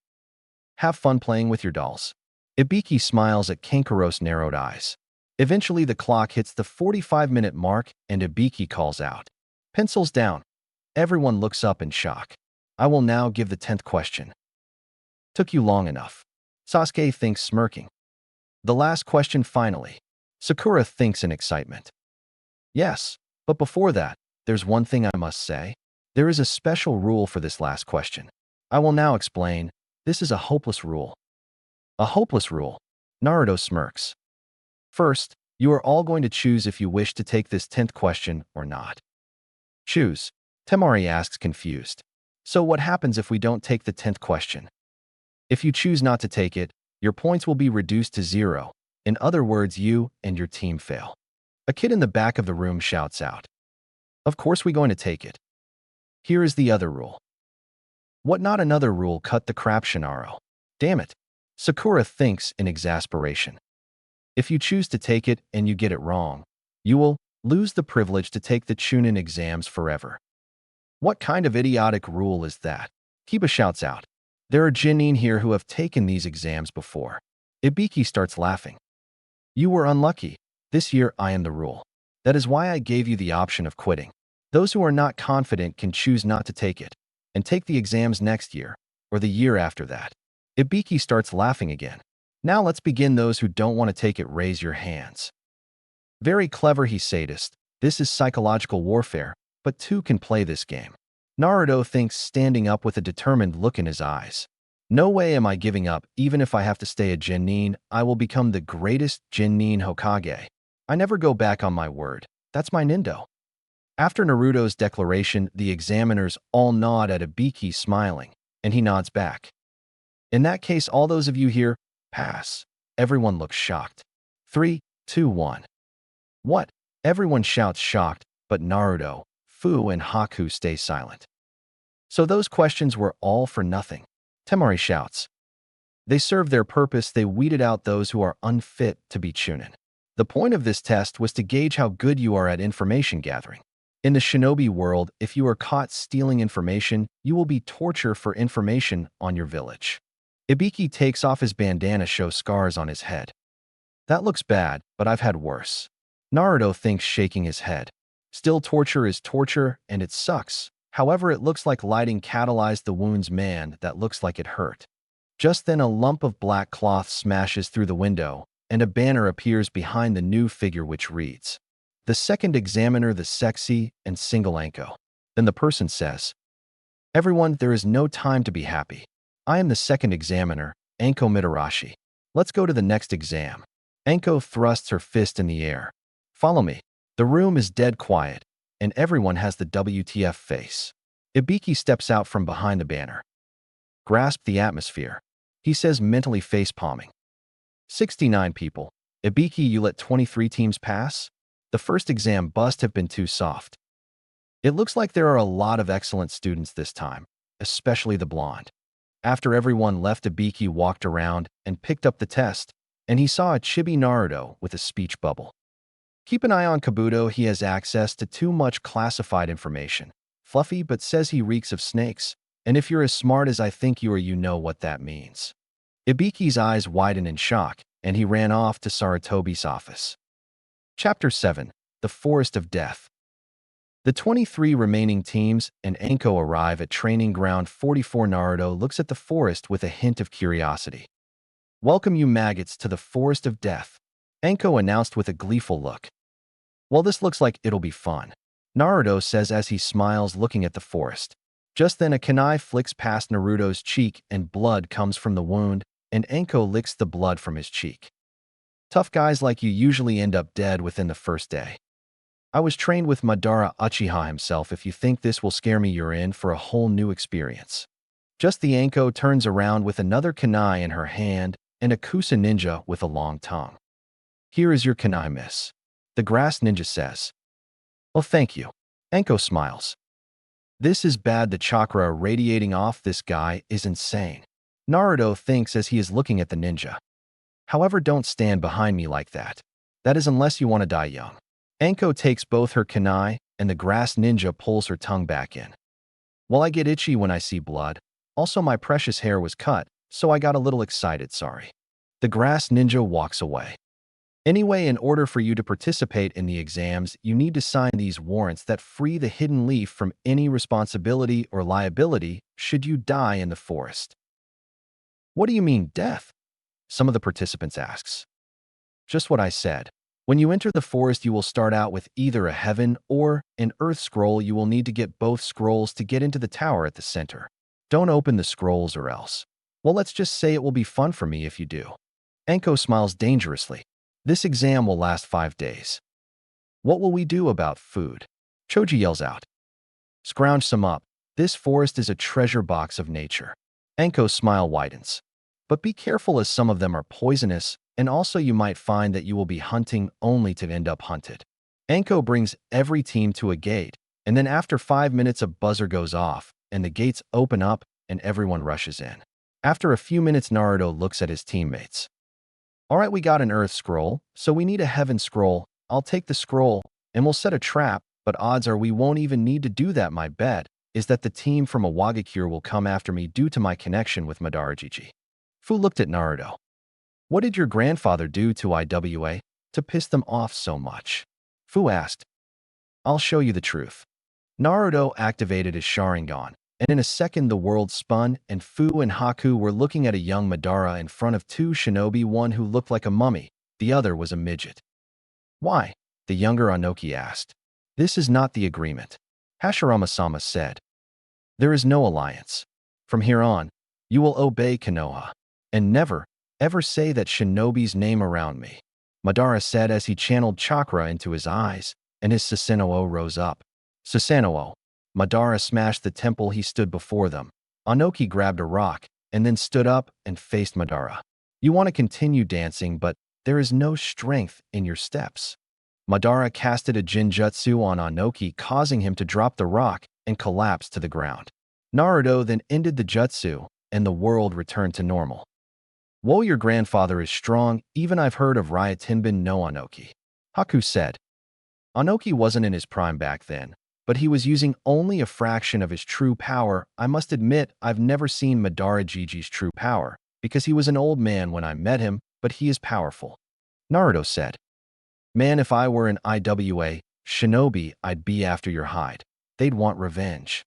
Have fun playing with your dolls. Ibiki smiles at Kankuro's narrowed eyes. Eventually, the clock hits the 45-minute mark and Ibiki calls out. Pencils down. Everyone looks up in shock. I will now give the 10th question. Took you long enough. Sasuke thinks, smirking. The last question finally. Sakura thinks in excitement. Yes, but before that, there's one thing I must say. There is a special rule for this last question. I will now explain. This is a hopeless rule. A hopeless rule. Naruto smirks. First, you are all going to choose if you wish to take this 10th question or not. Choose. Temari asks, confused. So what happens if we don't take the 10th question? If you choose not to take it, your points will be reduced to 0. In other words, you and your team fail. A kid in the back of the room shouts out. Of course we're going to take it. Here is the other rule. What, not another rule? Cut the crap, Shinaro. Damn it. Sakura thinks in exasperation. If you choose to take it and you get it wrong, you will lose the privilege to take the Chunin exams forever. What kind of idiotic rule is that? Kiba shouts out. There are Genin here who have taken these exams before. Ibiki starts laughing. You were unlucky. This year I am the rule. That is why I gave you the option of quitting. Those who are not confident can choose not to take it and take the exams next year or the year after that. Ibiki starts laughing again. Now let's begin. Those who don't want to take it, raise your hands. Very clever, he sadist. This is psychological warfare, but 2 can play this game. Naruto thinks, standing up with a determined look in his eyes. No way am I giving up. Even if I have to stay a Genin, I will become the greatest Genin Hokage. I never go back on my word. That's my Nindo. After Naruto's declaration, the examiners all nod at Ibiki, smiling, and he nods back. In that case, all those of you here, pass. Everyone looks shocked. 3, 2, 1. What? Everyone shouts shocked, but Naruto, Fu, and Haku stay silent. So those questions were all for nothing. Temari shouts. They served their purpose. They weeded out those who are unfit to be Chunin. The point of this test was to gauge how good you are at information gathering. In the shinobi world, if you are caught stealing information, you will be tortured for information on your village. Ibiki takes off his bandana, shows scars on his head. That looks bad, but I've had worse. Naruto thinks, shaking his head. Still, torture is torture, and it sucks. However, it looks like lighting catalyzed the wounds. Man, that looks like it hurt. Just then a lump of black cloth smashes through the window, and a banner appears behind the new figure which reads, "The second examiner, the sexy and single Anko." Then the person says, "Everyone, there is no time to be happy. I am the second examiner, Anko Mitarashi. Let's go to the next exam." Anko thrusts her fist in the air. "Follow me." The room is dead quiet, and everyone has the WTF face. Ibiki steps out from behind the banner. "Grasp the atmosphere," he says, mentally face-palming. 69 people. Ibiki, you let 23 teams pass? The first exam must have been too soft. It looks like there are a lot of excellent students this time, especially the blonde. After everyone left, Ibiki walked around and picked up the test, and he saw a chibi Naruto with a speech bubble. Keep an eye on Kabuto. He has access to too much classified information. Fluffy, but says he reeks of snakes, and if you're as smart as I think you are, you know what that means. Ibiki's eyes widen in shock, and he ran off to Sarutobi's office. Chapter 7. The Forest of Death. The 23 remaining teams and Anko arrive at Training Ground 44. Naruto looks at the forest with a hint of curiosity. "Welcome, you maggots, to the Forest of Death," Anko announced with a gleeful look. "Well, this looks like it'll be fun," Naruto says as he smiles, looking at the forest. Just then a kunai flicks past Naruto's cheek and blood comes from the wound, and Anko licks the blood from his cheek. "Tough guys like you usually end up dead within the first day. I was trained with Madara Uchiha himself. If you think this will scare me, you're in for a whole new experience." Just the Anko turns around with another kunai in her hand and a kusa ninja with a long tongue. "Here is your kunai, miss," the grass ninja says. "Oh, thank you." Anko smiles. "This is bad. The chakra radiating off this guy is insane," Naruto thinks as he is looking at the ninja. "However, don't stand behind me like that. That is unless you want to die young." Anko takes both her kunai, and the grass ninja pulls her tongue back in. "Well, I get itchy when I see blood. Also, my precious hair was cut, so I got a little excited, sorry." The grass ninja walks away. "Anyway, in order for you to participate in the exams, you need to sign these warrants that free the hidden leaf from any responsibility or liability should you die in the forest." "What do you mean, death?" some of the participants asks. "Just what I said. When you enter the forest, you will start out with either a heaven or an earth scroll. You will need to get both scrolls to get into the tower at the center. Don't open the scrolls or else. Well, let's just say it will be fun for me if you do." Anko smiles dangerously. "This exam will last 5 days. What will we do about food?" Choji yells out. "Scrounge some up. This forest is a treasure box of nature." Anko's smile widens. "But be careful, as some of them are poisonous, and also you might find that you will be hunting only to end up hunted." Anko brings every team to a gate, and then after 5 minutes a buzzer goes off, and the gates open up, and everyone rushes in. After a few minutes, Naruto looks at his teammates. "All right, we got an earth scroll, so we need a heaven scroll. I'll take the scroll, and we'll set a trap, but odds are we won't even need to do that. My bet is that the team from Awagakure will come after me due to my connection with Madara Gigi." Fu looked at Naruto. "What did your grandfather do to IWA to piss them off so much?" Fu asked. "I'll show you the truth." Naruto activated his Sharingan, and in a second the world spun, and Fu and Haku were looking at a young Madara in front of 2 shinobi, one who looked like a mummy, the other was a midget. "Why?" the younger Anoki asked. "This is not the agreement," Hashirama-sama said. "There is no alliance. From here on, you will obey Konoha, and never, ever say that shinobi's name around me," Madara said as he channeled chakra into his eyes, and his Susanoo rose up. "Susanoo." Madara smashed the temple. He stood before them. Anoki grabbed a rock, and then stood up and faced Madara. "You want to continue dancing, but there is no strength in your steps." Madara casted a Jinjutsu on Anoki, causing him to drop the rock and collapse to the ground. Naruto then ended the jutsu, and the world returned to normal. Whoa, your grandfather is strong, even I've heard of Ryotenbin no Anoki. Haku said. Anoki wasn't in his prime back then, but he was using only a fraction of his true power. I must admit, I've never seen Madara Gigi's true power, because he was an old man when I met him, but he is powerful. Naruto said. Man, if I were an IWA shinobi, I'd be after your hide. They'd want revenge.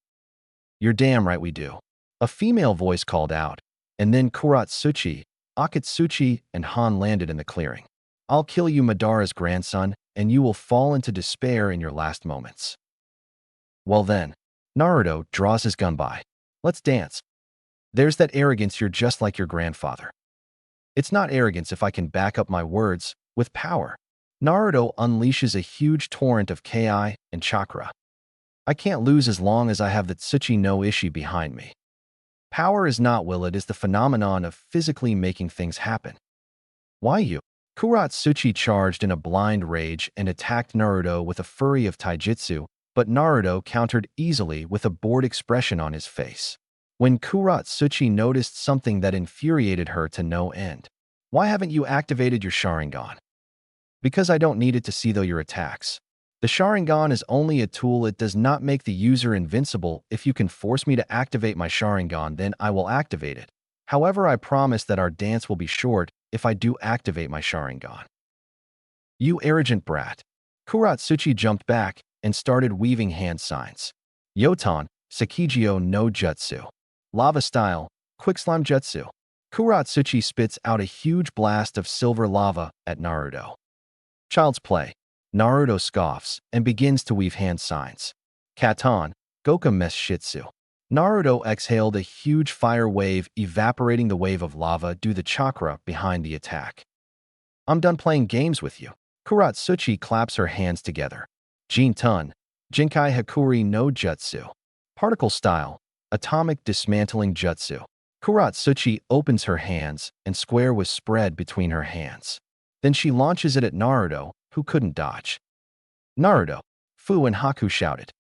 You're damn right we do. A female voice called out, and then Kuratsuchi, Akatsuchi, and Han landed in the clearing. I'll kill you, Madara's grandson, and you will fall into despair in your last moments. Well then, Naruto draws his gun by. Let's dance. There's that arrogance, you're just like your grandfather. It's not arrogance if I can back up my words with power. Naruto unleashes a huge torrent of ki and chakra. I can't lose as long as I have the Tsuchi no Ishi behind me. Power is not will, it is the phenomenon of physically making things happen. Why you? Kuratsuchi charged in a blind rage and attacked Naruto with a fury of taijutsu, but Naruto countered easily with a bored expression on his face. When Kuratsuchi noticed something that infuriated her to no end. Why haven't you activated your Sharingan? Because I don't need it to see though your attacks. The Sharingan is only a tool, it does not make the user invincible. If you can force me to activate my Sharingan, then I will activate it. However, I promise that our dance will be short if I do activate my Sharingan. You arrogant brat. Kuratsuchi jumped back and started weaving hand signs. Yoton, Sakigyo no Jutsu. Lava style, quick slime jutsu. Kuratsuchi spits out a huge blast of silver lava at Naruto. Child's play. Naruto scoffs and begins to weave hand signs. Katon, Goka Mes Shitsu. Naruto exhaled a huge fire wave, evaporating the wave of lava due to the chakra behind the attack. I'm done playing games with you. Kuratsuchi claps her hands together. Jin-tun, Jinkai Hakuri no Jutsu. Particle style, atomic dismantling jutsu. Kuratsuchi opens her hands and square was spread between her hands. Then she launches it at Naruto, who couldn't dodge. Naruto, Fu and Haku shouted.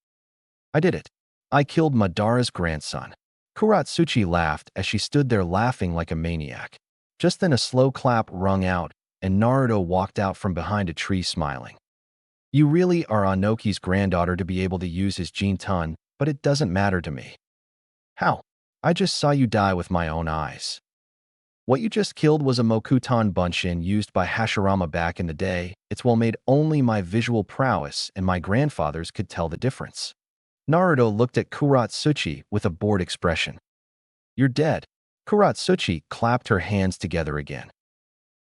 I did it. I killed Madara's grandson. Kuratsuchi laughed as she stood there laughing like a maniac. Just then a slow clap rung out, and Naruto walked out from behind a tree smiling. You really are Anoki's granddaughter to be able to use his Jin-tun, but it doesn't matter to me. How? I just saw you die with my own eyes. What you just killed was a Mokuton Bunshin used by Hashirama back in the day. It's well made, only my visual prowess and my grandfather's could tell the difference. Naruto looked at Kuratsuchi with a bored expression. You're dead. Kuratsuchi clapped her hands together again.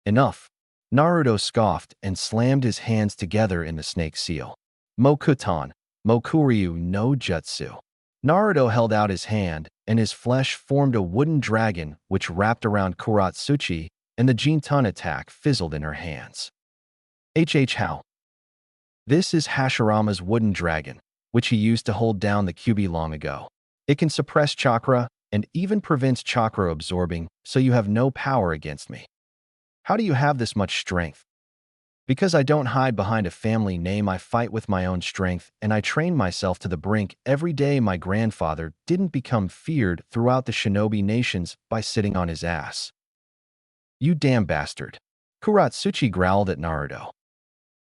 Enough. Naruto scoffed and slammed his hands together in the snake seal. Mokuton, Mokuryu no Jutsu. Naruto held out his hand, and his flesh formed a wooden dragon which wrapped around Kuratsuchi, and the Jin-tun attack fizzled in her hands. How? This is Hashirama's wooden dragon, which he used to hold down the Kyuubi long ago. It can suppress chakra and even prevents chakra absorbing, so you have no power against me. How do you have this much strength? Because I don't hide behind a family name, I fight with my own strength, and I train myself to the brink every day. My grandfather didn't become feared throughout the shinobi nations by sitting on his ass. You damn bastard. Kuratsuchi growled at Naruto.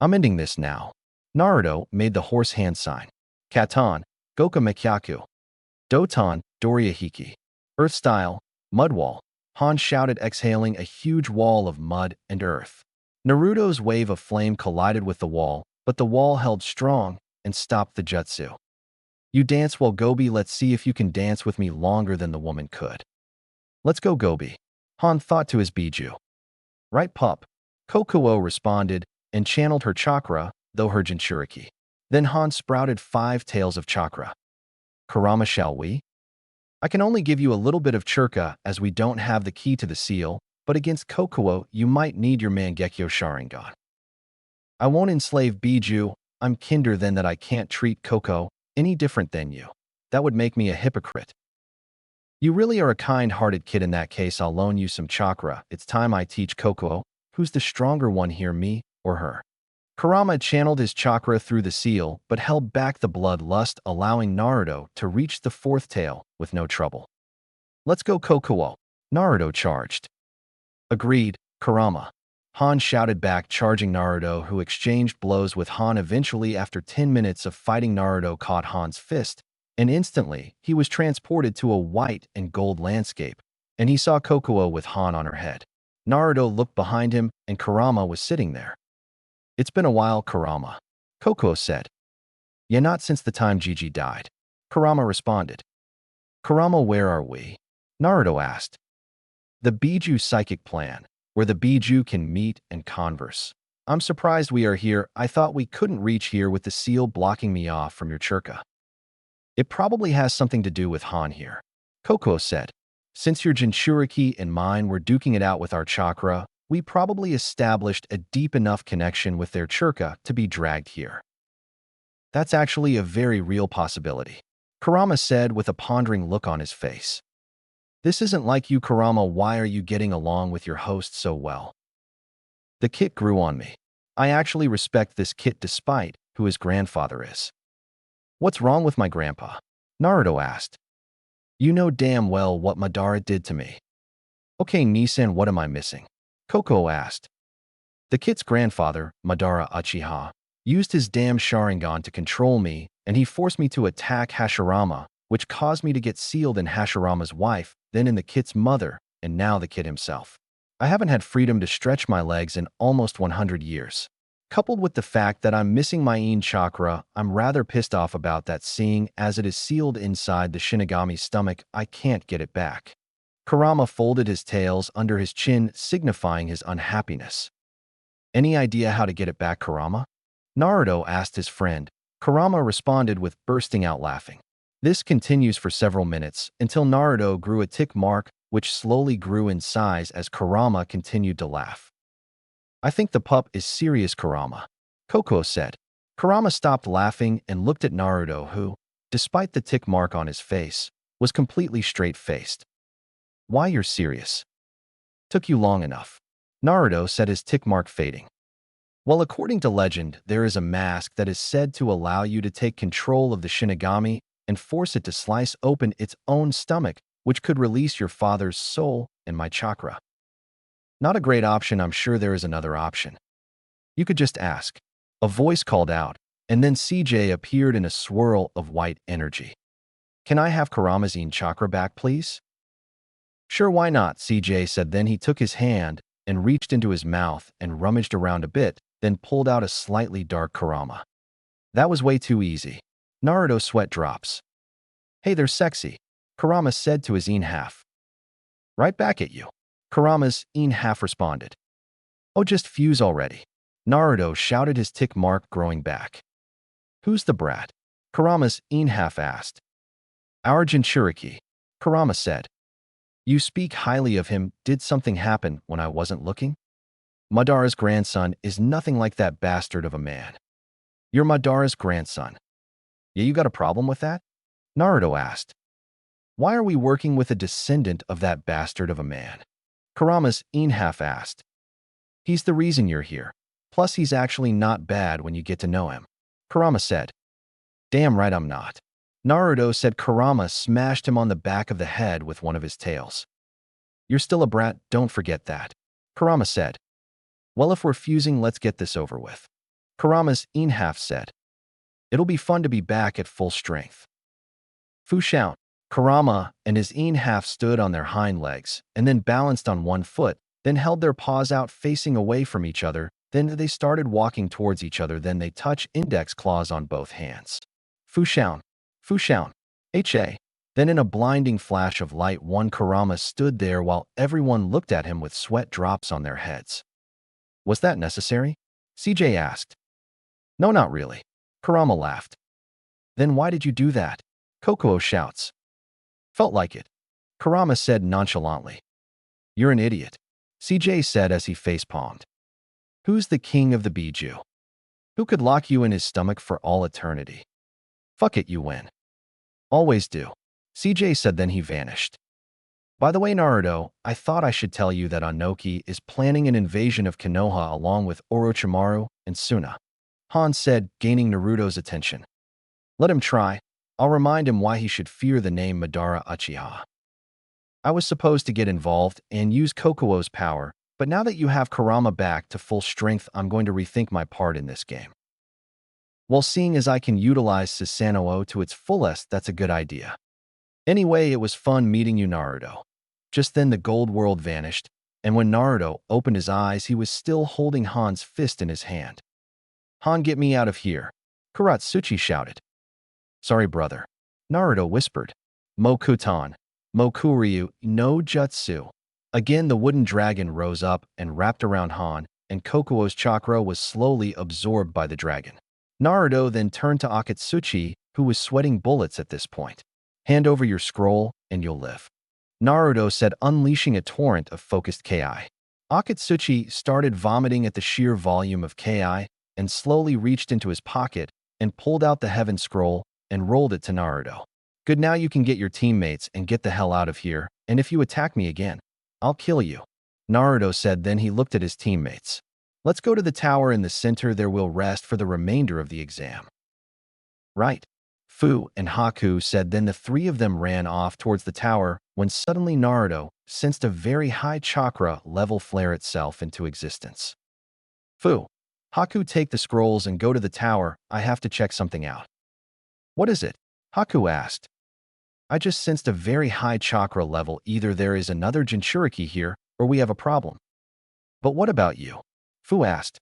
I'm ending this now. Naruto made the horse hand sign. Katon, Goka Mekyaku. Doton, Doriyahiki. Earth style, mud wall. Han shouted, exhaling a huge wall of mud and earth. Naruto's wave of flame collided with the wall, but the wall held strong and stopped the jutsu. You dance well, Gobi. Let's see if you can dance with me longer than the woman could. Let's go, Gobi. Han thought to his Biju. Right, pup. Kokuo responded and channeled her chakra, though her Jinchuriki. Then Han sprouted 5 tails of chakra. Kurama, shall we? I can only give you a little bit of churka as we don't have the key to the seal, but against Kokuo, you might need your Mangekyo Sharingan. I won't enslave Biju. I'm kinder than that. I can't treat Koko any different than you. That would make me a hypocrite. You really are a kind-hearted kid. In that case, I'll loan you some chakra. It's time I teach Kokuo. Who's the stronger one here, me or her? Kurama channeled his chakra through the seal but held back the bloodlust, allowing Naruto to reach the fourth tail with no trouble. Let's go, Kokuo. Naruto charged. Agreed, Kurama. Han shouted back, charging Naruto, who exchanged blows with Han. Eventually, after 10 minutes of fighting, Naruto caught Han's fist, and instantly he was transported to a white and gold landscape, and he saw Kokuo with Han on her head. Naruto looked behind him, and Kurama was sitting there. It's been a while, Kurama, Kokuo said. Yeah, not since the time Gigi died, Kurama responded. Kurama, where are we? Naruto asked. The Biju psychic plan, where the Biju can meet and converse. I'm surprised we are here. I thought we couldn't reach here with the seal blocking me off from your chakra. It probably has something to do with Han here, Kokuo said. Since your Jinchuriki and mine were duking it out with our chakra, we probably established a deep enough connection with their chakra to be dragged here. That's actually a very real possibility, Kurama said with a pondering look on his face. This isn't like you, Kurama. Why are you getting along with your host so well? The kid grew on me. I actually respect this kid despite who his grandfather is. What's wrong with my grandpa? Naruto asked. You know damn well what Madara did to me. Okay, Nisan, what am I missing? Kokuo asked. The kid's grandfather, Madara Uchiha, used his damn Sharingan to control me, and he forced me to attack Hashirama, which caused me to get sealed in Hashirama's wife, then in the kid's mother, and now the kid himself. I haven't had freedom to stretch my legs in almost 100 years. Coupled with the fact that I'm missing my Yin chakra, I'm rather pissed off about that, seeing as it is sealed inside the Shinigami's stomach. I can't get it back. Kurama folded his tails under his chin, signifying his unhappiness. Any idea how to get it back, Kurama? Naruto asked his friend. Kurama responded with bursting out laughing. This continues for several minutes until Naruto grew a tick mark, which slowly grew in size as Kurama continued to laugh. I think the pup is serious, Kurama, Kokuo said. Kurama stopped laughing and looked at Naruto, who, despite the tick mark on his face, was completely straight-faced. Why, you're serious? Took you long enough, Naruto said, his tick mark fading. Well, according to legend, there is a mask that is said to allow you to take control of the Shinigami and force it to slice open its own stomach, which could release your father's soul and my chakra. Not a great option. I'm sure there is another option. You could just ask. A voice called out, and then CJ appeared in a swirl of white energy. Can I have Kurama's Yin chakra back, please? Sure, why not, CJ said. Then he took his hand and reached into his mouth and rummaged around a bit, then pulled out a slightly dark Kurama. That was way too easy. Naruto sweat drops. Hey, they're sexy, Kurama said to his Yin half. Right back at you, Kurama's Yin half responded. Oh, just fuse already, Naruto shouted, his tick mark growing back. Who's the brat? Kurama's Yin half asked. Our Jinchuriki, Kurama said. You speak highly of him. Did something happen when I wasn't looking? Madara's grandson is nothing like that bastard of a man. You're Madara's grandson. Yeah, you got a problem with that? Naruto asked. Why are we working with a descendant of that bastard of a man? Kurama's Yin half asked. He's the reason you're here. Plus, he's actually not bad when you get to know him, Kurama said. Damn right I'm not, Naruto said. Kurama smashed him on the back of the head with one of his tails. You're still a brat, don't forget that, Kurama said. Well, if we're fusing, let's get this over with, Kurama's Yin half said. It'll be fun to be back at full strength. Fushout. Kurama and his Yin half stood on their hind legs and then balanced on one foot, then held their paws out facing away from each other. Then they started walking towards each other. Then they touch index claws on both hands. Fushout. Fushout. Ha. Then in a blinding flash of light, one Kurama stood there while everyone looked at him with sweat drops on their heads. Was that necessary? CJ asked. No, not really, Kurama laughed. Then why did you do that? Kokuo shouts. Felt like it, Kurama said nonchalantly. You're an idiot, CJ said as he facepalmed. Who's the king of the Biju? Who could lock you in his stomach for all eternity? Fuck it, you win. Always do, CJ said. Then he vanished. By the way, Naruto, I thought I should tell you that Anoki is planning an invasion of Konoha along with Orochimaru and Suna. Han said, gaining Naruto's attention. Let him try. I'll remind him why he should fear the name Madara Uchiha. I was supposed to get involved and use Kokuo's power, but now that you have Kurama back to full strength, I'm going to rethink my part in this game. Well, seeing as I can utilize Susanoo to its fullest, that's a good idea. Anyway, it was fun meeting you, Naruto. Just then the gold world vanished, and when Naruto opened his eyes, he was still holding Han's fist in his hand. Han, get me out of here, Kuratsuchi shouted. Sorry, brother, Naruto whispered. Mokutan, Mokuryu no Jutsu. Again, the wooden dragon rose up and wrapped around Han, and Kokuo's chakra was slowly absorbed by the dragon. Naruto then turned to Akatsuchi, who was sweating bullets at this point. Hand over your scroll, and you'll live, Naruto said, unleashing a torrent of focused Ki. Akatsuchi started vomiting at the sheer volume of Ki and slowly reached into his pocket and pulled out the Heaven Scroll and rolled it to Naruto. Good, now you can get your teammates and get the hell out of here, and if you attack me again, I'll kill you, Naruto said. Then he looked at his teammates. Let's go to the tower in the center. There we'll rest for the remainder of the exam. Right, Fu and Haku said. Then the three of them ran off towards the tower when suddenly Naruto sensed a very high chakra level flare itself into existence. Fu, Haku, take the scrolls and go to the tower. I have to check something out. What is it? Haku asked. I just sensed a very high chakra level. Either there is another Jinchuriki here, or we have a problem. But what about you? Fu asked.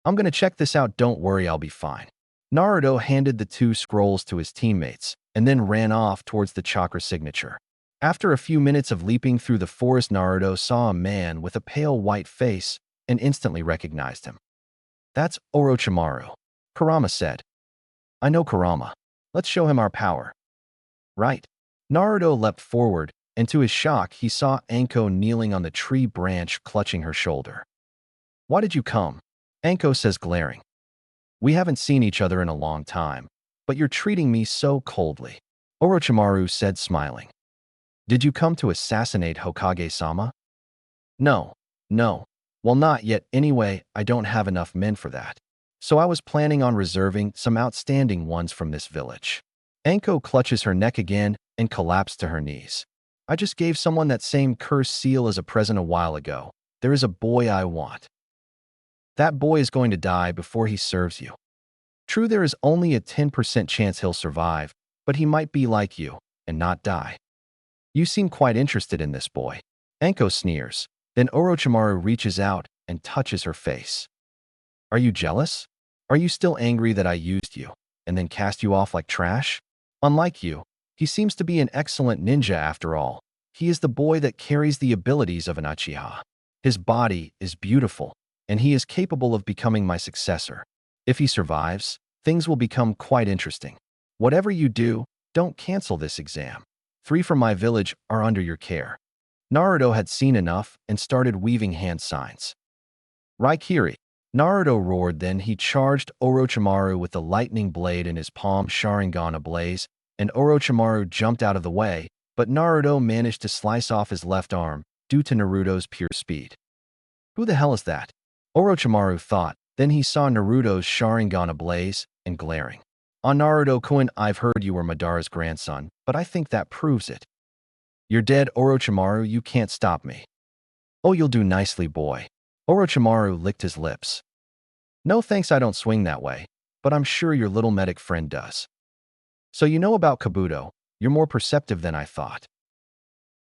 I'm gonna check this out. Don't worry, I'll be fine. Naruto handed the two scrolls to his teammates and then ran off towards the chakra signature. After a few minutes of leaping through the forest, Naruto saw a man with a pale white face and instantly recognized him. That's Orochimaru, Kurama said. I know Kurama. Let's show him our power. Right. Naruto leapt forward, and to his shock, he saw Anko kneeling on the tree branch, clutching her shoulder. Why did you come? Anko says, glaring. We haven't seen each other in a long time, but you're treating me so coldly, Orochimaru said, smiling. Did you come to assassinate Hokage-sama? No. Well, not yet. Anyway, I don't have enough men for that. So I was planning on reserving some outstanding ones from this village. Anko clutches her neck again and collapsed to her knees. I just gave someone that same cursed seal as a present a while ago. There is a boy I want. That boy is going to die before he serves you. True, there is only a 10% chance he'll survive, but he might be like you and not die. You seem quite interested in this boy. Anko sneers. Then Orochimaru reaches out and touches her face. Are you jealous? Are you still angry that I used you and then cast you off like trash? Unlike you, he seems to be an excellent ninja after all. He is the boy that carries the abilities of an Uchiha. His body is beautiful, and he is capable of becoming my successor. If he survives, things will become quite interesting. Whatever you do, don't cancel this exam. 3 from my village are under your care. Naruto had seen enough and started weaving hand signs. Raikiri, Naruto roared. Then he charged Orochimaru with the lightning blade in his palm, Sharingan ablaze, and Orochimaru jumped out of the way, but Naruto managed to slice off his left arm due to Naruto's pure speed. Who the hell is that? Orochimaru thought. Then he saw Naruto's Sharingan ablaze and glaring. Naruto-kun, I've heard you were Madara's grandson, but I think that proves it. You're dead, Orochimaru. You can't stop me. Oh, you'll do nicely, boy. Orochimaru licked his lips. No thanks, I don't swing that way, but I'm sure your little medic friend does. So you know about Kabuto. You're more perceptive than I thought.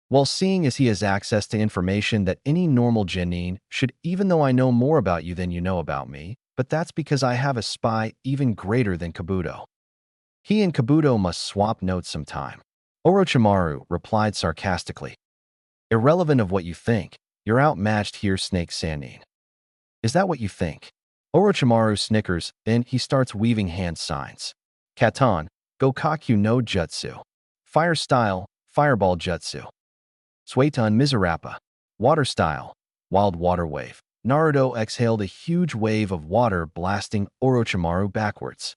Well, seeing as he has access to information that any normal genin should, even though I know more about you than you know about me, but that's because I have a spy even greater than Kabuto. He and Kabuto must swap notes sometime. Orochimaru replied sarcastically. Irrelevant of what you think, you're outmatched here, Snake Sannin. Is that what you think? Orochimaru snickers, then he starts weaving hand signs. Katan, Gokaku no Jutsu. Fire style, Fireball Jutsu. Sueton Mizurappa. Water style, Wild Water Wave. Naruto exhaled a huge wave of water, blasting Orochimaru backwards.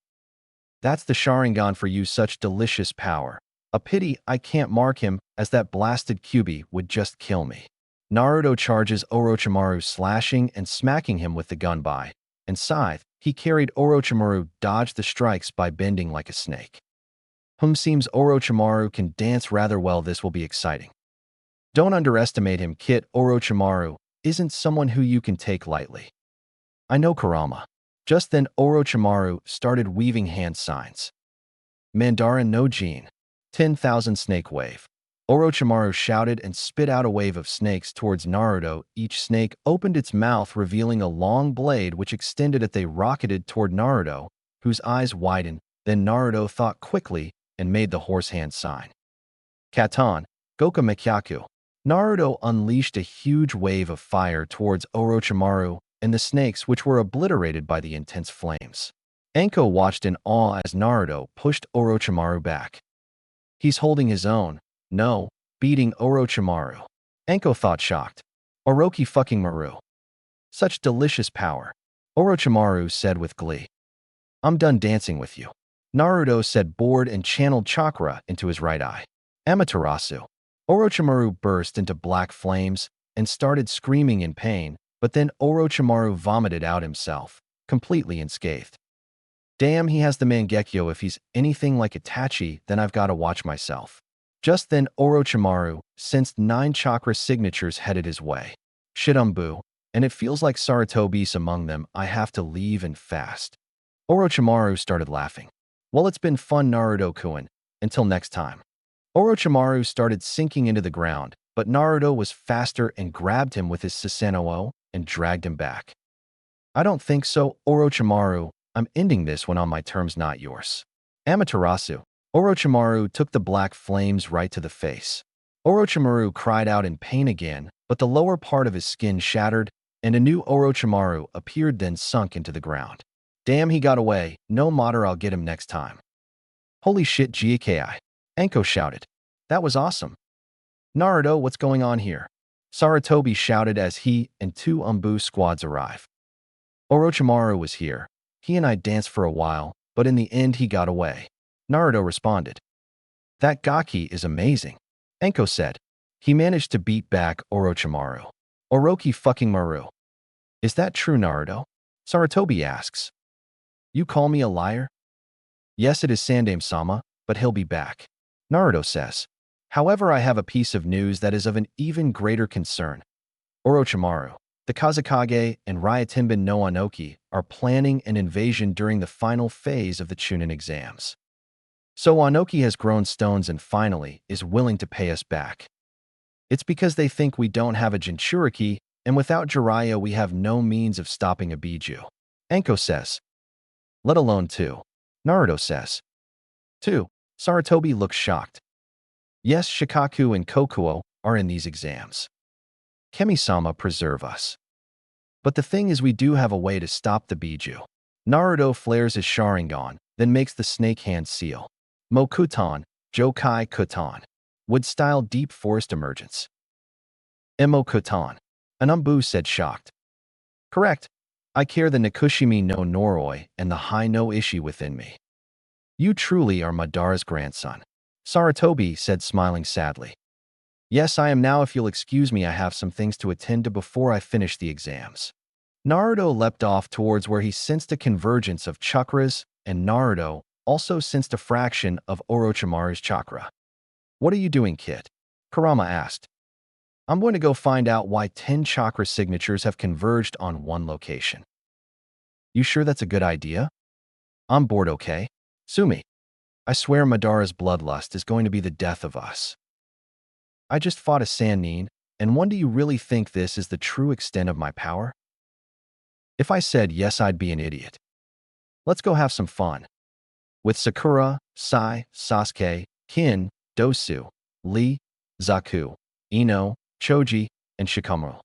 That's the Sharingan for you, such delicious power. A pity I can't mark him, as that blasted Kyuubi would just kill me. Naruto charges Orochimaru, slashing and smacking him with the gunbai and scythe, He carried Orochimaru dodged the strikes by bending like a snake. Seems Orochimaru can dance rather well. This will be exciting. Don't underestimate him, Kit. Orochimaru isn't someone who you can take lightly. I know, Kurama. Just then Orochimaru started weaving hand signs. Madara no Jin. 10,000 snake wave. Orochimaru shouted and spit out a wave of snakes towards Naruto. Each snake opened its mouth, revealing a long blade which extended as they rocketed toward Naruto, whose eyes widened. Then Naruto thought quickly and made the horse hand sign. Katan, Goka Mekyaku. Naruto unleashed a huge wave of fire towards Orochimaru and the snakes, which were obliterated by the intense flames. Anko watched in awe as Naruto pushed Orochimaru back. He's holding his own. No, beating Orochimaru. Anko thought, shocked. Orochi fucking Maru. Such delicious power. Orochimaru said with glee. I'm done dancing with you. Naruto said, bored, and channeled chakra into his right eye. Amaterasu. Orochimaru burst into black flames and started screaming in pain, but then Orochimaru vomited out himself, completely unscathed. Damn, he has the Mangekyo. If he's anything like Itachi, then I've got to watch myself. Just then Orochimaru sensed 9 chakra signatures headed his way. Shidambu, and it feels like Sarutobi's among them. I have to leave and fast. Orochimaru started laughing. Well, it's been fun, Naruto-kun. Until next time. Orochimaru started sinking into the ground, but Naruto was faster and grabbed him with his Susanoo and dragged him back. I don't think so, Orochimaru. I'm ending this one on my terms, not yours. Amaterasu. Orochimaru took the black flames right to the face. Orochimaru cried out in pain again, but the lower part of his skin shattered, and a new Orochimaru appeared, then sunk into the ground. Damn, he got away. No matter, I'll get him next time. Holy shit, Gaki. Anko shouted. That was awesome. Naruto, what's going on here? Sarutobi shouted as he and 2 Umbu squads arrived. Orochimaru was here. He and I danced for a while, but in the end he got away. Naruto responded. That Gaki is amazing. Anko said. He managed to beat back Orochimaru. Orochi fucking Maru. Is that true, Naruto? Sarutobi asks. You call me a liar? Yes, it is Sandame-sama, but he'll be back. Naruto says. However, I have a piece of news that is of an even greater concern. Orochimaru, the Kazekage, and Ryotenbin no Anoki are planning an invasion during the final phase of the Chunin exams. So Anoki has grown stones and finally is willing to pay us back. It's because they think we don't have a Jinchuriki, and without Jiraiya we have no means of stopping a Biju. Anko says. Let alone 2. Naruto says. 2. Sarutobi looks shocked. Yes, Shikaku and Kokuo are in these exams. Kemi-sama, preserve us. But the thing is, we do have a way to stop the Biju. Naruto flares his Sharingan, then makes the snake hand seal. Mokutan, Jokai Kutan. Wood-style deep forest emergence. Emokutan. An Umbu said, shocked. Correct. I care the Nikushimi no Noroi and the Hai no Ishi within me. You truly are Madara's grandson. Sarutobi said, smiling sadly. Yes, I am now. If you'll excuse me, I have some things to attend to before I finish the exams. Naruto leapt off towards where he sensed a convergence of chakras, and Naruto also sensed a fraction of Orochimaru's chakra. What are you doing, Kit? Kurama asked. I'm going to go find out why 10 chakra signatures have converged on one location. You sure that's a good idea? I'm bored, okay? Sumi. I swear Madara's bloodlust is going to be the death of us. I just fought a Sannin, and do you really think this is the true extent of my power? If I said yes, I'd be an idiot. Let's go have some fun. With Sakura, Sai, Sasuke, Kin, Dosu, Lee, Zaku, Ino, Choji, and Shikamaru.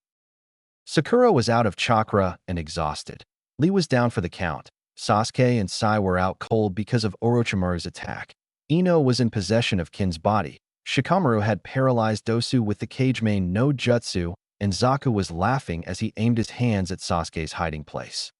Sakura was out of chakra and exhausted. Lee was down for the count. Sasuke and Sai were out cold because of Orochimaru's attack. Ino was in possession of Kin's body. Shikamaru had paralyzed Dosu with the Kage Main no Jutsu, and Zaku was laughing as he aimed his hands at Sasuke's hiding place.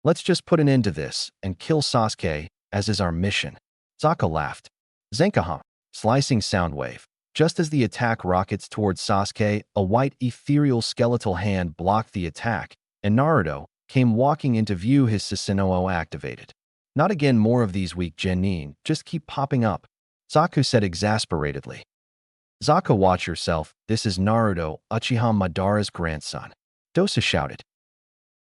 Let's just put an end to this and kill Sasuke, as is our mission. Zaku laughed. Zenkaha, slicing sound wave. Just as the attack rockets towards Sasuke, a white ethereal skeletal hand blocked the attack, and Naruto, came walking into view, his Susanoo activated. Not again, more of these weak genin, just keep popping up, Zaku said exasperatedly. Zaku, watch yourself, this is Naruto, Uchiha Madara's grandson, Dosa shouted.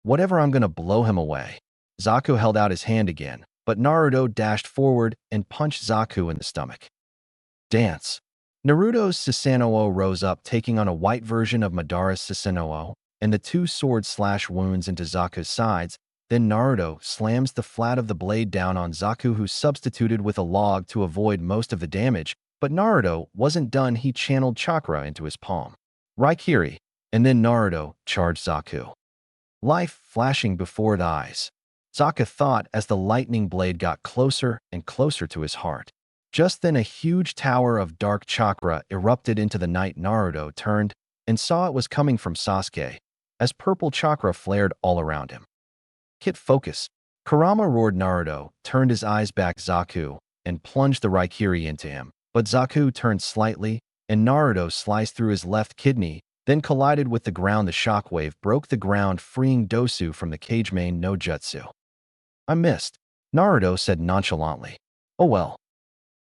Whatever, I'm gonna blow him away. Zaku held out his hand again, but Naruto dashed forward and punched Zaku in the stomach. Dance. Naruto's Susanoo rose up, taking on a white version of Madara's Susanoo, and the two swords slash wounds into Zaku's sides. Then Naruto slams the flat of the blade down on Zaku, who substituted with a log to avoid most of the damage, but Naruto wasn't done. He channeled chakra into his palm. Raikiri, and then Naruto charged Zaku. Life flashing before the eyes. Zaku thought as the lightning blade got closer and closer to his heart. Just then a huge tower of dark chakra erupted into the night. Naruto turned and saw it was coming from Sasuke, as purple chakra flared all around him. Kit, focus. Kurama roared. Naruto turned his eyes back Zaku and plunged the Raikiri into him, but Zaku turned slightly and Naruto sliced through his left kidney, then collided with the ground. The shockwave broke the ground, freeing Dosu from the Kage main no jutsu. I missed, Naruto said nonchalantly. Oh well.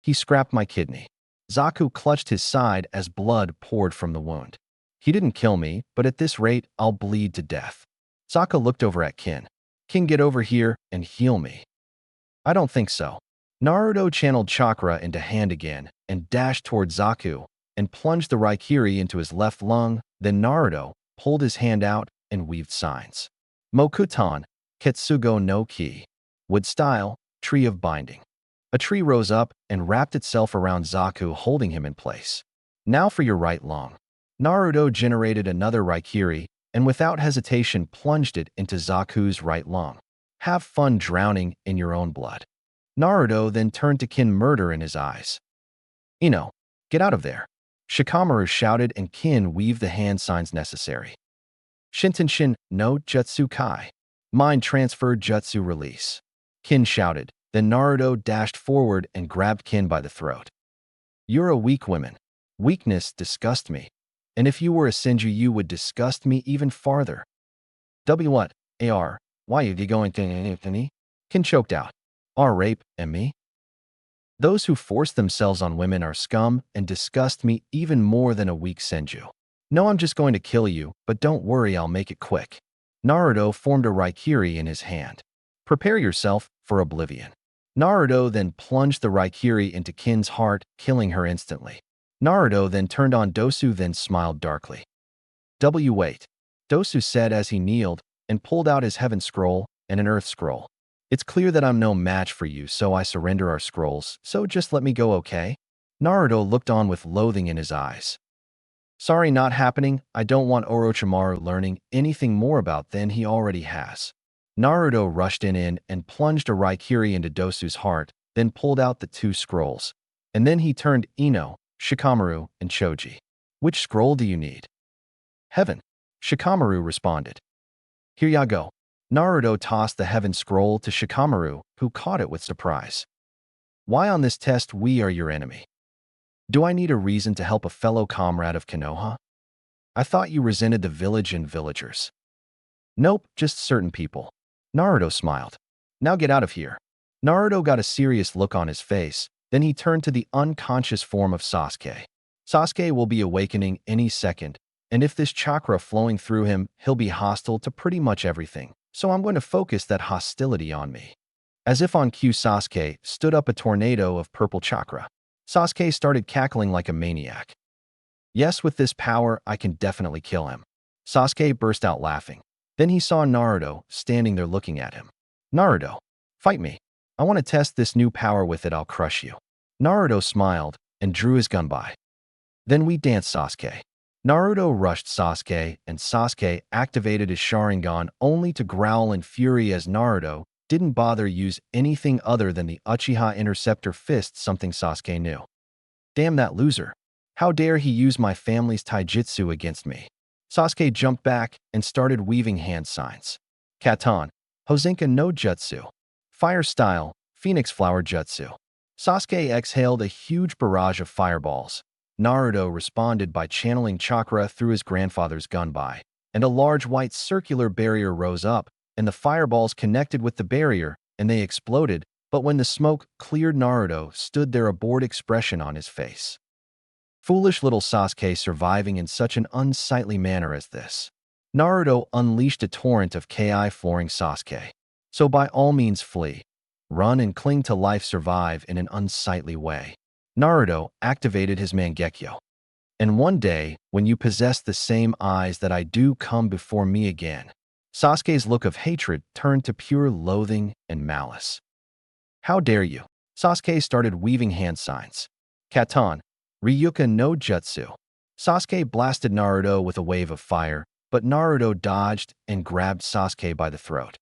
He scrapped my kidney. Zaku clutched his side as blood poured from the wound. He didn't kill me, but at this rate, I'll bleed to death. Zaku looked over at Kin. Kin, get over here and heal me. I don't think so. Naruto channeled chakra into hand again and dashed toward Zaku and plunged the Raikiri into his left lung. Then Naruto pulled his hand out and weaved signs. Mokutan, Ketsugo no Ki. Wood style, tree of binding. A tree rose up and wrapped itself around Zaku, holding him in place. Now for your right lung. Naruto generated another Raikiri and without hesitation plunged it into Zaku's right lung. Have fun drowning in your own blood. Naruto then turned to Kin, murder in his eyes. Ino, get out of there. Shikamaru shouted and Kin weaved the hand signs necessary. Shintenshin no Jutsu Kai. Mind transfer jutsu release. Kin shouted. Then Naruto dashed forward and grabbed Kin by the throat. You're a weak woman. Weakness disgusts me. And if you were a Senju, you would disgust me even farther. What? AR, why are you going to Anthony? Kin choked out. Rape, and me? Those who force themselves on women are scum and disgust me even more than a weak Senju. No, I'm just going to kill you, but don't worry, I'll make it quick. Naruto formed a Raikiri in his hand. Prepare yourself for oblivion. Naruto then plunged the Raikiri into Kin's heart, killing her instantly. Naruto then turned on Dosu, then smiled darkly. Wait. Dosu said as he kneeled and pulled out his heaven scroll and an earth scroll. It's clear that I'm no match for you, so I surrender our scrolls, so just let me go, okay? Naruto looked on with loathing in his eyes. Sorry, not happening. I don't want Orochimaru learning anything more about than he already has. Naruto rushed in and plunged a Raikiri into Dosu's heart, then pulled out the two scrolls. And then he turned Ino, Shikamaru, and Choji. Which scroll do you need? Heaven. Shikamaru responded. Here ya go. Naruto tossed the heaven scroll to Shikamaru, who caught it with surprise. Why on this test we are your enemy? Do I need a reason to help a fellow comrade of Konoha? I thought you resented the village and villagers. Nope, just certain people. Naruto smiled. Now get out of here. Naruto got a serious look on his face, then he turned to the unconscious form of Sasuke. Sasuke will be awakening any second, and if this chakra flowing through him, he'll be hostile to pretty much everything, so I'm going to focus that hostility on me. As if on cue, Sasuke stood up a tornado of purple chakra. Sasuke started cackling like a maniac. Yes, with this power, I can definitely kill him. Sasuke burst out laughing. Then he saw Naruto standing there looking at him. Naruto, fight me. I want to test this new power with it, I'll crush you. Naruto smiled and drew his gun by. Then we danced, Sasuke. Naruto rushed Sasuke and Sasuke activated his Sharingan only to growl in fury as Naruto didn't bother use anything other than the Uchiha Interceptor Fist, something Sasuke knew. Damn that loser. How dare he use my family's taijutsu against me? Sasuke jumped back and started weaving hand signs. Katan, Hozenka no Jutsu. Fire style, Phoenix Flower Jutsu. Sasuke exhaled a huge barrage of fireballs. Naruto responded by channeling chakra through his grandfather's gunbai, and a large white circular barrier rose up, and the fireballs connected with the barrier, and they exploded, but when the smoke cleared, Naruto stood there, a bored expression on his face. Foolish little Sasuke, surviving in such an unsightly manner as this. Naruto unleashed a torrent of ki flooring Sasuke. So by all means flee. Run and cling to life, survive in an unsightly way. Naruto activated his Mangekyo. And one day, when you possess the same eyes that I do, come before me again. Sasuke's look of hatred turned to pure loathing and malice. How dare you? Sasuke started weaving hand signs. Katan, Ryuka no Jutsu. Sasuke blasted Naruto with a wave of fire, but Naruto dodged and grabbed Sasuke by the throat.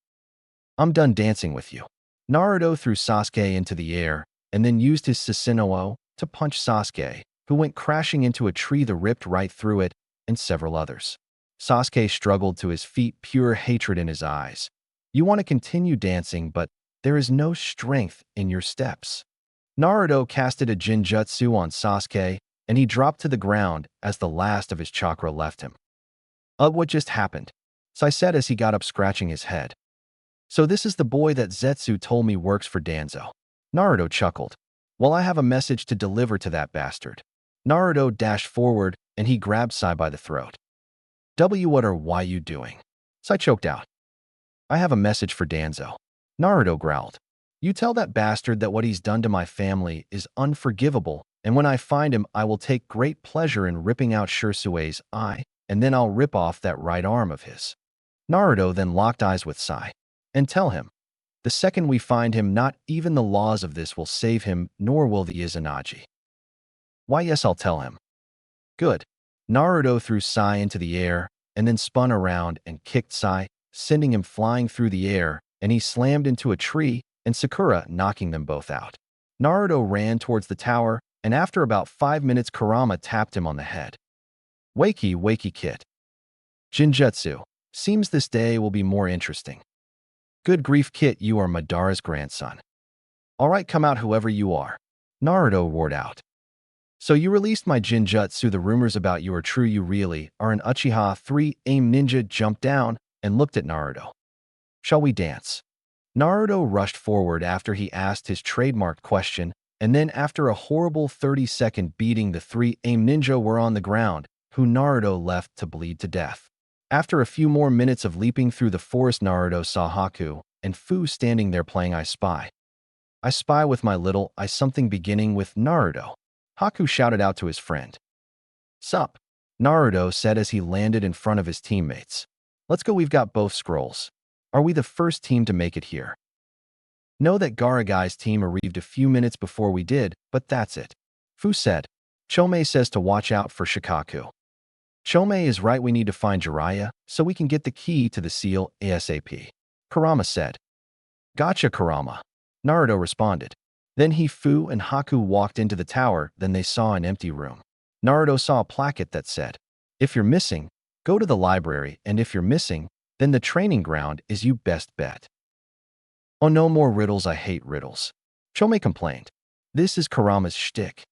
I'm done dancing with you. Naruto threw Sasuke into the air and then used his Susanoo to punch Sasuke, who went crashing into a tree that ripped right through it, and several others. Sasuke struggled to his feet, pure hatred in his eyes. You want to continue dancing, but there is no strength in your steps. Naruto casted a Jinjutsu on Sasuke, and he dropped to the ground as the last of his chakra left him. What just happened? Sai said as he got up, scratching his head. So this is the boy that Zetsu told me works for Danzo. Naruto chuckled. Well, I have a message to deliver to that bastard. Naruto dashed forward, and he grabbed Sai by the throat. What or why you doing? Sai choked out. I have a message for Danzo. Naruto growled. You tell that bastard that what he's done to my family is unforgivable, and when I find him, I will take great pleasure in ripping out Shirsue's eye, and then I'll rip off that right arm of his. Naruto then locked eyes with Sai. And tell him, the second we find him, not even the laws of this will save him, nor will the Izanagi. Why, yes, I'll tell him. Good. Naruto threw Sai into the air, and then spun around and kicked Sai, sending him flying through the air, and he slammed into a tree and Sakura, knocking them both out. Naruto ran towards the tower, and after about 5 minutes, Kurama tapped him on the head. Wakey, kid. Jinjutsu. Seems this day will be more interesting. Good grief, Kit, you are Madara's grandson. All right, come out, whoever you are. Naruto roared out. So you released my Jinjutsu. The rumors about you are true. You really are an Uchiha. 3 Aim Ninja jumped down and looked at Naruto. Shall we dance? Naruto rushed forward after he asked his trademarked question, and then after a horrible 30-second beating, the 3 Aim Ninja were on the ground, who Naruto left to bleed to death. After a few more minutes of leaping through the forest, Naruto saw Haku and Fu standing there playing I Spy. I spy with my little eye something beginning with Naruto. Haku shouted out to his friend. Sup? Naruto said as he landed in front of his teammates. Let's go, we've got both scrolls. Are we the first team to make it here? Know that Garagai's team arrived a few minutes before we did, but that's it. Fu said. Chomei says to watch out for Shikaku. Chomei is right, we need to find Jiraiya, so we can get the key to the seal ASAP. Kurama said. Gotcha, Kurama. Naruto responded. Then Fu and Haku walked into the tower, then they saw an empty room. Naruto saw a placard that said, if you're missing, go to the library, and if you're missing, then the training ground is you best bet. Oh, no more riddles, I hate riddles. Chomei complained. This is Kurama's shtick.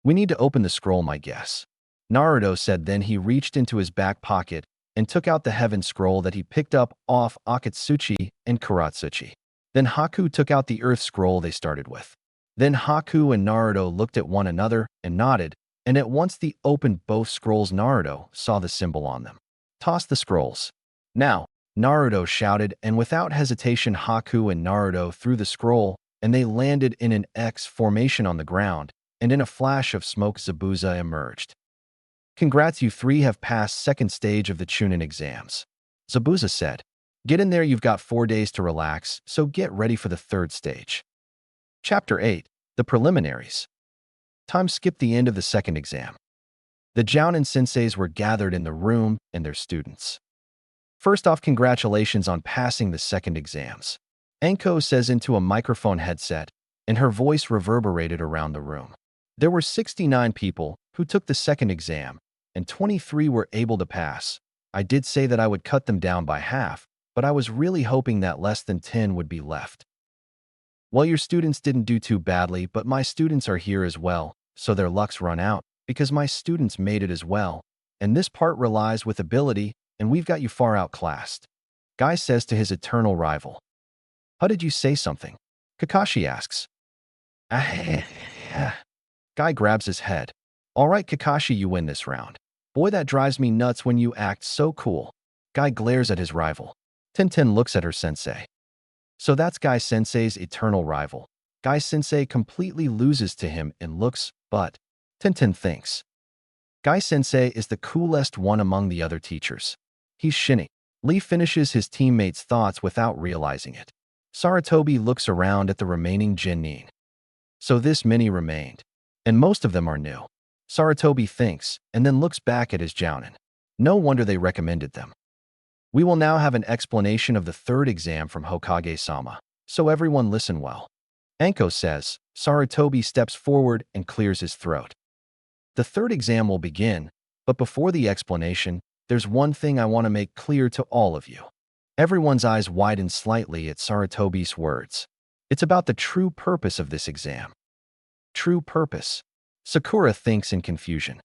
We need to open the scroll, my guess. Naruto said. Then he reached into his back pocket and took out the heaven scroll that he picked up off Akatsuchi and Kuratsuchi. Then Haku took out the earth scroll they started with. Then Haku and Naruto looked at one another and nodded, and at once they opened both scrolls. Naruto saw the symbol on them. Toss the scrolls. Now, Naruto shouted, and without hesitation Haku and Naruto threw the scroll, and they landed in an X formation on the ground, and in a flash of smoke Zabuza emerged. Congrats, you 3 have passed second stage of the Chunin exams. Zabuza said. Get in there, you've got 4 days to relax, so get ready for the third stage. Chapter 8. The Preliminaries. Time skipped the end of the second exam. The Jounin senseis were gathered in the room and their students. First off, congratulations on passing the second exams. Anko says into a microphone headset, and her voice reverberated around the room. There were 69 people who took the second exam, and 23 were able to pass. I did say that I would cut them down by half, but I was really hoping that less than 10 would be left. Well, your students didn't do too badly, but my students are here as well, so their luck's run out, because my students made it as well, and this part relies with ability, and we've got you far outclassed. Guy says to his eternal rival. How did you say something? Kakashi asks. Guy grabs his head. All right, Kakashi, you win this round. Boy, that drives me nuts when you act so cool. Guy glares at his rival. Tenten looks at her sensei. So that's Guy Sensei's eternal rival. Guy Sensei completely loses to him in looks, but Tenten thinks. Guy Sensei is the coolest one among the other teachers. He's shinny. Lee finishes his teammate's thoughts without realizing it. Sarutobi looks around at the remaining Genin. So this many remained, and most of them are new. Sarutobi thinks, and then looks back at his Jounin. No wonder they recommended them. We will now have an explanation of the third exam from Hokage-sama, so everyone listen well. Anko says. Sarutobi steps forward and clears his throat. The third exam will begin, but before the explanation, there's one thing I want to make clear to all of you. Everyone's eyes widen slightly at Sarutobi's words. It's about the true purpose of this exam. True purpose. Sakura thinks in confusion.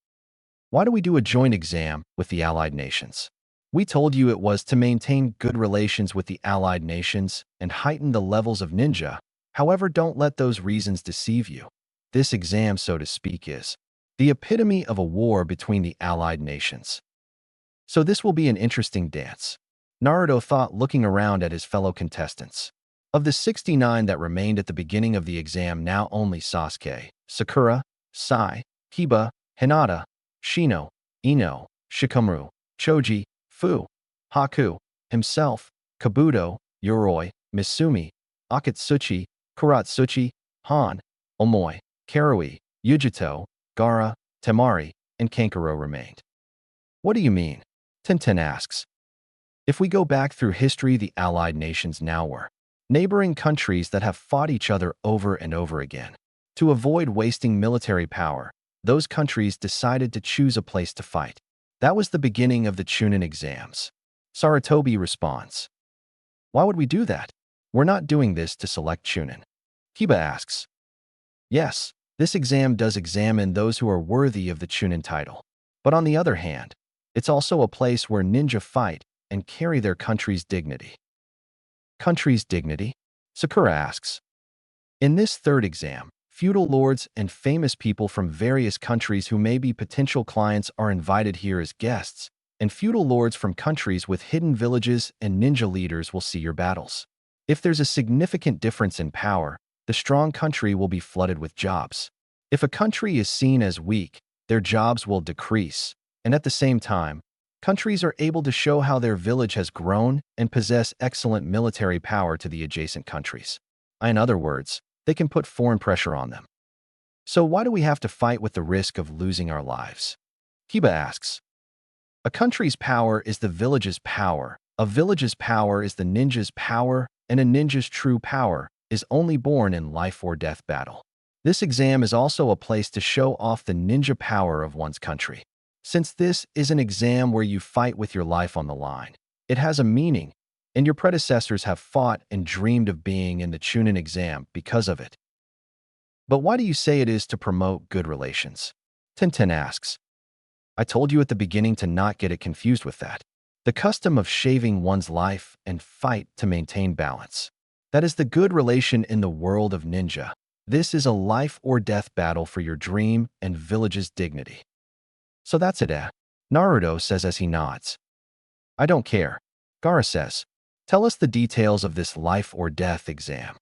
Why do we do a joint exam with the allied nations? We told you it was to maintain good relations with the allied nations and heighten the levels of ninja. However, don't let those reasons deceive you. This exam, so to speak, is the epitome of a war between the allied nations. So this will be an interesting dance. Naruto thought, looking around at his fellow contestants. Of the 69 that remained at the beginning of the exam, now only Sasuke, Sakura, Sai, Kiba, Hinata, Shino, Ino, Shikamaru, Choji, Fu, Haku, himself, Kabuto, Yoroi, Misumi, Akatsuchi, Kuratsuchi, Han, Omoi, Karui, Yujito, Gaara, Temari, and Kankuro remained. What do you mean? Tenten asks. If we go back through history, the allied nations now were neighboring countries that have fought each other over and over again. To avoid wasting military power, those countries decided to choose a place to fight. That was the beginning of the Chunin exams. Sarutobi responds. Why would we do that? We're not doing this to select Chunin. Kiba asks. Yes, this exam does examine those who are worthy of the Chunin title. But on the other hand, it's also a place where ninja fight and carry their country's dignity. Country's dignity? Sakura asks. In this third exam, feudal lords and famous people from various countries who may be potential clients are invited here as guests, and feudal lords from countries with hidden villages and ninja leaders will see your battles. If there's a significant difference in power, the strong country will be flooded with jobs. If a country is seen as weak, their jobs will decrease, and at the same time, countries are able to show how their village has grown and possess excellent military power to the adjacent countries. In other words, they can put foreign pressure on them. So why do we have to fight with the risk of losing our lives? Kiba asks. A country's power is the village's power, a village's power is the ninja's power, and a ninja's true power is only born in life or death battle. This exam is also a place to show off the ninja power of one's country. Since this is an exam where you fight with your life on the line, it has a meaning, and your predecessors have fought and dreamed of being in the Chunin exam because of it. But why do you say it is to promote good relations? Tenten asks. I told you at the beginning to not get it confused with that. The custom of shaving one's life and fight to maintain balance. That is the good relation in the world of ninja. This is a life or death battle for your dream and village's dignity. So that's it, Naruto says as he nods. I don't care. Gaara says. Tell us the details of this life or death exam.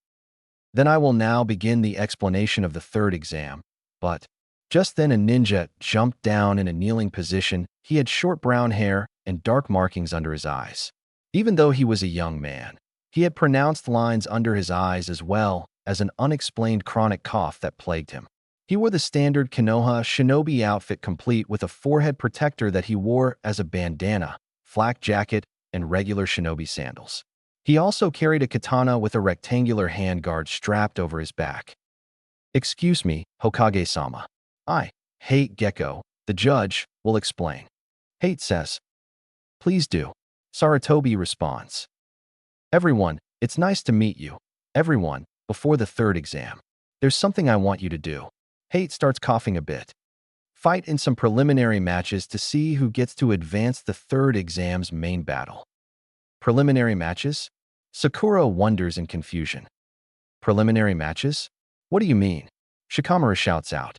Then I will now begin the explanation of the third exam, but just then a ninja jumped down in a kneeling position. He had short brown hair and dark markings under his eyes. Even though he was a young man, he had pronounced lines under his eyes as well as an unexplained chronic cough that plagued him. He wore the standard Konoha shinobi outfit complete with a forehead protector that he wore as a bandana, flak jacket, and regular shinobi sandals. He also carried a katana with a rectangular handguard strapped over his back. Excuse me, Hokage-sama. I hate Gecko. The judge will explain. Hate says. Please do. Sarutobi responds. Everyone, it's nice to meet you. Everyone, before the third exam. There's something I want you to do. Hate starts coughing a bit. Fight in some preliminary matches to see who gets to advance the third exam's main battle. Preliminary matches? Sakura wonders in confusion. Preliminary matches? What do you mean? Shikamaru shouts out.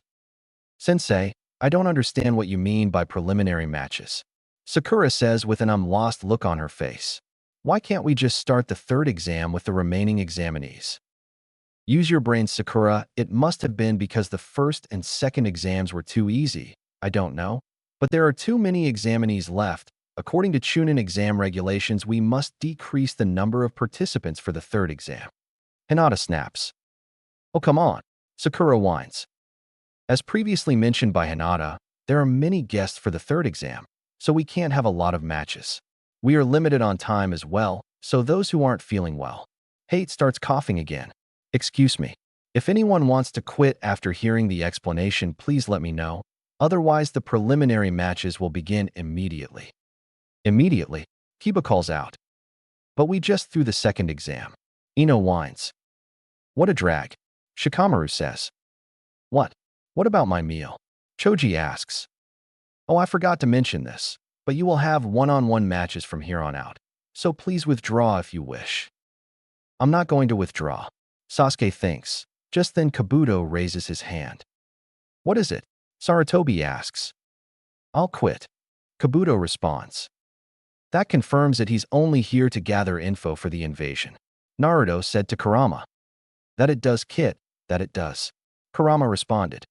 Sensei, I don't understand what you mean by preliminary matches. Sakura says with an I'm-lost look on her face. Why can't we just start the third exam with the remaining examinees? Use your brain, Sakura. It must have been because the first and second exams were too easy. I don't know. But there are too many examinees left. According to Chunin exam regulations, we must decrease the number of participants for the third exam. Hinata snaps. Oh, come on. Sakura whines. As previously mentioned by Hinata, there are many guests for the third exam, so we can't have a lot of matches. We are limited on time as well, so those who aren't feeling well. Hate starts coughing again. Excuse me. If anyone wants to quit after hearing the explanation, please let me know. Otherwise, the preliminary matches will begin immediately. Immediately, Kiba calls out. But we just threw the second exam. Ino whines. What a drag. Shikamaru says. What? What about my meal? Choji asks. Oh, I forgot to mention this, but you will have one-on-one matches from here on out, so please withdraw if you wish. I'm not going to withdraw. Sasuke thinks. Just then Kabuto raises his hand. What is it? Sarutobi asks. I'll quit. Kabuto responds. That confirms that he's only here to gather info for the invasion. Naruto said to Kurama. That it does, Kit, that it does. Kurama responded.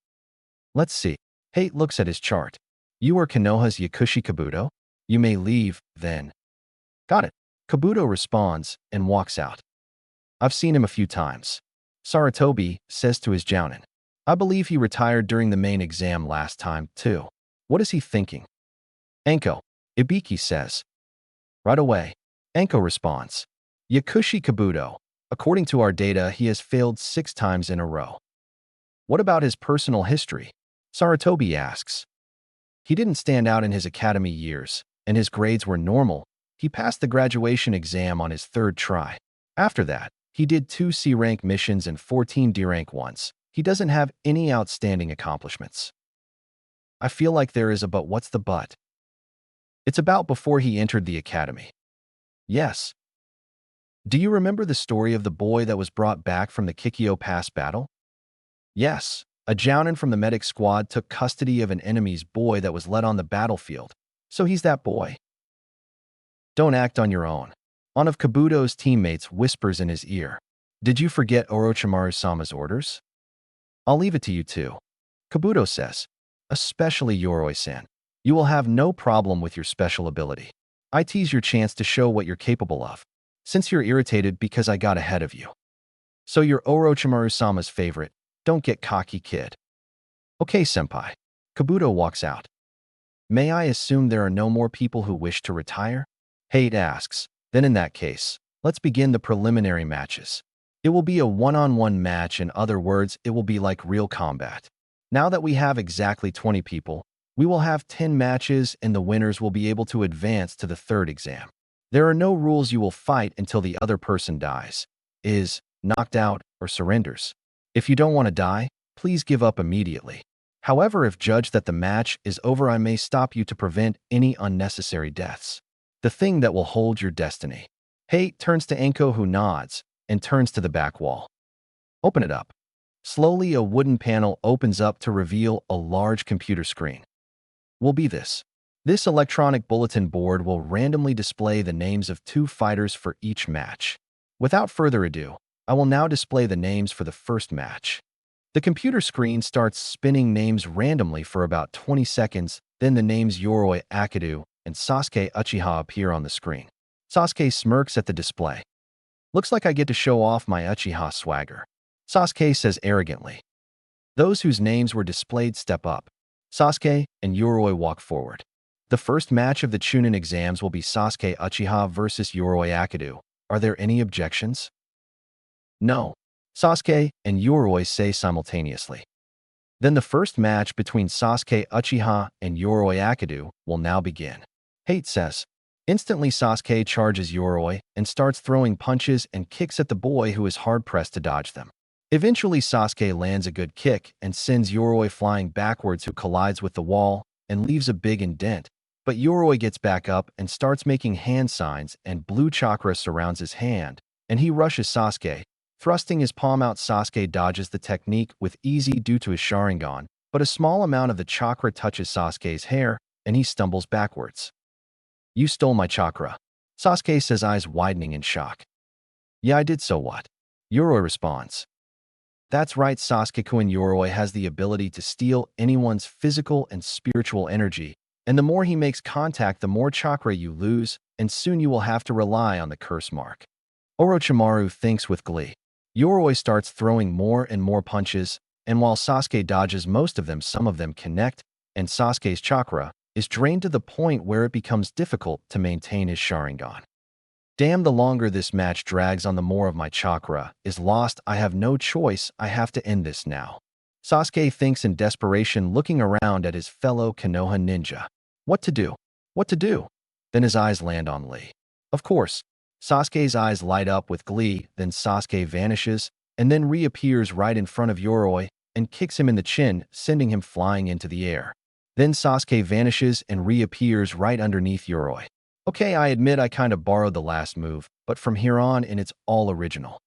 Let's see. Hate looks at his chart. You are Konoha's Yakushi Kabuto? You may leave, then. Got it. Kabuto responds and walks out. I've seen him a few times. Sarutobi says to his jounin. I believe he retired during the main exam last time, too. What is he thinking? Anko, Ibiki says. Right away. Anko responds. Yakushi Kabuto. According to our data, he has failed 6 times in a row. What about his personal history? Sarutobi asks. He didn't stand out in his academy years, and his grades were normal. He passed the graduation exam on his 3rd try. After that, he did 2 C-rank missions and 14 D-rank ones. He doesn't have any outstanding accomplishments. I feel like there is a but. What's the but? It's about before he entered the academy. Yes. Do you remember the story of the boy that was brought back from the Kikyo Pass battle? Yes. A jounin from the medic squad took custody of an enemy's boy that was led on the battlefield. So he's that boy. Don't act on your own. One of Kabuto's teammates whispers in his ear. Did you forget Orochimaru-sama's orders? I'll leave it to you too. Kabuto says. Especially Yoroi-san. You will have no problem with your special ability. I tease your chance to show what you're capable of. Since you're irritated because I got ahead of you. So you're Orochimaru-sama's favorite. Don't get cocky, kid. Okay, senpai. Kabuto walks out. May I assume there are no more people who wish to retire? Hate asks. Then in that case, let's begin the preliminary matches. It will be a one-on-one match. In other words, it will be like real combat. Now that we have exactly 20 people, we will have 10 matches and the winners will be able to advance to the 3rd exam. There are no rules. You will fight until the other person dies, is knocked out, or surrenders. If you don't want to die, please give up immediately. However, if judged that the match is over, I may stop you to prevent any unnecessary deaths. The thing that will hold your destiny. Hate turns to Anko, who nods, and turns to the back wall. Open it up. Slowly, a wooden panel opens up to reveal a large computer screen. Will be this. This electronic bulletin board will randomly display the names of 2 fighters for each match. Without further ado, I will now display the names for the first match. The computer screen starts spinning names randomly for about 20 seconds, then the names Yoroi Akidu and Sasuke Uchiha appear on the screen. Sasuke smirks at the display. Looks like I get to show off my Uchiha swagger. Sasuke says arrogantly. Those whose names were displayed step up. Sasuke and Yoroi walk forward. The first match of the Chunin exams will be Sasuke Uchiha versus Yoroi Akidu. Are there any objections? No. Sasuke and Yoroi say simultaneously. Then the first match between Sasuke Uchiha and Yoroi Akidu will now begin. Hate says. Instantly Sasuke charges Yoroi and starts throwing punches and kicks at the boy who is hard-pressed to dodge them. Eventually Sasuke lands a good kick and sends Yoroi flying backwards, who collides with the wall and leaves a big indent. But Yoroi gets back up and starts making hand signs, and blue chakra surrounds his hand, and he rushes Sasuke. Thrusting his palm out, Sasuke dodges the technique with ease due to his Sharingan, but a small amount of the chakra touches Sasuke's hair, and he stumbles backwards. "You stole my chakra," Sasuke says, eyes widening in shock. "Yeah, I did, so what?" Yoroi responds. "That's right, Sasuke-kun. Yoroi has the ability to steal anyone's physical and spiritual energy, and the more he makes contact, the more chakra you lose, and soon you will have to rely on the curse mark." Orochimaru thinks with glee. Yoroi starts throwing more and more punches, and while Sasuke dodges most of them, some of them connect, and Sasuke's chakra is drained to the point where it becomes difficult to maintain his Sharingan. "Damn, the longer this match drags on, the more of my chakra is lost. I have no choice. I have to end this now," Sasuke thinks in desperation, looking around at his fellow Konoha ninja. What to do? What to do? Then his eyes land on Lee. Of course, Sasuke's eyes light up with glee, then Sasuke vanishes, and then reappears right in front of Yoroi and kicks him in the chin, sending him flying into the air. Then Sasuke vanishes and reappears right underneath Yoroi. "Okay, I admit I kind of borrowed the last move, but from here on in it's all original."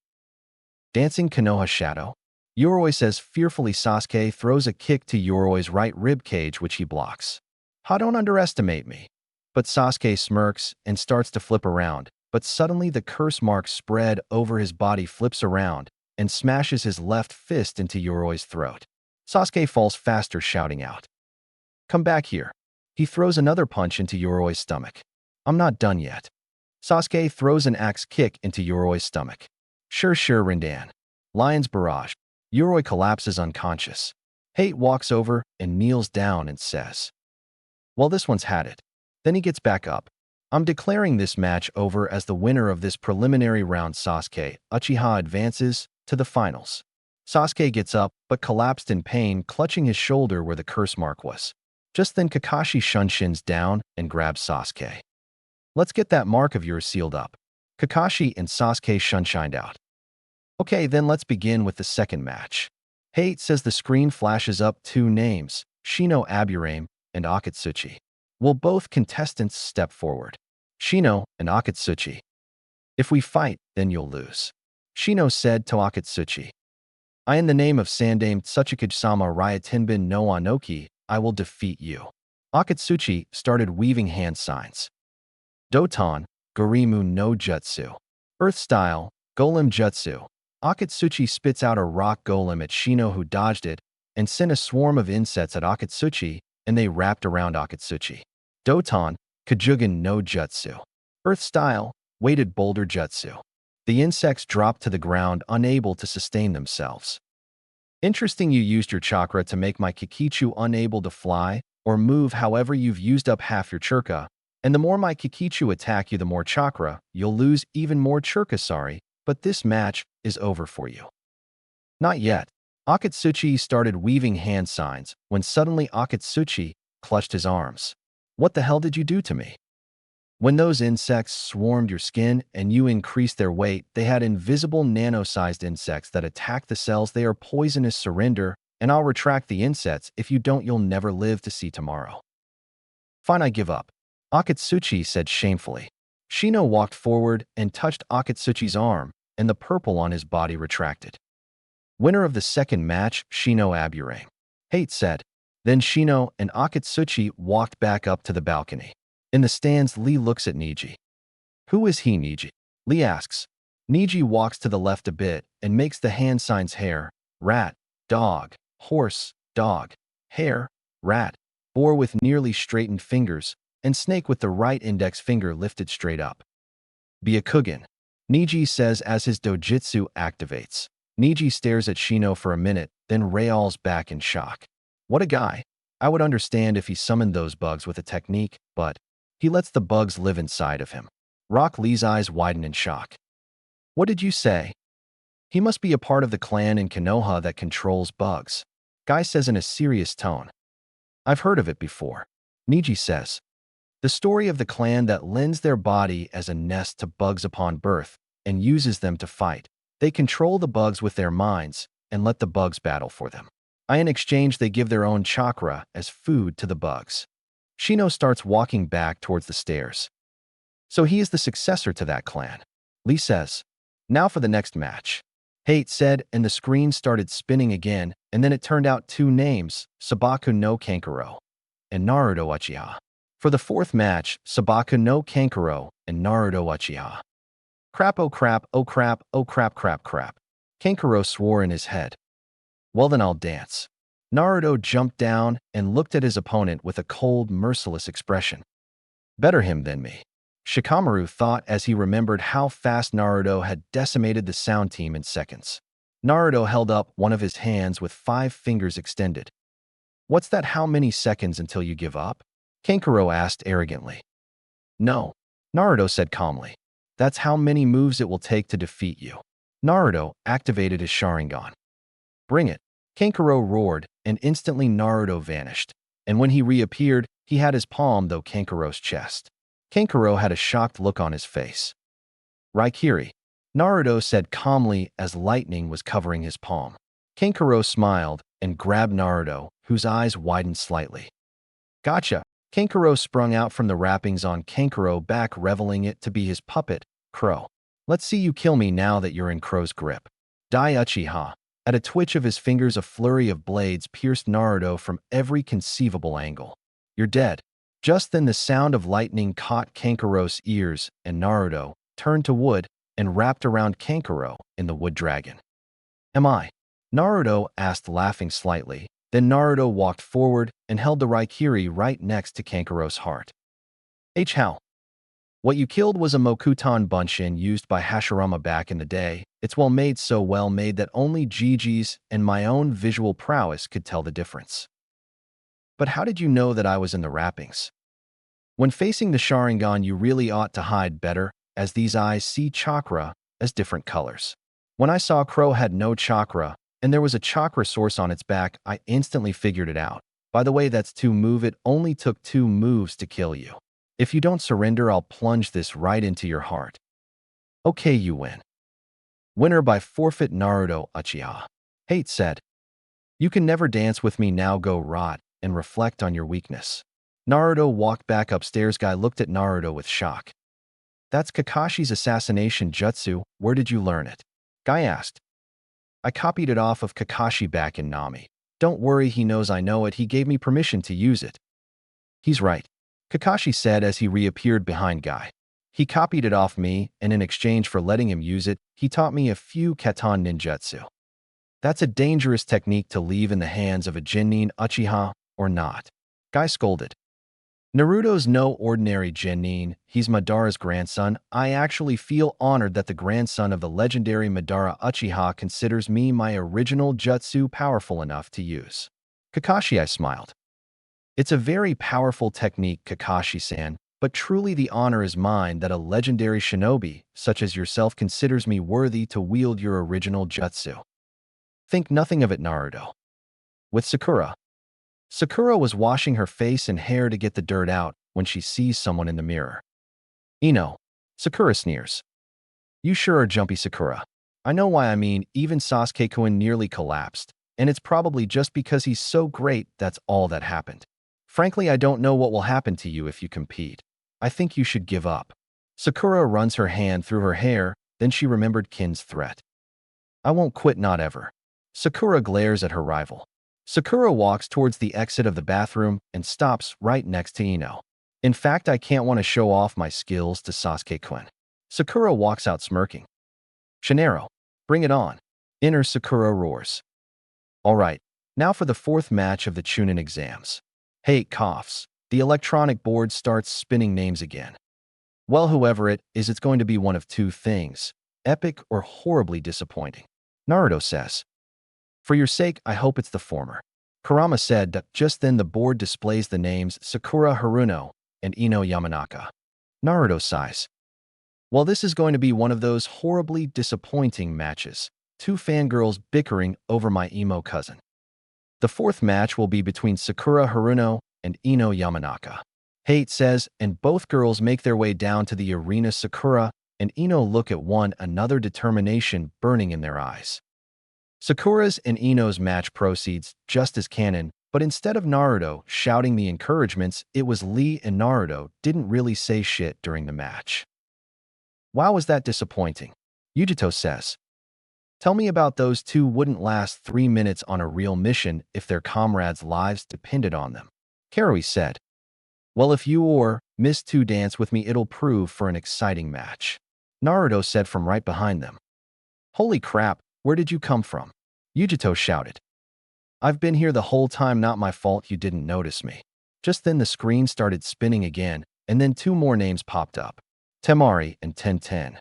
Dancing Konoha Shadow? Yoroi says fearfully. Sasuke throws a kick to Yoroi's right rib cage, which he blocks. "Ha, don't underestimate me." But Sasuke smirks and starts to flip around, but suddenly the curse mark spread over his body flips around and smashes his left fist into Yoroi's throat. Sasuke falls faster, shouting out, "Come back here." He throws another punch into Yoroi's stomach. "I'm not done yet." Sasuke throws an axe kick into Yoroi's stomach. Sure, Rinnegan. Lion's Barrage. Yoroi collapses unconscious. Hate walks over and kneels down and says, "Well, this one's had it." Then he gets back up. "I'm declaring this match over as the winner of this preliminary round. Sasuke Uchiha advances to the finals." Sasuke gets up, but collapsed in pain, clutching his shoulder where the curse mark was. Just then Kakashi shins down and grabs Sasuke. "Let's get that mark of yours sealed up." Kakashi and Sasuke shined out. "Okay, then let's begin with the second match." Hate says. The screen flashes up two names, Shino Aburame and Akatsuchi. Will both contestants step forward? Shino and Akatsuchi. "If we fight, then you'll lose," Shino said to Akatsuchi. "I, in the name of Sandame Tsuchikage-sama Ryatenbin no Anoki, I will defeat you." Akatsuchi started weaving hand signs. Doton, Garimu no Jutsu. Earth Style, Golem Jutsu. Akatsuchi spits out a rock golem at Shino, who dodged it, and sent a swarm of insects at Akatsuchi, and they wrapped around Akatsuchi. Doton, Kajugan no Jutsu. Earth Style, Weighted Boulder Jutsu. The insects dropped to the ground, unable to sustain themselves. "Interesting, you used your chakra to make my Kikichu unable to fly or move. However, you've used up half your chakra, and the more my Kikichu attack you, the more chakra you'll lose. Even more chakra, sorry, but this match is over for you." "Not yet." Akatsuchi started weaving hand signs when suddenly Akatsuchi clutched his arms. "What the hell did you do to me?" "When those insects swarmed your skin and you increased their weight, they had invisible nano-sized insects that attack the cells. They are poisonous. Surrender, and I'll retract the insects. If you don't, you'll never live to see tomorrow." "Fine, I give up," Akatsuchi said shamefully. Shino walked forward and touched Akatsuchi's arm, and the purple on his body retracted. "Winner of the second match, Shino Aburame," Hate said. Then Shino and Akatsuchi walked back up to the balcony. In the stands, Lee looks at Neji. "Who is he, Neji?" Lee asks. Neji walks to the left a bit and makes the hand signs: hare, rat, dog, horse, dog, hare, rat, boar with nearly straightened fingers, and snake with the right index finger lifted straight up. "Byakugan," Neji says as his dojutsu activates. Neji stares at Shino for a minute, then rails back in shock. "What a guy. I would understand if he summoned those bugs with a technique, but he lets the bugs live inside of him." Rock Lee's eyes widen in shock. "What did you say?" "He must be a part of the clan in Konoha that controls bugs," Guy says in a serious tone. "I've heard of it before," Neji says. "The story of the clan that lends their body as a nest to bugs upon birth and uses them to fight. They control the bugs with their minds and let the bugs battle for them. In exchange, they give their own chakra as food to the bugs." Shino starts walking back towards the stairs. So he is the successor to that clan. Lee says, now for the next match. Hate said, and the screen started spinning again, and then it turned out two names, Sabaku no Kankuro and Naruto Uchiha. For the fourth match, Sabaku no Kankuro and Naruto Uchiha. Crap, oh crap, oh crap, oh crap, crap, crap. Kankuro swore in his head. Well then I'll dance. Naruto jumped down and looked at his opponent with a cold, merciless expression. Better him than me. Shikamaru thought as he remembered how fast Naruto had decimated the sound team in seconds. Naruto held up one of his hands with 5 fingers extended. What's that, how many seconds until you give up? Kankuro asked arrogantly. No, Naruto said calmly. That's how many moves it will take to defeat you. Naruto activated his Sharingan. Bring it. Kankuro roared, and instantly Naruto vanished. And when he reappeared, he had his palm through Kankuro's chest. Kankuro had a shocked look on his face. Raikiri, Naruto said calmly as lightning was covering his palm. Kankuro smiled and grabbed Naruto, whose eyes widened slightly. Gotcha! Kankuro sprung out from the wrappings on Kankuro back, reveling it to be his puppet, Crow. Let's see you kill me now that you're in Crow's grip. Dai Uchiha. At a twitch of his fingers, a flurry of blades pierced Naruto from every conceivable angle. You're dead. Just then the sound of lightning caught Kankuro's ears, and Naruto turned to wood and wrapped around Kankuro in the wood dragon. Am I? Naruto asked, laughing slightly. Then Naruto walked forward and held the Raikiri right next to Kankuro's heart. How? What you killed was a Mokutan Bunshin used by Hashirama back in the day. It's well made, so well made that only Gigi's and my own visual prowess could tell the difference. But how did you know that I was in the wrappings? When facing the Sharingan, you really ought to hide better, as these eyes see chakra as different colors. When I saw Crow had no chakra, and there was a chakra source on its back, I instantly figured it out. By the way, that's 2 move. It only took 2 moves to kill you. If you don't surrender, I'll plunge this right into your heart. Okay, you win. Winner by forfeit, Naruto Uchiha. Hate said, you can never dance with me now, go rot and reflect on your weakness. Naruto walked back upstairs. Guy looked at Naruto with shock. That's Kakashi's assassination jutsu. Where did you learn it? Guy asked. I copied it off of Kakashi back in Nami. Don't worry, he knows I know it. He gave me permission to use it. He's right, Kakashi said as he reappeared behind Guy. He copied it off me, and in exchange for letting him use it, he taught me a few Katan ninjutsu. That's a dangerous technique to leave in the hands of a Genin Uchiha, or not. Guy scolded. Naruto's no ordinary Genin, he's Madara's grandson. I actually feel honored that the grandson of the legendary Madara Uchiha considers me my original jutsu powerful enough to use. Kakashi, I smiled. It's a very powerful technique, Kakashi-san, but truly the honor is mine that a legendary shinobi, such as yourself, considers me worthy to wield your original jutsu. Think nothing of it, Naruto. With Sakura. Sakura was washing her face and hair to get the dirt out when she sees someone in the mirror. Sakura sneers. You sure are jumpy, Sakura. I know why. I mean, even Sasuke-kun nearly collapsed, and it's probably just because he's so great that's all that happened. Frankly, I don't know what will happen to you if you compete. I think you should give up. Sakura runs her hand through her hair, then she remembered Kin's threat. I won't quit, not ever. Sakura glares at her rival. Sakura walks towards the exit of the bathroom and stops right next to Ino. In fact, I can't want to show off my skills to Sasuke-kun. Sakura walks out smirking. Shinaro, bring it on. Inner Sakura roars. All right, now for the 4th match of the Chunin exams. Hate coughs. The electronic board starts spinning names again. Well, whoever it is, it's going to be one of 2 things, epic or horribly disappointing. Naruto says. For your sake, I hope it's the former. Kurama said that just then the board displays the names Sakura Haruno and Ino Yamanaka. Naruto sighs. Well, this is going to be one of those horribly disappointing matches. 2 fangirls bickering over my emo cousin. The 4th match will be between Sakura Haruno and Ino Yamanaka. Hate says, and both girls make their way down to the arena. Sakura and Ino look at one another, determination burning in their eyes. Sakura's and Ino's match proceeds just as canon, But instead of Naruto shouting the encouragements, it was Lee and Naruto didn't really say shit during the match. Wow, was that disappointing? Yujito says. Tell me about those two wouldn't last 3 minutes on a real mission if their comrades' lives depended on them. Karui said. Well, if you or Miss Two dance with me, it'll prove for an exciting match. Naruto said from right behind them. Holy crap, where did you come from? Yujito shouted. I've been here the whole time, not my fault you didn't notice me. Just then the screen started spinning again, and then two more names popped up. Temari and Tenten.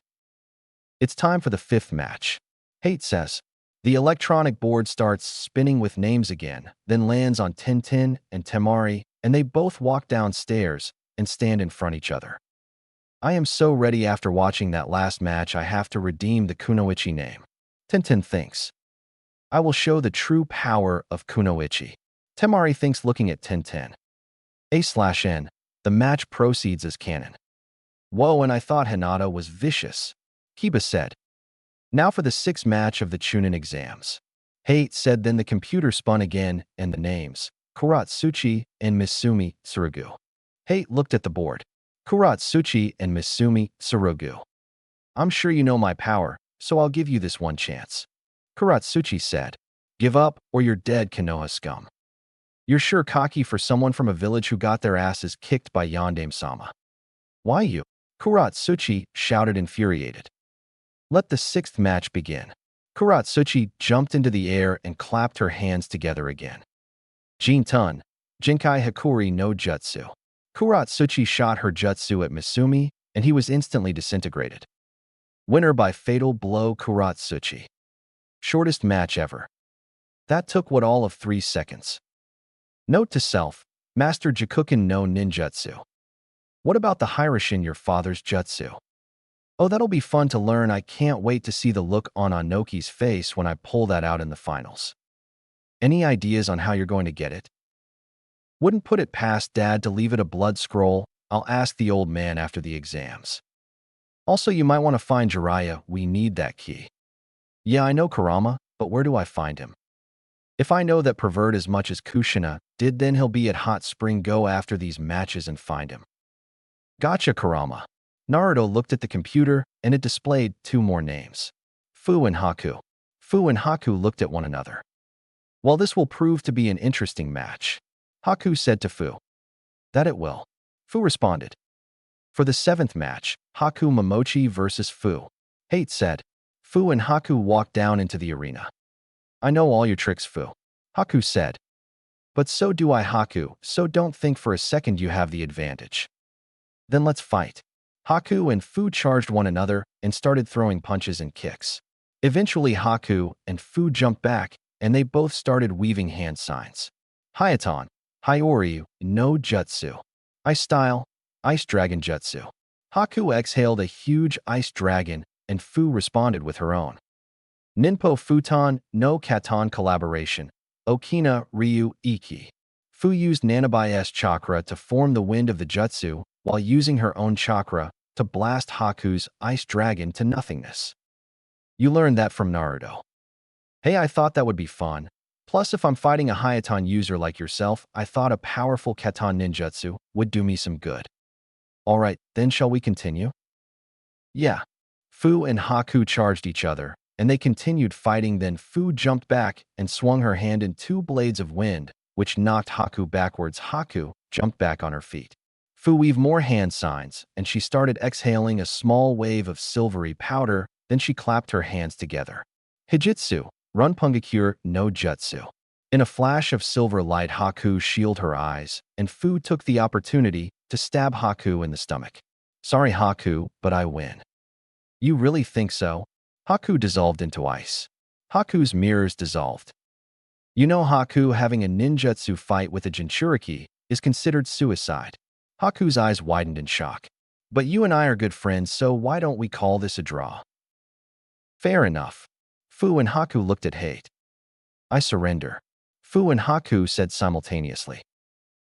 It's time for the 5th match. Hate says. The electronic board starts spinning with names again, then lands on Tenten and Temari, and they both walk downstairs and stand in front of each other. I am so ready after watching that last match. I have to redeem the Kunoichi name. Tenten thinks. I will show the true power of Kunoichi. Temari thinks, looking at Tenten. A/N. The match proceeds as canon. Whoa, and I thought Hinata was vicious. Kiba said. Now for the 6th match of the Chunin exams. Hate said, then the computer spun again, and the names. Kuratsuchi and Misumi Tsurugu. Hate looked at the board. Kuratsuchi and Misumi Tsurugu. I'm sure you know my power, so I'll give you this one chance. Kuratsuchi said. Give up, or you're dead, Konoha scum. You're sure cocky for someone from a village who got their asses kicked by Yandame-sama. Why you? Kuratsuchi shouted, infuriated. Let the 6th match begin. Kuratsuchi jumped into the air and clapped her hands together again. Jin-tun, Jinkai Hikuri no Jutsu. Kuratsuchi shot her jutsu at Misumi, and he was instantly disintegrated. Winner by fatal blow, Kuratsuchi. Shortest match ever. That took what, all of 3 seconds. Note to self, Master Jikuken no Ninjutsu. What about the Hiroshin, your father's jutsu? Oh, that'll be fun to learn. I can't wait to see the look on Anoki's face when I pull that out in the finals. Any ideas on how you're going to get it? Wouldn't put it past Dad to leave it a blood scroll. I'll ask the old man after the exams. Also, you might want to find Jiraiya. We need that key. Yeah, I know Kurama, but where do I find him? If I know that pervert as much as Kushina did, then he'll be at Hot Spring. Go after these matches and find him. Gotcha, Kurama. Naruto looked at the computer, and it displayed 2 more names. Fu and Haku. Fu and Haku looked at one another. Well, this will prove to be an interesting match. Haku said to Fu. That it will. Fu responded. For the 7th match, Haku Momochi versus Fu. Hate said. Fu and Haku walked down into the arena. I know all your tricks, Fu. Haku said. But so do I, Haku, so don't think for a second you have the advantage. Then let's fight. Haku and Fu charged one another and started throwing punches and kicks. Eventually, Haku and Fu jumped back, and they both started weaving hand signs. Hayaton, Hyoryu, no Jutsu. Ice Style, Ice Dragon Jutsu. Haku exhaled a huge ice dragon, and Fu responded with her own. Ninpo Futon, no Katon collaboration. Okina Ryu Iki. Fu used Nanabi's chakra to form the wind of the jutsu, while using her own chakra to blast Haku's ice dragon to nothingness. You learned that from Naruto. Hey, I thought that would be fun. Plus, if I'm fighting a Hayaton user like yourself, I thought a powerful Katon ninjutsu would do me some good. Alright, then shall we continue? Yeah. Fu and Haku charged each other, and they continued fighting. Then Fu jumped back and swung her hand in 2 blades of wind, which knocked Haku backwards. Haku jumped back on her feet. Fu weaved more hand signs, and she started exhaling a small wave of silvery powder. Then she clapped her hands together. Hijitsu, Runpungakure no Jutsu. In a flash of silver light, Haku shielded her eyes, and Fu took the opportunity to stab Haku in the stomach. Sorry, Haku, but I win. You really think so? Haku dissolved into ice. Haku's mirrors dissolved. You know, Haku, having a ninjutsu fight with a Jinchuriki is considered suicide. Haku's eyes widened in shock. But you and I are good friends, so why don't we call this a draw? Fair enough. Fu and Haku looked at Hate. I surrender. Fu and Haku said simultaneously.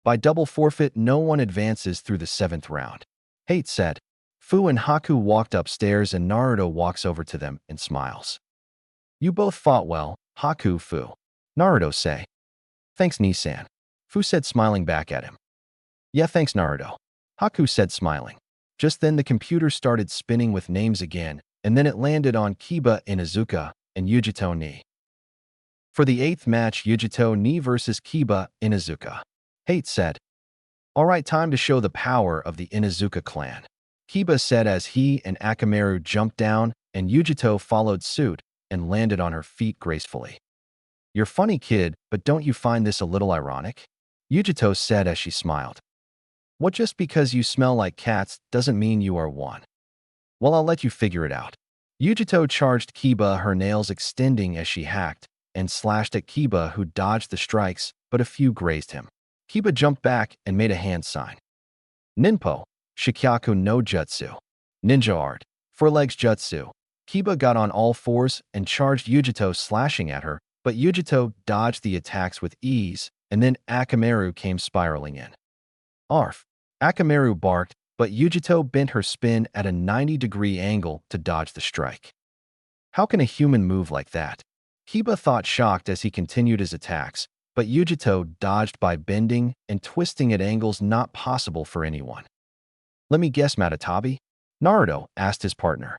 By double forfeit, no one advances through the 7th round. Hate said. Fu and Haku walked upstairs, and Naruto walks over to them and smiles. You both fought well, Haku, Fu. Naruto say. Thanks, Nisan. Fu said, smiling back at him. Yeah, thanks, Naruto. Haku said, smiling. Just then the computer started spinning with names again, and then it landed on Kiba Inuzuka and Yujito Ni. For the 8th match, Yujito Ni versus Kiba Inuzuka. Hate said, "Alright, time to show the power of the Inuzuka clan." Kiba said as he and Akamaru jumped down, and Yujito followed suit and landed on her feet gracefully. "You're funny, kid, but don't you find this a little ironic?" Yujito said as she smiled. "What, just because you smell like cats doesn't mean you are one?" "Well, I'll let you figure it out." Yujito charged Kiba, her nails extending as she hacked, and slashed at Kiba, who dodged the strikes, but a few grazed him. Kiba jumped back and made a hand sign. Ninpo, Shikyaku no Jutsu. Ninja Art, Four Legs Jutsu. Kiba got on all fours and charged Yujito, slashing at her, but Yujito dodged the attacks with ease, and then Akamaru came spiraling in. Arf! Akamaru barked, but Yujito bent her spin at a 90-degree angle to dodge the strike. How can a human move like that? Kiba thought, shocked as he continued his attacks, but Yujito dodged by bending and twisting at angles not possible for anyone. "Let me guess, Matatabi?" Naruto asked his partner.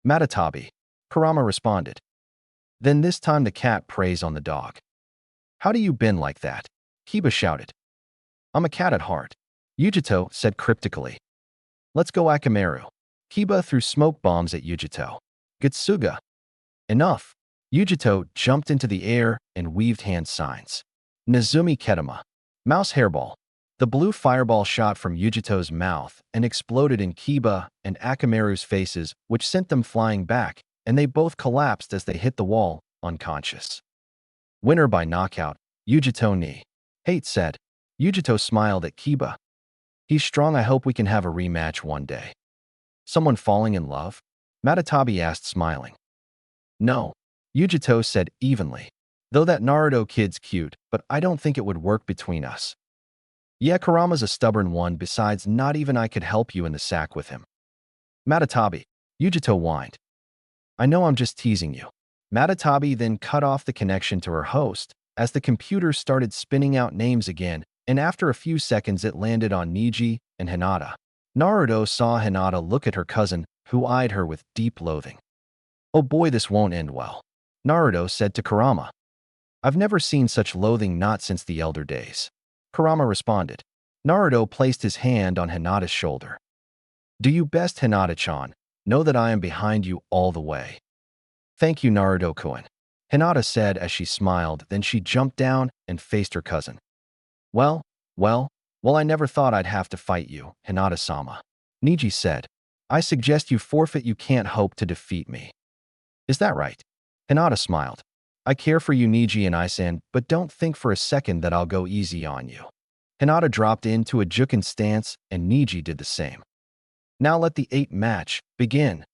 "Matatabi," Kurama responded. Then this time the cat preys on the dog. "How do you bend like that?" Kiba shouted. "I'm a cat at heart," Yujito said cryptically. "Let's go, Akamaru." Kiba threw smoke bombs at Yujito. "Gitsuga." "Enough." Yujito jumped into the air and weaved hand signs. "Nezumi Ketama." Mouse hairball. The blue fireball shot from Yujito's mouth and exploded in Kiba and Akamaru's faces, which sent them flying back, and they both collapsed as they hit the wall, unconscious. "Winner by knockout, Yujito Ni." Hate said. Yujito smiled at Kiba. "He's strong. I hope we can have a rematch one day." "Someone falling in love?" Matatabi asked, smiling. "No," Yujito said evenly. "Though that Naruto kid's cute, but I don't think it would work between us." "Yeah, Kurama's a stubborn one. Besides, not even I could help you in the sack with him." "Matatabi," Yujito whined. "I know, I'm just teasing you." Matatabi then cut off the connection to her host as the computer started spinning out names again, and after a few seconds it landed on Neji and Hinata. Naruto saw Hinata look at her cousin, who eyed her with deep loathing. "Oh boy, this won't end well," Naruto said to Kurama. "I've never seen such loathing, not since the elder days," Kurama responded. Naruto placed his hand on Hinata's shoulder. "Do you best, Hinata-chan. Know that I am behind you all the way." "Thank you, Naruto-kun," Hinata said as she smiled. Then she jumped down and faced her cousin. Well, I never thought I'd have to fight you, Hinata-sama," Neji said. "I suggest you forfeit. You can't hope to defeat me." "Is that right?" Hinata smiled. "I care for you, Neji and Isan, but don't think for a second that I'll go easy on you." Hinata dropped into a Jukin stance, and Neji did the same. "Now let the 8th match begin,"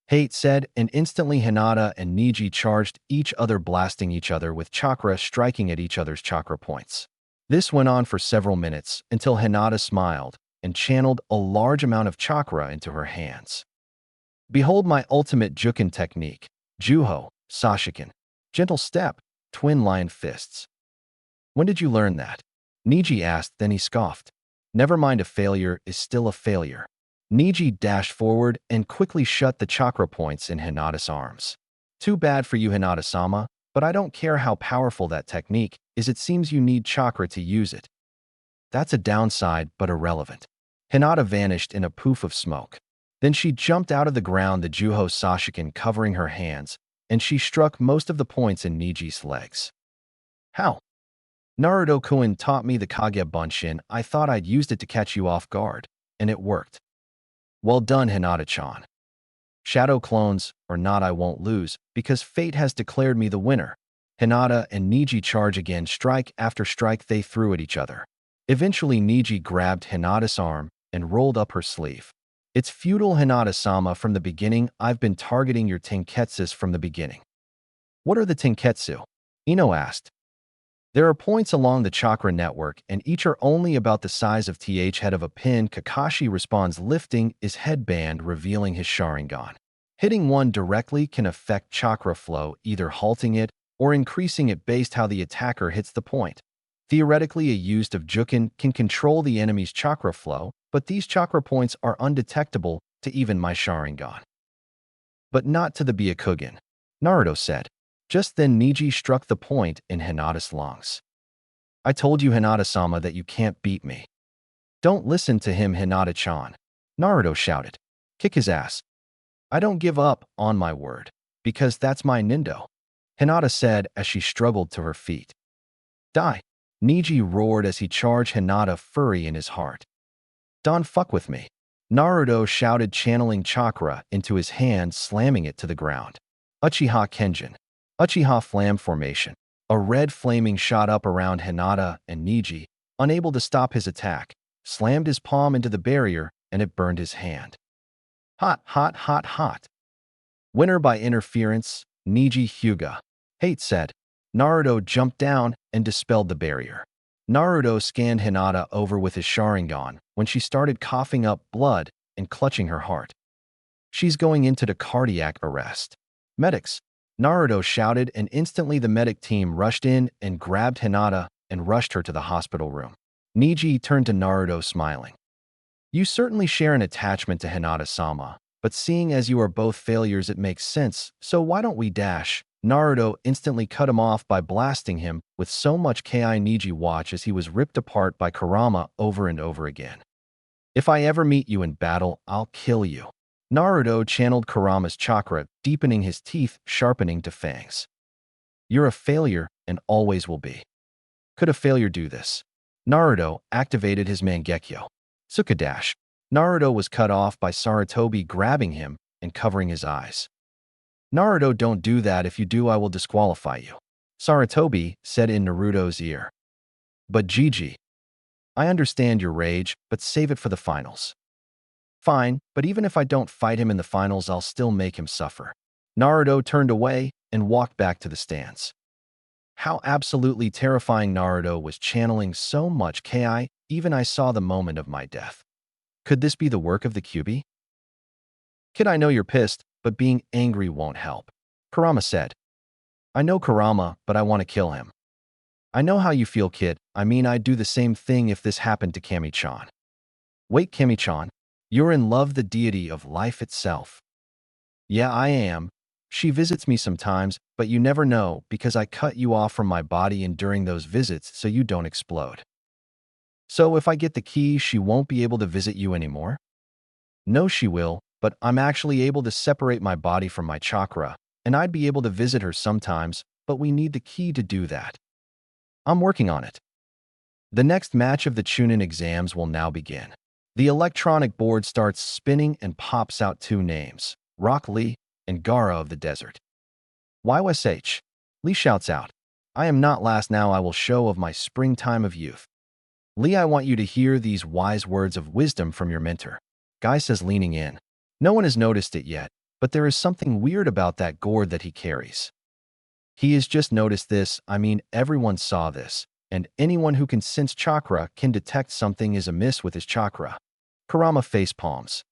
Hate said, and instantly Hinata and Neji charged each other, blasting each other with chakra, striking at each other's chakra points. This went on for several minutes until Hinata smiled and channeled a large amount of chakra into her hands. "Behold my ultimate Jukin technique, Juho, Sashiken. Gentle step, twin lion fists." "When did you learn that?" Neji asked, then he scoffed. "Never mind, a failure is still a failure." Neji dashed forward and quickly shut the chakra points in Hinata's arms. "Too bad for you, Hinata-sama, but I don't care how powerful that technique is, it seems you need chakra to use it." "That's a downside, but irrelevant." Hinata vanished in a poof of smoke. Then she jumped out of the ground, the Juho Sashiken covering her hands, and she struck most of the points in Neji's legs. "How?" "Naruto-kun taught me the Kage Bunshin. I thought I'd used it to catch you off guard, and it worked." "Well done, Hinata-chan. Shadow clones or not, I won't lose, because fate has declared me the winner." Hinata and Neji charge again, strike after strike they threw at each other. Eventually Neji grabbed Hinata's arm and rolled up her sleeve. "It's futile, Hinata-sama. From the beginning, I've been targeting your tenketsus from the beginning." "What are the tenketsu?" Ino asked. "There are points along the chakra network, and each are only about the size of the head of a pin." Kakashi responds, lifting his headband, revealing his Sharingan. Hitting one directly can affect chakra flow, either halting it or increasing it based how the attacker hits the point. Theoretically, a use of Jukin can control the enemy's chakra flow, but these chakra points are undetectable to even my Sharingan. But not to the Byakugan, Naruto said. Just then Neji struck the point in Hinata's lungs. I told you, Hinata-sama, that you can't beat me. Don't listen to him, Hinata-chan, Naruto shouted. Kick his ass. I don't give up, on my word, because that's my Nindo, Hinata said as she struggled to her feet. Die, Neji roared as he charged Hinata, fury in his heart. Don't fuck with me, Naruto shouted, channeling chakra into his hand, slamming it to the ground. Uchiha Kenjin. Uchiha Flam Formation. A red flaming shot up around Hinata, and Neji, unable to stop his attack, slammed his palm into the barrier and it burned his hand. Hot, hot, hot, hot. Winner by interference, Neji Hyuga. Hate said. Naruto jumped down and dispelled the barrier. Naruto scanned Hinata over with his Sharingan when she started coughing up blood and clutching her heart. She's going into the cardiac arrest. Medics, Naruto shouted, and instantly the medic team rushed in and grabbed Hinata and rushed her to the hospital room. Neji turned to Naruto, smiling. You certainly share an attachment to Hinata-sama, but seeing as you are both failures it makes sense, so why don't we dash? Naruto instantly cut him off by blasting him with so much ki. Neji watched as he was ripped apart by Kurama over and over again. If I ever meet you in battle, I'll kill you. Naruto channeled Kurama's chakra, deepening his teeth, sharpening to fangs. You're a failure and always will be. Could a failure do this? Naruto activated his Mangekyo. Sukadash. Naruto was cut off by Sarutobi grabbing him and covering his eyes. Naruto, don't do that. If you do, I will disqualify you, Sarutobi said in Naruto's ear. But Gigi, I understand your rage, but save it for the finals. Fine, but even if I don't fight him in the finals, I'll still make him suffer. Naruto turned away and walked back to the stands. How absolutely terrifying. Naruto was channeling so much ki, even I saw the moment of my death. Could this be the work of the Kyuubi? Kid, I know you're pissed, but being angry won't help, Kurama said. I know, Kurama, but I want to kill him. I know how you feel, kid. I mean, I'd do the same thing if this happened to Kami-chan. Wait, Kami-chan, you're in love, the deity of life itself. Yeah, I am. She visits me sometimes, but you never know because I cut you off from my body and during those visits so you don't explode. So if I get the key, she won't be able to visit you anymore? No, she will, but I'm actually able to separate my body from my chakra, and I'd be able to visit her sometimes, but we need the key to do that. I'm working on it. The next match of the Chunin exams will now begin. The electronic board starts spinning and pops out two names, Rock Lee and Gaara of the Desert. YSH. Lee shouts out, I am not last now, I will show of my springtime of youth. Lee, I want you to hear these wise words of wisdom from your mentor. Guy says, leaning in. No one has noticed it yet, but there is something weird about that gourd that he carries. He has just noticed this. I mean, everyone saw this, and anyone who can sense chakra can detect something is amiss with his chakra. Kurama face palms.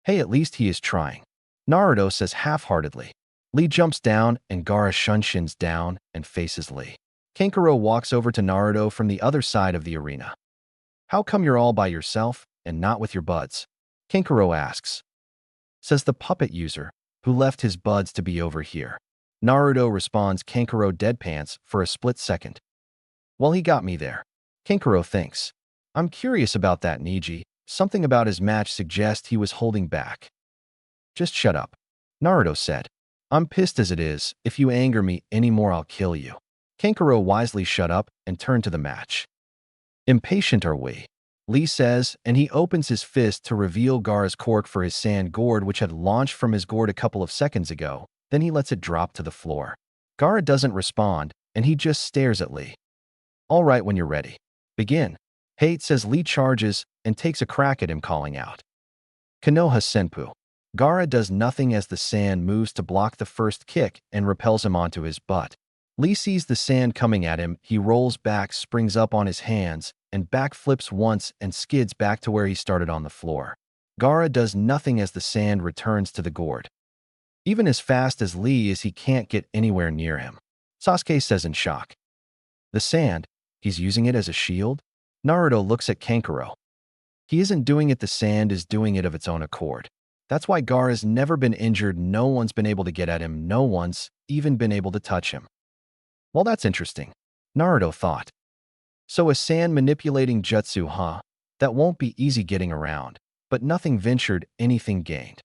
Hey, at least he is trying, Naruto says half-heartedly. Lee jumps down and Gaara shunsins down and faces Lee. Kankuro walks over to Naruto from the other side of the arena. How come you're all by yourself and not with your buds? Kankuro asks. Says the puppet user, who left his buds to be over here. Naruto responds, Kankuro deadpans for a split second. Well, he got me there. Kankuro thinks. I'm curious about that, Neji. Something about his match suggests he was holding back. Just shut up, Naruto said. I'm pissed as it is. If you anger me anymore, I'll kill you. Kankuro wisely shut up and turned to the match. Impatient are we, Lee says, and he opens his fist to reveal Gaara's cork for his sand gourd, which had launched from his gourd a couple of seconds ago. Then he lets it drop to the floor. Gaara doesn't respond, and he just stares at Lee. All right, when you're ready. Begin. Hate says. Lee charges and takes a crack at him, calling out. Konoha Senpu. Gaara does nothing as the sand moves to block the first kick and repels him onto his butt. Lee sees the sand coming at him. He rolls back, springs up on his hands, and backflips once and skids back to where he started on the floor. Gaara does nothing as the sand returns to the gourd. Even as fast as Lee is, he can't get anywhere near him. Sasuke says in shock. The sand, He's using it as a shield? Naruto looks at Kankuro. He isn't doing it, the sand is doing it of its own accord. That's why Gaara's never been injured, no one's been able to get at him, no one's even been able to touch him. Well, that's interesting, Naruto thought. So a sand manipulating jutsu, huh? That won't be easy getting around. But nothing ventured, anything gained.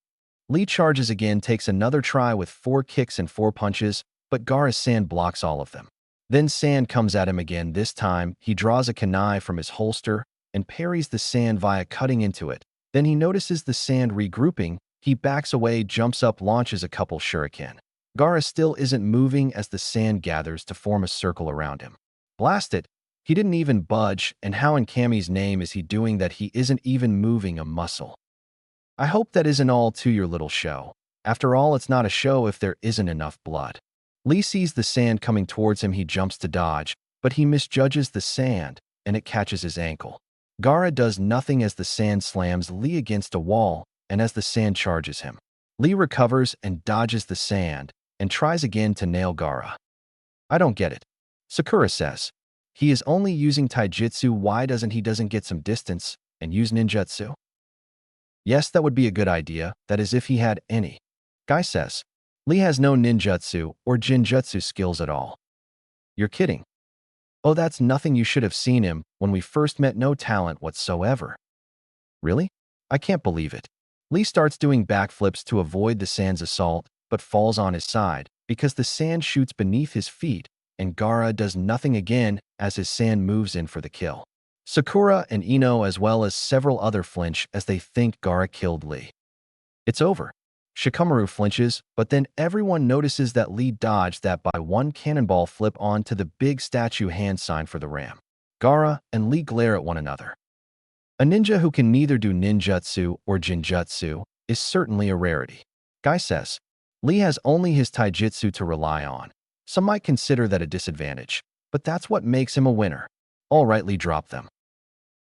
Lee charges again, takes another try with 4 kicks and 4 punches, but Gaara's sand blocks all of them. Then sand comes at him again. This time, he draws a kunai from his holster and parries the sand via cutting into it. Then he notices the sand regrouping. He backs away, jumps up, launches a couple shuriken. Gaara still isn't moving as the sand gathers to form a circle around him. Blast it! He didn't even budge, and how in Kami's name is he doing that? He isn't even moving a muscle. I hope that isn't all to your little show. After all, it's not a show if there isn't enough blood. Lee sees the sand coming towards him. He jumps to dodge, but he misjudges the sand, and it catches his ankle. Gaara does nothing as the sand slams Lee against a wall, and as the sand charges him, Lee recovers and dodges the sand, and tries again to nail Gaara. I don't get it, Sakura says. He is only using taijutsu, why doesn't he get some distance and use ninjutsu? Yes, that would be a good idea, that is if he had any. Guy says, Lee has no ninjutsu or jinjutsu skills at all. You're kidding. Oh, that's nothing, you should have seen him when we first met, no talent whatsoever. Really? I can't believe it. Lee starts doing backflips to avoid the sand's assault, but falls on his side because the sand shoots beneath his feet, and Gaara does nothing again as his sand moves in for the kill. Sakura and Ino as well as several other flinch as they think Gaara killed Lee. It's over. Shikamaru flinches, but then everyone notices that Lee dodged that by one cannonball flip onto the big statue hand sign for the ram. Gaara and Lee glare at one another. A ninja who can neither do ninjutsu or jinjutsu is certainly a rarity. Guy says, Lee has only his taijutsu to rely on. Some might consider that a disadvantage, but that's what makes him a winner. All right, Lee, drop them.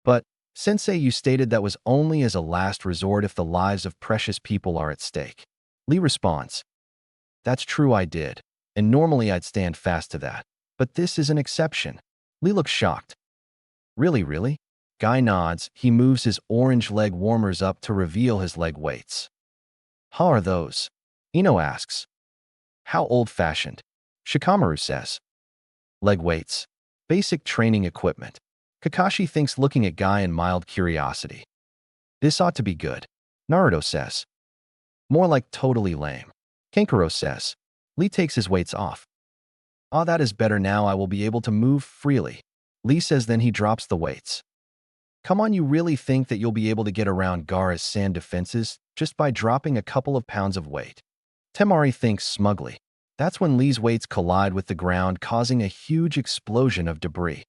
But, Sensei, you stated that was only as a last resort if the lives of precious people are at stake. Lee responds, that's true, I did, and normally I'd stand fast to that. But this is an exception. Lee looks shocked. Really? Guy nods. He moves his orange leg warmers up to reveal his leg weights. How are those? Ino asks. How old-fashioned? Shikamaru says. Leg weights. Basic training equipment. Kakashi thinks, looking at Guy in mild curiosity. This ought to be good. Naruto says. More like totally lame. Kankuro says. Lee takes his weights off. Ah, that is better, now I will be able to move freely. Lee says, then he drops the weights. Come on, you really think that you'll be able to get around Gaara's sand defenses just by dropping a couple of pounds of weight? Temari thinks smugly. That's when Lee's weights collide with the ground, causing a huge explosion of debris.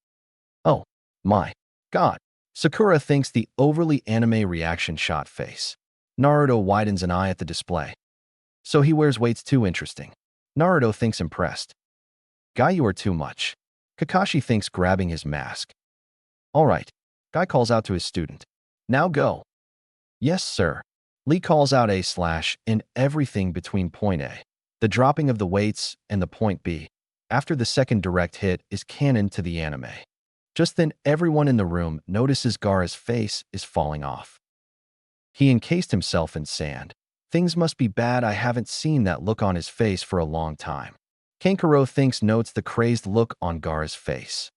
Oh, my God. Sakura thinks, the overly anime reaction shot face. Naruto widens an eye at the display. So he wears weights too, interesting. Naruto thinks, impressed. Guy, you are too much. Kakashi thinks, grabbing his mask. All right. Guy calls out to his student. Now go. Yes, sir. Lee calls out A/, everything between point A, the dropping of the weights, and the point B, after the second direct hit, is canon to the anime. Just then, everyone in the room notices Gaara's face is falling off. He encased himself in sand. Things must be bad, I haven't seen that look on his face for a long time. Kankuro thinks, notes the crazed look on Gaara's face.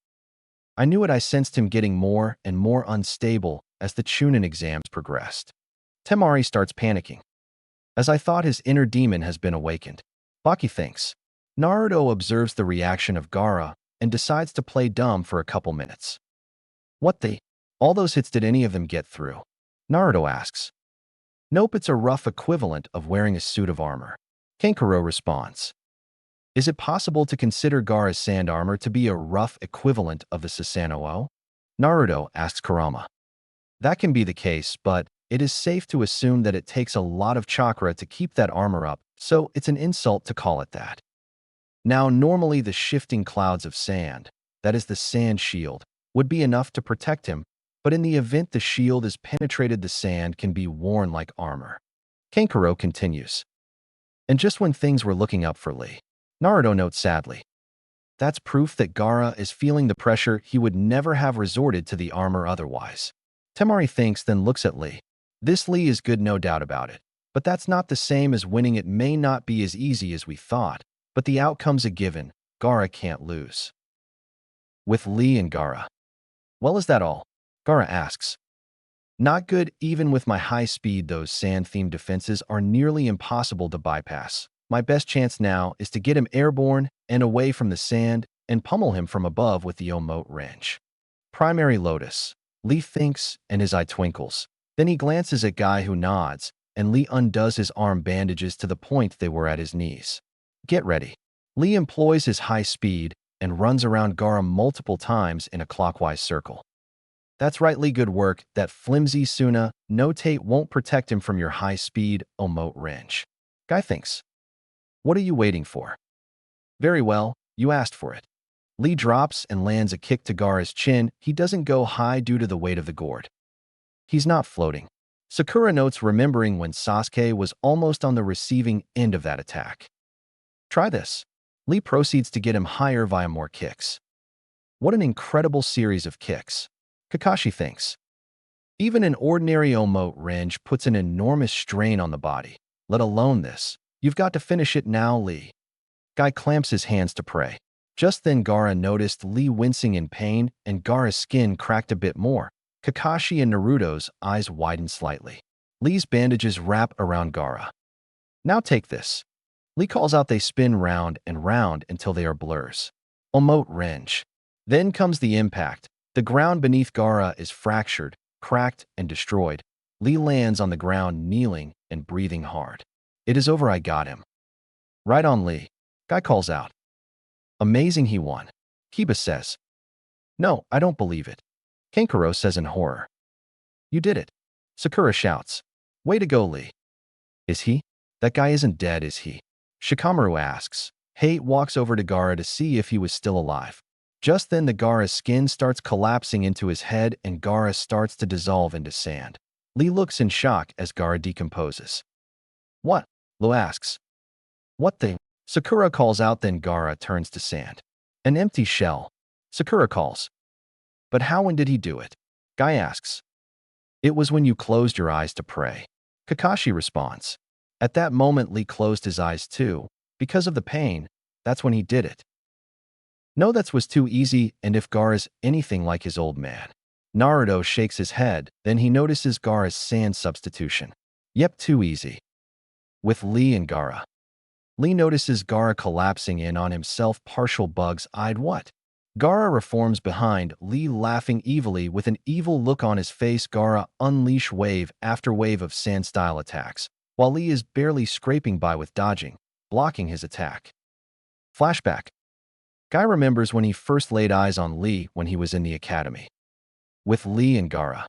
I knew it, I sensed him getting more and more unstable as the Chunin exams progressed. Temari starts panicking. As I thought, his inner demon has been awakened. Baki thinks. Naruto observes the reaction of Gaara and decides to play dumb for a couple minutes. What the? All those hits, did any of them get through? Naruto asks. Nope, it's a rough equivalent of wearing a suit of armor. Kankuro responds. Is it possible to consider Gaara's sand armor to be a rough equivalent of the Susanoo? Naruto asks Kurama. That can be the case, but it is safe to assume that it takes a lot of chakra to keep that armor up, so it's an insult to call it that. Now, normally the shifting clouds of sand, that is the sand shield, would be enough to protect him, but in the event the shield is penetrated, the sand can be worn like armor. Kankuro continues. And just when things were looking up for Lee, Naruto notes sadly. That's proof that Gaara is feeling the pressure he would never have resorted to the armor otherwise. Temari thinks, then looks at Lee. This Lee is good, no doubt about it. But that's not the same as winning. It may not be as easy as we thought, but the outcome's a given. Gaara can't lose. With Lee and Gaara. Well, is that all? Gaara asks. Not good. Even with my high speed, those sand-themed defenses are nearly impossible to bypass. My best chance now is to get him airborne and away from the sand and pummel him from above with the Omote wrench. Primary Lotus. Lee thinks, and his eye twinkles. Then he glances at Guy, who nods, and Lee undoes his arm bandages to the point they were at his knees. Get ready. Lee employs his high speed and runs around Gaara multiple times in a clockwise circle. That's right, Lee, good work. That flimsy Suna notate won't protect him from your high-speed Omote wrench. Guy thinks. What are you waiting for? Very well, you asked for it. Lee drops and lands a kick to Gaara's chin. He doesn't go high due to the weight of the gourd. He's not floating. Sakura notes, remembering when Sasuke was almost on the receiving end of that attack. Try this. Lee proceeds to get him higher via more kicks. What an incredible series of kicks. Kakashi thinks. Even an ordinary Omote wrench puts an enormous strain on the body. Let alone this. You've got to finish it now, Lee. Guy clamps his hands to pray. Just then Gaara noticed Lee wincing in pain, and Gaara's skin cracked a bit more. Kakashi and Naruto's eyes widened slightly. Lee's bandages wrap around Gaara. Now take this. Lee calls out. They spin round and round until they are blurs. Omote wrench. Then comes the impact. The ground beneath Gaara is fractured, cracked, and destroyed. Lee lands on the ground, kneeling and breathing hard. It is over. I got him. Right on, Lee. Guy calls out. Amazing, he won. Kiba says. No, I don't believe it. Kankuro says in horror. You did it. Sakura shouts. Way to go, Lee. Is he? That guy isn't dead, is he? Shikamaru asks. Hate walks over to Gaara to see if he was still alive. Just then the Gaara's skin starts collapsing into his head and Gaara starts to dissolve into sand. Lee looks in shock as Gaara decomposes. What? Lo asks. What the? Sakura calls out. Then Gaara turns to sand. An empty shell. Sakura calls. But how and did he do it? Guy asks. It was when you closed your eyes to pray. Kakashi responds. At that moment Lee closed his eyes too. Because of the pain, that's when he did it. No, that was too easy, and if Gaara's anything like his old man. Naruto shakes his head, then he notices Gaara's sand substitution. Yep, too easy. With Lee and Gaara. Lee notices Gaara collapsing in on himself, partial bugs-eyed. What? Gaara reforms behind Lee, laughing evilly with an evil look on his face. Gaara unleash wave after wave of sand-style attacks, while Lee is barely scraping by with dodging, blocking his attack. Flashback. Guy remembers when he first laid eyes on Lee when he was in the academy. With Lee and Gaara.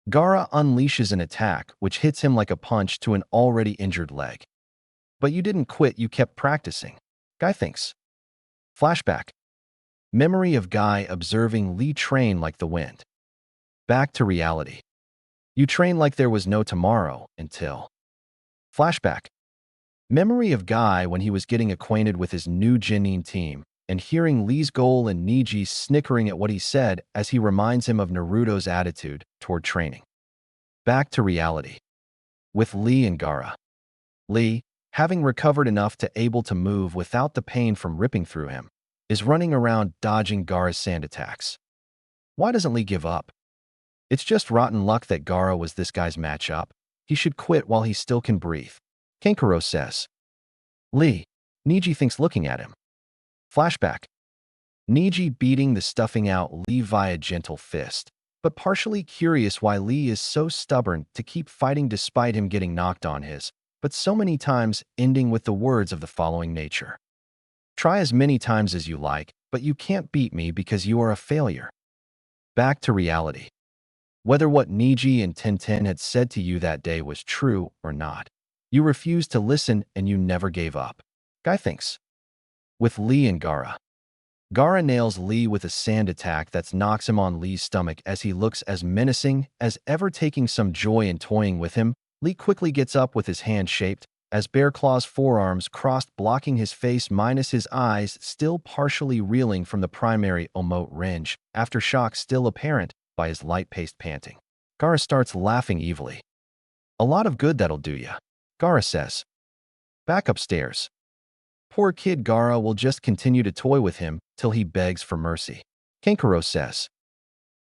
Gaara unleashes an attack which hits him like a punch to an already injured leg. But you didn't quit, you kept practicing. Guy thinks. Flashback. Memory of Guy observing Lee train like the wind. Back to reality. You train like there was no tomorrow until. Flashback. Memory of Guy when he was getting acquainted with his new Genin team and hearing Lee's goal and Niji snickering at what he said as he reminds him of Naruto's attitude toward training. Back to reality. With Lee and Gaara. Lee, having recovered enough to able to move without the pain from ripping through him, is running around dodging Gaara's sand attacks. Why doesn't Lee give up? It's just rotten luck that Gaara was this guy's matchup. He should quit while he still can breathe. Kankuro says. Lee, Niji thinks, looking at him. Flashback. Niji beating the stuffing out Lee via gentle fist, but partially curious why Lee is so stubborn to keep fighting despite him getting knocked on his, but so many times ending with the words of the following nature. Try as many times as you like, but you can't beat me because you are a failure. Back to reality. Whether what Niji and Tenten had said to you that day was true or not, you refused to listen and you never gave up. Guy thinks. With Lee and Gaara. Gaara nails Lee with a sand attack that knocks him on Lee's stomach as he looks as menacing as ever, taking some joy in toying with him. Lee quickly gets up with his hand shaped as Bear Claw's forearms crossed, blocking his face minus his eyes, still partially reeling from the primary emote range, aftershock still apparent by his light-paced panting. Gaara starts laughing evilly. A lot of good that'll do ya, Gaara says. Back upstairs. Poor kid, Gaara will just continue to toy with him till he begs for mercy. Kankuro says.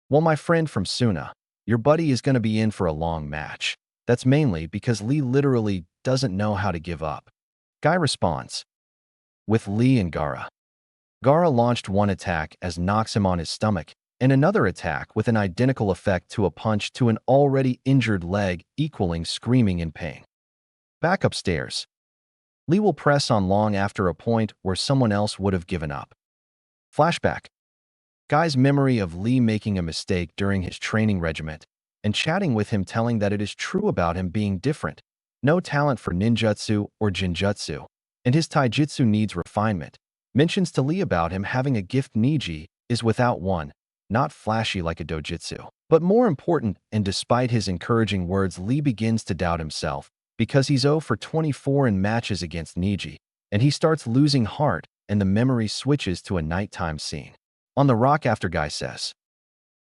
Well, my friend from Suna, your buddy is going to be in for a long match. That's mainly because Lee literally doesn't know how to give up. Guy responds. With Lee and Gaara. Gaara launched one attack as knocks him on his stomach, and another attack with an identical effect to a punch to an already injured leg, equaling screaming in pain. Back upstairs. Lee will press on long after a point where someone else would have given up. Flashback. Guy's memory of Lee making a mistake during his training regiment and chatting with him, telling that it is true about him being different, no talent for ninjutsu or jinjutsu, and his taijutsu needs refinement. Mentions to Lee about him having a gift Niji is without one, not flashy like a dojutsu. But more important, and despite his encouraging words, Lee begins to doubt himself because he's 0 for 24 in matches against Niji, and he starts losing heart, and the memory switches to a nighttime scene. On the rock after Guy says,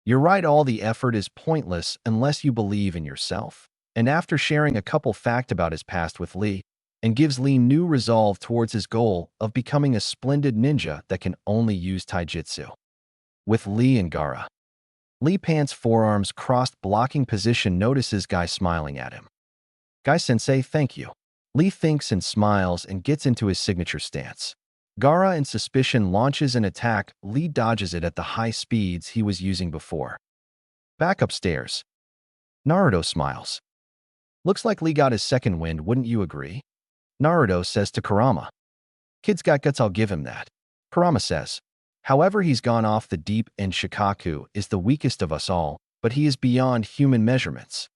"You're right, all the effort is pointless unless you believe in yourself." And after sharing a couple fact about his past with Lee, and gives Lee new resolve towards his goal of becoming a splendid ninja that can only use taijutsu. With Lee and Gaara. Lee pants forearms crossed, blocking position, notices Guy smiling at him. Guy-sensei, thank you. Lee thinks and smiles and gets into his signature stance. Gaara, in suspicion, launches an attack. Lee dodges it at the high speeds he was using before. Back upstairs. Naruto smiles. Looks like Lee got his second wind, wouldn't you agree? Naruto says to Kurama. Kid's got guts, I'll give him that. Kurama says. However, he's gone off the deep end. Shikaku is the weakest of us all, but he is beyond human measurements.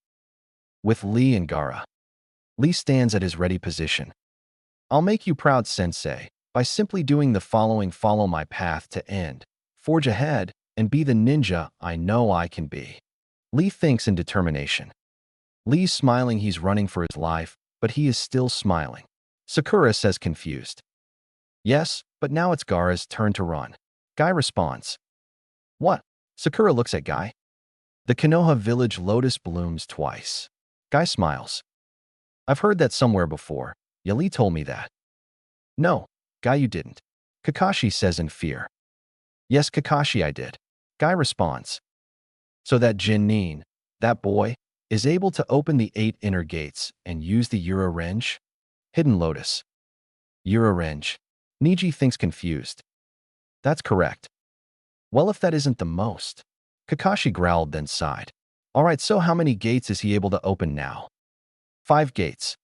With Lee and Gaara. Lee stands at his ready position. I'll make you proud, sensei, by simply doing the following: follow my path to end, forge ahead, and be the ninja I know I can be. Lee thinks in determination. Lee's smiling, he's running for his life, but he is still smiling. Sakura says, confused. Yes, but now it's Gaara's turn to run. Guy responds. What? Sakura looks at Guy. The Konoha village lotus blooms twice. Guy smiles. I've heard that somewhere before. Lee told me that. No, Guy, you didn't. Kakashi says in fear. Yes, Kakashi, I did. Guy responds. So that Jinnin, that boy, is able to open the 8 inner gates and use the Yura Range? Hidden Lotus. Yura Range. Niji thinks, confused. That's correct. Well, if that isn't the most. Kakashi growled, then sighed. All right, so how many gates is he able to open now? 5 gates.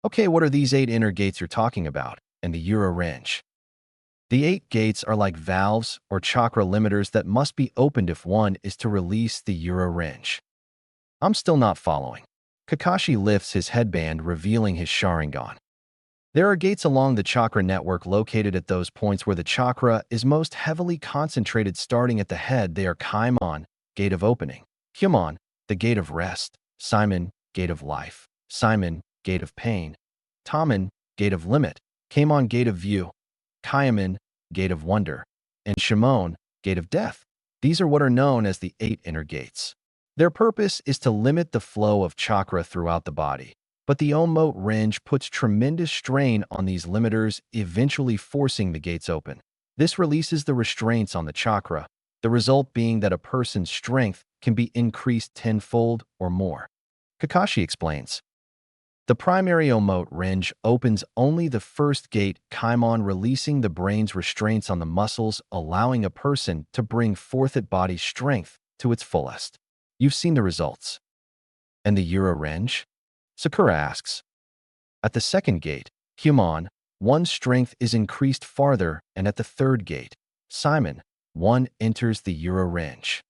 Okay, what are these 8 inner gates you're talking about, and the Yura Range? The 8 gates are like valves or chakra limiters that must be opened if one is to release the Yura Range. I'm still not following. Kakashi lifts his headband, revealing his Sharingan. There are gates along the chakra network located at those points where the chakra is most heavily concentrated. Starting at the head, they are Kaimon, Gate of Opening; Hyumon, the Gate of Rest; Simon, Gate of Life; Simon, Gate of Pain; Tomon, Gate of Limit; Kaimon, Gate of View; Kaiman, Gate of Wonder; and Shimon, Gate of Death. These are what are known as the 8 inner gates. Their purpose is to limit the flow of chakra throughout the body, but the Omote Range puts tremendous strain on these limiters, eventually forcing the gates open. This releases the restraints on the chakra, the result being that a person's strength can be increased tenfold or more. Kakashi explains. The primary Omote Range opens only the first gate, Kaimon, releasing the brain's restraints on the muscles, allowing a person to bring forth its body's strength to its fullest. You've seen the results. And the Yura Range? Sakura asks. At the second gate, Hyumon, one's strength is increased farther, and at the third gate, Simon, one enters the Yura Range.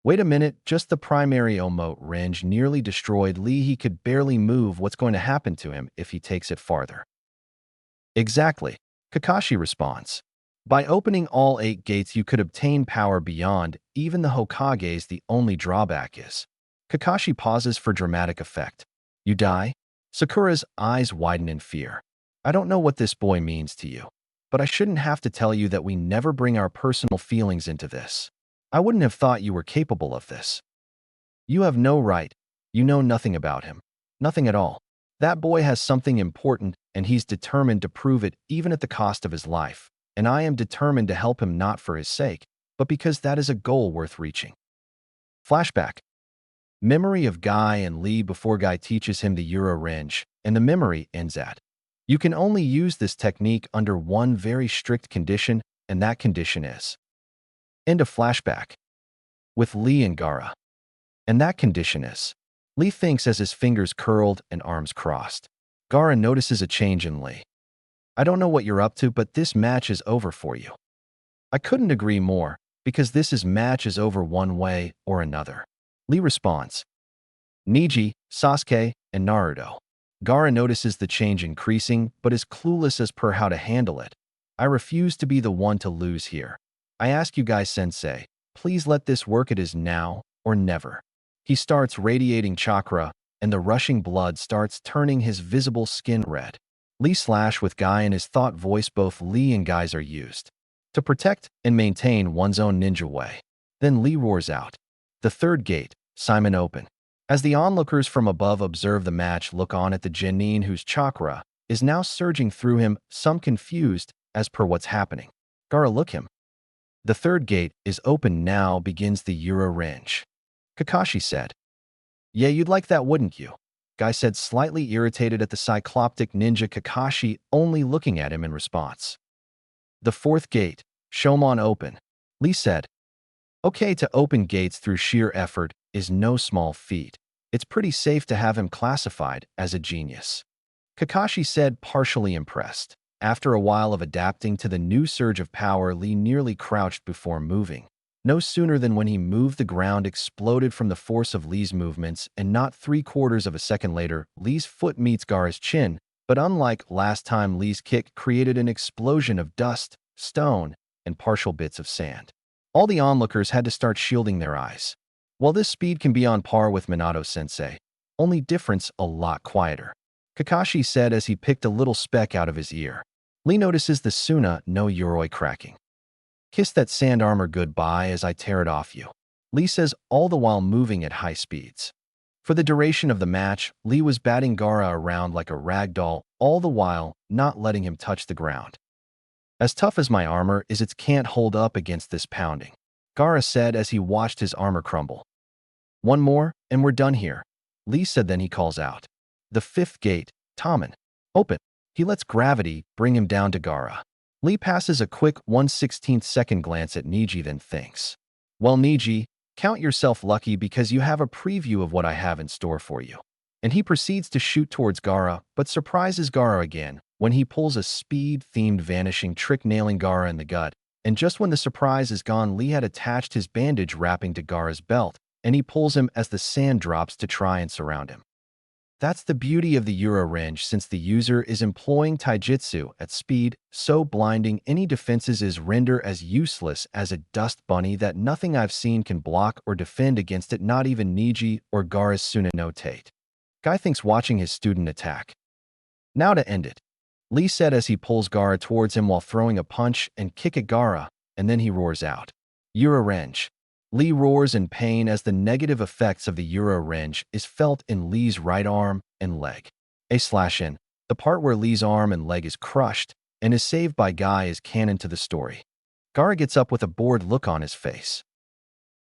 Wait a minute, just the primary Omote Range nearly destroyed Lee. He could barely move. What's going to happen to him if he takes it farther? Exactly, Kakashi responds. By opening all 8 gates, you could obtain power beyond even the Hokages. The only drawback is... Kakashi pauses for dramatic effect. You die? Sakura's eyes widen in fear. I don't know what this boy means to you, but I shouldn't have to tell you that we never bring our personal feelings into this. I wouldn't have thought you were capable of this. You have no right. You know nothing about him. Nothing at all. That boy has something important, and he's determined to prove it even at the cost of his life. And I am determined to help him not for his sake, but because that is a goal worth reaching. Flashback. Memory of Guy and Lee before Guy teaches him the Euro Range, and the memory ends at. You can only use this technique under one very strict condition, and that condition is. End of flashback. With Lee and Gaara. And that condition is. Lee thinks as his fingers curled and arms crossed. Gaara notices a change in Lee. I don't know what you're up to, but this match is over for you. I couldn't agree more, because this match is over one way or another. Lee responds. Neji, Sasuke, and Naruto. Gaara notices the change increasing, but is clueless as per how to handle it. I refuse to be the one to lose here. I ask you guys, Sensei, please let this work. It is now or never. He starts radiating chakra, and the rushing blood starts turning his visible skin red. Lee slash with Guy in his thought voice. Both Lee and Guy's are used to protect and maintain one's own ninja way. Then Lee roars out. The third gate, Simon open. As the onlookers from above observe the match, look on at the genin whose chakra is now surging through him, some confused as per what's happening. Gaara look him. The third gate is open now, begins the Euro Range. Kakashi said. Yeah, you'd like that, wouldn't you? Guy said, slightly irritated at the cycloptic ninja Kakashi only looking at him in response. The fourth gate, Shomon open. Lee said. Okay, to open gates through sheer effort is no small feat. It's pretty safe to have him classified as a genius. Kakashi said, partially impressed. After a while of adapting to the new surge of power, Lee nearly crouched before moving. No sooner than when he moved, the ground exploded from the force of Lee's movements, and not 3/4 of a second later, Lee's foot meets Gaara's chin, but unlike last time, Lee's kick created an explosion of dust, stone, and partial bits of sand. All the onlookers had to start shielding their eyes. While this speed can be on par with Minato-sensei, only difference a lot quieter. Kakashi said as he picked a little speck out of his ear. Lee notices the Suna no Yoroi cracking. Kiss that sand armor goodbye as I tear it off you. Lee says, all the while moving at high speeds. For the duration of the match, Lee was batting Gaara around like a rag doll, all the while not letting him touch the ground. As tough as my armor is, it can't hold up against this pounding, Gaara said as he watched his armor crumble. One more, and we're done here, Lee said. Then he calls out. The fifth gate, Tommen, open. He lets gravity bring him down to Gaara. Lee passes a quick 1/16 second glance at Neji, then thinks. Well, Neji, count yourself lucky because you have a preview of what I have in store for you. And he proceeds to shoot towards Gaara, but surprises Gaara again when he pulls a speed-themed vanishing trick, nailing Gaara in the gut. And just when the surprise is gone, Lee had attached his bandage wrapping to Gaara's belt, and he pulls him as the sand drops to try and surround him. That's the beauty of the Euro Range. Since the user is employing taijutsu at speed so blinding, any defenses is rendered as useless as a dust bunny that nothing I've seen can block or defend against it, not even Neji or Gaara's Suna no Tate. Guy thinks watching his student attack. Now to end it, Lee said as he pulls Gaara towards him while throwing a punch and kick at Gaara, and then he roars out. Euro Range. Lee roars in pain as the negative effects of the Euro Range is felt in Lee's right arm and leg. A/N. The part where Lee's arm and leg is crushed and is saved by Guy is canon to the story. Gaara gets up with a bored look on his face.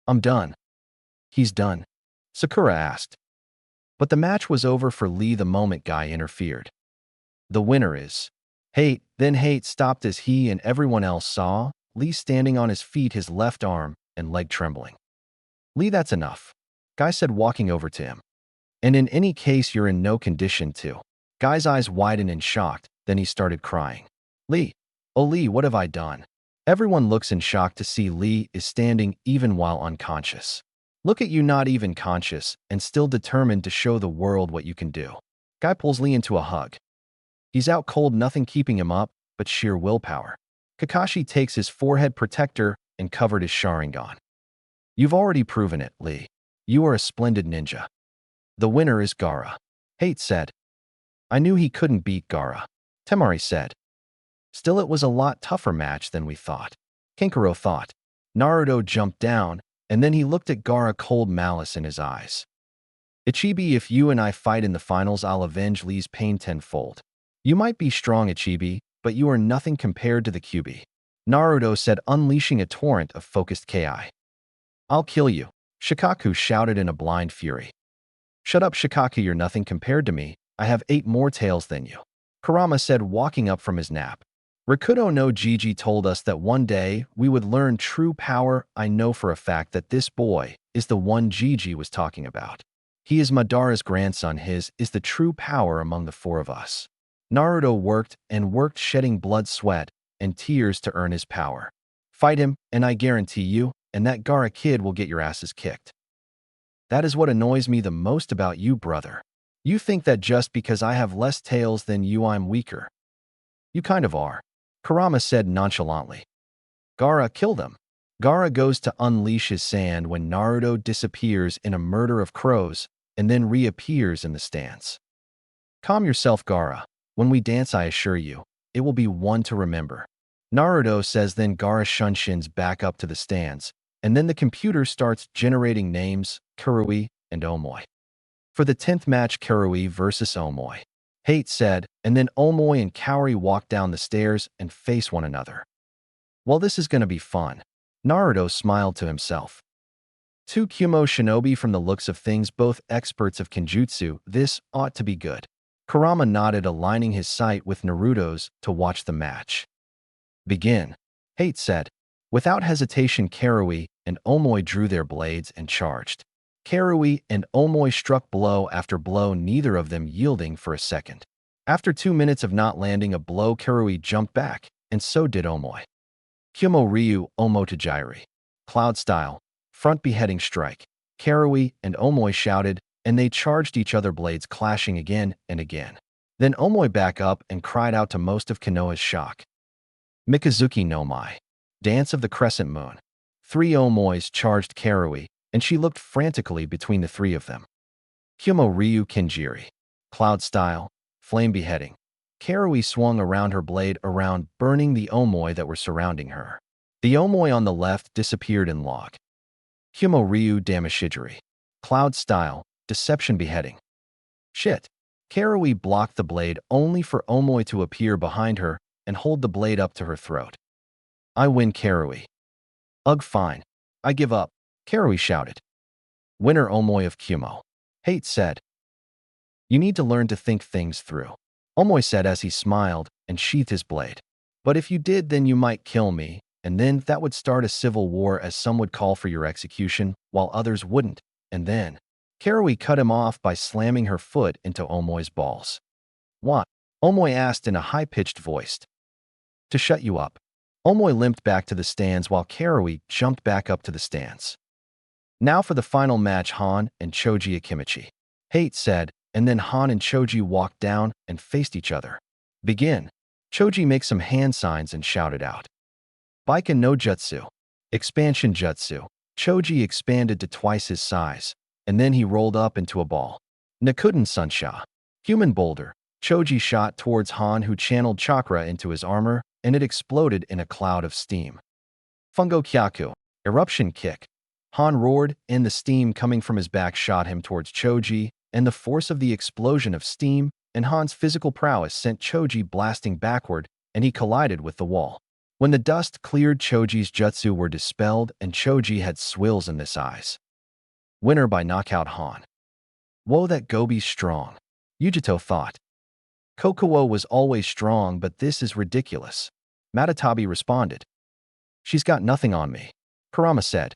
I'm done. He's done, Sakura asked. But the match was over for Lee the moment Guy interfered. The winner is. Hate, then hate stopped as he and everyone else saw Lee standing on his feet, his left arm and leg trembling. Lee, that's enough, Guy said, walking over to him. And in any case, you're in no condition to. Guy's eyes widened in shock, then he started crying. Lee, oh Lee, what have I done? Everyone looks in shock to see Lee is standing even while unconscious. Look at you, not even conscious, and still determined to show the world what you can do. Guy pulls Lee into a hug. He's out cold, nothing keeping him up but sheer willpower. Kakashi takes his forehead protector and covered his Sharingan. You've already proven it, Lee. You are a splendid ninja. The winner is Gaara, Hate said. I knew he couldn't beat Gaara, Temari said. Still, it was a lot tougher match than we thought. Kankuro thought. Naruto jumped down, and then he looked at Gaara, cold malice in his eyes. Ichibi, if you and I fight in the finals, I'll avenge Lee's pain tenfold. You might be strong, Ichibi, but you are nothing compared to the QB. Naruto said, unleashing a torrent of focused Ki. I'll kill you, Shikaku shouted in a blind fury. Shut up, Shikaku, you're nothing compared to me. I have 8 more tails than you, Kurama said, walking up from his nap. Rakuto no Jiji told us that one day we would learn true power. I know for a fact that this boy is the one Jiji was talking about. He is Madara's grandson. His is the true power among the 4 of us. Naruto worked and worked, shedding blood, sweat, and tears to earn his power. Fight him, and I guarantee you, and that Gaara kid will get your asses kicked. That is what annoys me the most about you, brother. You think that just because I have less tails than you, I'm weaker. You kind of are, Kurama said nonchalantly. Gaara, kill them. Gaara goes to unleash his sand when Naruto disappears in a murder of crows and then reappears in the stands. Calm yourself, Gaara. When we dance, I assure you, it will be one to remember. Naruto says. Then Gaara shunsins back up to the stands, and then the computer starts generating names, Kurui and Omoi. For the 10th match, Kurui versus Omoi. Hate said, and then Omoi and Kaori walk down the stairs and face one another. Well, this is gonna be fun. Naruto smiled to himself. 2 Kumo shinobi from the looks of things, both experts of Kenjutsu. This ought to be good. Kurama nodded, aligning his sight with Naruto's to watch the match. Begin, Hate said. Without hesitation, Karui and Omoi drew their blades and charged. Karui and Omoi struck blow after blow, neither of them yielding for a second. After 2 minutes of not landing a blow, Karui jumped back, and so did Omoi. Kumo Ryu Omotajiri. Cloud style, front beheading strike. Karui and Omoi shouted, and they charged each other, blades clashing again and again. Then Omoi back up and cried out to most of Konoha's shock. Mikazuki no Mai. Dance of the Crescent Moon. 3 Omois charged Karui, and she looked frantically between the 3 of them. Kumo Ryu Kinjiri. Cloud style, flame beheading. Karui swung around her blade around, burning the Omoi that were surrounding her. The Omoi on the left disappeared in log. Kumo Ryu Damashijiri. Cloud style, deception beheading. Shit. Karui blocked the blade only for Omoi to appear behind her and hold the blade up to her throat. I win, Karui. Ugh, fine. I give up, Karui shouted. Winner, Omoi of Kumo. Hate said. You need to learn to think things through, Omoi said as he smiled and sheathed his blade. But if you did, then you might kill me, and then that would start a civil war, as some would call for your execution, while others wouldn't, and then… Karui cut him off by slamming her foot into Omoi's balls. What? Omoi asked in a high-pitched voice. To shut you up. Omoi limped back to the stands while Karui jumped back up to the stands. Now for the final match, Han and Choji Akimichi. Hate said, and then Han and Choji walked down and faced each other. Begin. Choji makes some hand signs and shouted out. Baiken no Jutsu. Expansion Jutsu. Choji expanded to twice his size, and then he rolled up into a ball. Nakuden Sunsha. Human boulder. Choji shot towards Han, who channeled chakra into his armor, and it exploded in a cloud of steam. Fungo Kyaku. Eruption kick. Han roared, and the steam coming from his back shot him towards Choji, and the force of the explosion of steam and Han's physical prowess sent Choji blasting backward, and he collided with the wall. When the dust cleared, Choji's jutsu were dispelled, and Choji had swills in his eyes. Winner by knockout, Han. Whoa, that Gobi's strong, Yujito thought. Kokuo was always strong, but this is ridiculous, Matatabi responded. She's got nothing on me, Kurama said.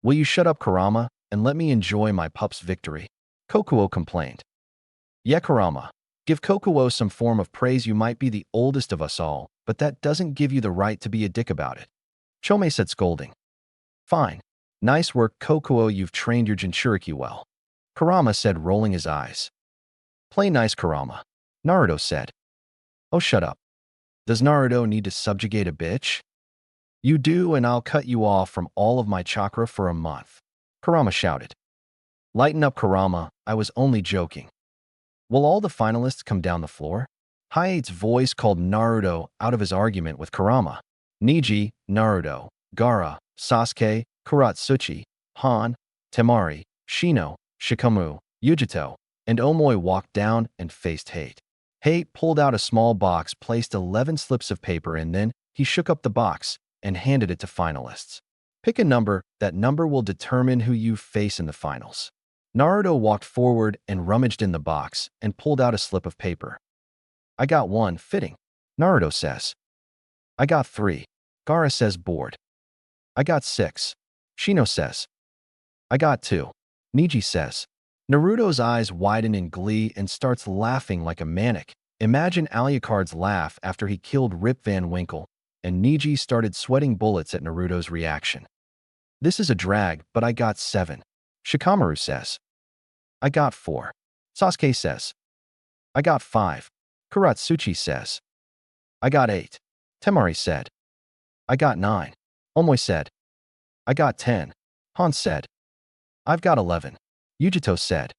Will you shut up, Kurama, and let me enjoy my pup's victory? Kokuo complained. Yeah, Kurama. Give Kokuo some form of praise. You might be the oldest of us all, but that doesn't give you the right to be a dick about it, Chome said, scolding. Fine. Nice work, Kokuo. You've trained your Jinchuriki well, Kurama said, rolling his eyes. Play nice, Kurama, Naruto said. Oh, shut up. Does Naruto need to subjugate a bitch? You do, and I'll cut you off from all of my chakra for a month, Kurama shouted. Lighten up, Kurama. I was only joking. Will all the finalists come down the floor? Hayate's voice called Naruto out of his argument with Kurama. Neji, Naruto, Gaara, Sasuke, Kuratsuchi, Han, Temari, Shino, Shikamu, Yujito, and Omoi walked down and faced Hate. Hate pulled out a small box, placed 11 slips of paper, and then he shook up the box and handed it to finalists. Pick a number. That number will determine who you face in the finals. Naruto walked forward and rummaged in the box and pulled out a slip of paper. I got 1, fitting. Naruto says. I got 3. Gaara says, bored. I got 6. Shino says. I got 2. Neji says. Naruto's eyes widen in glee and starts laughing like a maniac. Imagine Alucard's laugh after he killed Rip Van Winkle, and Neji started sweating bullets at Naruto's reaction. This is a drag, but I got 7. Shikamaru says. I got 4. Sasuke says. I got 5. Kuratsuchi says. I got 8. Temari said. I got 9. Omoi said. I got 10. Han said. I've got 11. Yujito said.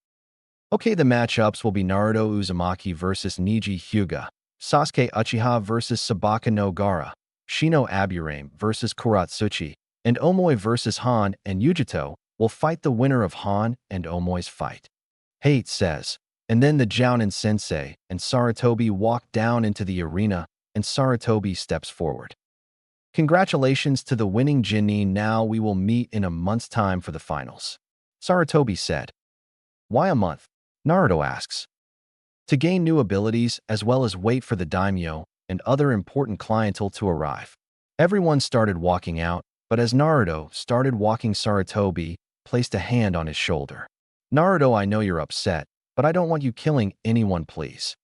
Okay, the matchups will be Naruto Uzumaki versus Neji Hyuga, Sasuke Uchiha versus Sabaka no Gaara, Shino Aburame versus Kuratsuchi, and Omoi versus Han and Yujito will fight the winner of Han and Omoi's fight. Hate says. And then the Jounin sensei and Sarutobi walk down into the arena, and Sarutobi steps forward. Congratulations to the winning Genin. Now we will meet in a month's time for the finals. Sarutobi said. Why a month? Naruto asks. To gain new abilities as well as wait for the daimyo and other important clientele to arrive. Everyone started walking out, but as Naruto started walking, Sarutobi placed a hand on his shoulder. Naruto, I know you're upset, but I don't want you killing anyone, please.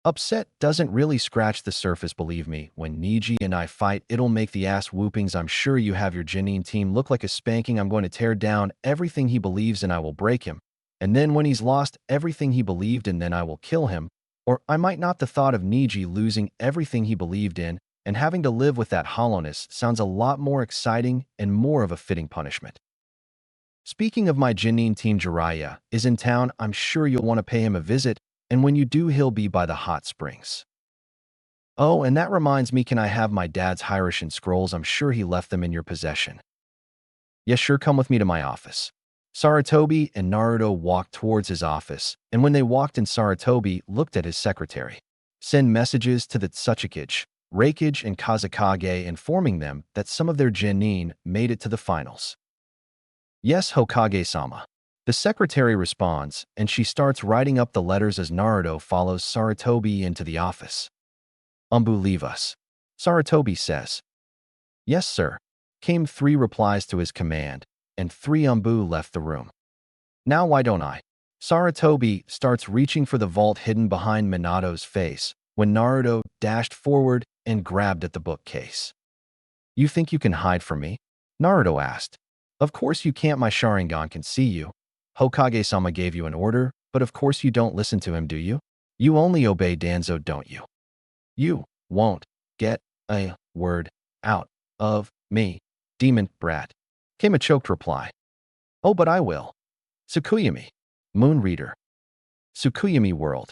Upset doesn't really scratch the surface, believe me. When Neji and I fight, it'll make the ass whoopings. I'm sure you have your Genin team look like a spanking. I'm going to tear down everything he believes in. I will break him. And then when he's lost everything he believed in, then I will kill him. Or I might not. The thought of Neji losing everything he believed in and having to live with that hollowness sounds a lot more exciting and more of a fitting punishment. Speaking of my Genin team, Jiraiya is in town. I'm sure you'll want to pay him a visit, and when you do, he'll be by the hot springs. Oh, and that reminds me, can I have my dad's Hiraishin scrolls? I'm sure he left them in your possession. Yes, sure, come with me to my office. Sarutobi and Naruto walked towards his office, and when they walked in, Sarutobi looked at his secretary. Send messages to the Tsuchikage, Raikage, and Kazekage informing them that some of their Genin made it to the finals. Yes, Hokage-sama. The secretary responds, and she starts writing up the letters as Naruto follows Sarutobi into the office. Umbu, leave us. Sarutobi says. Yes, sir. Came 3 replies to his command, and 3 Umbu left the room. Now why don't I? Sarutobi starts reaching for the vault hidden behind Minato's face when Naruto dashed forward and grabbed at the bookcase. You think you can hide from me? Naruto asked. Of course you can't. My Sharingan can see you. Hokage-sama gave you an order, but of course you don't listen to him, do you? You only obey Danzo, don't you? You won't get a word out of me, demon brat, came a choked reply. Oh, but I will. Tsukuyami. Moon Reader. Tsukuyami World.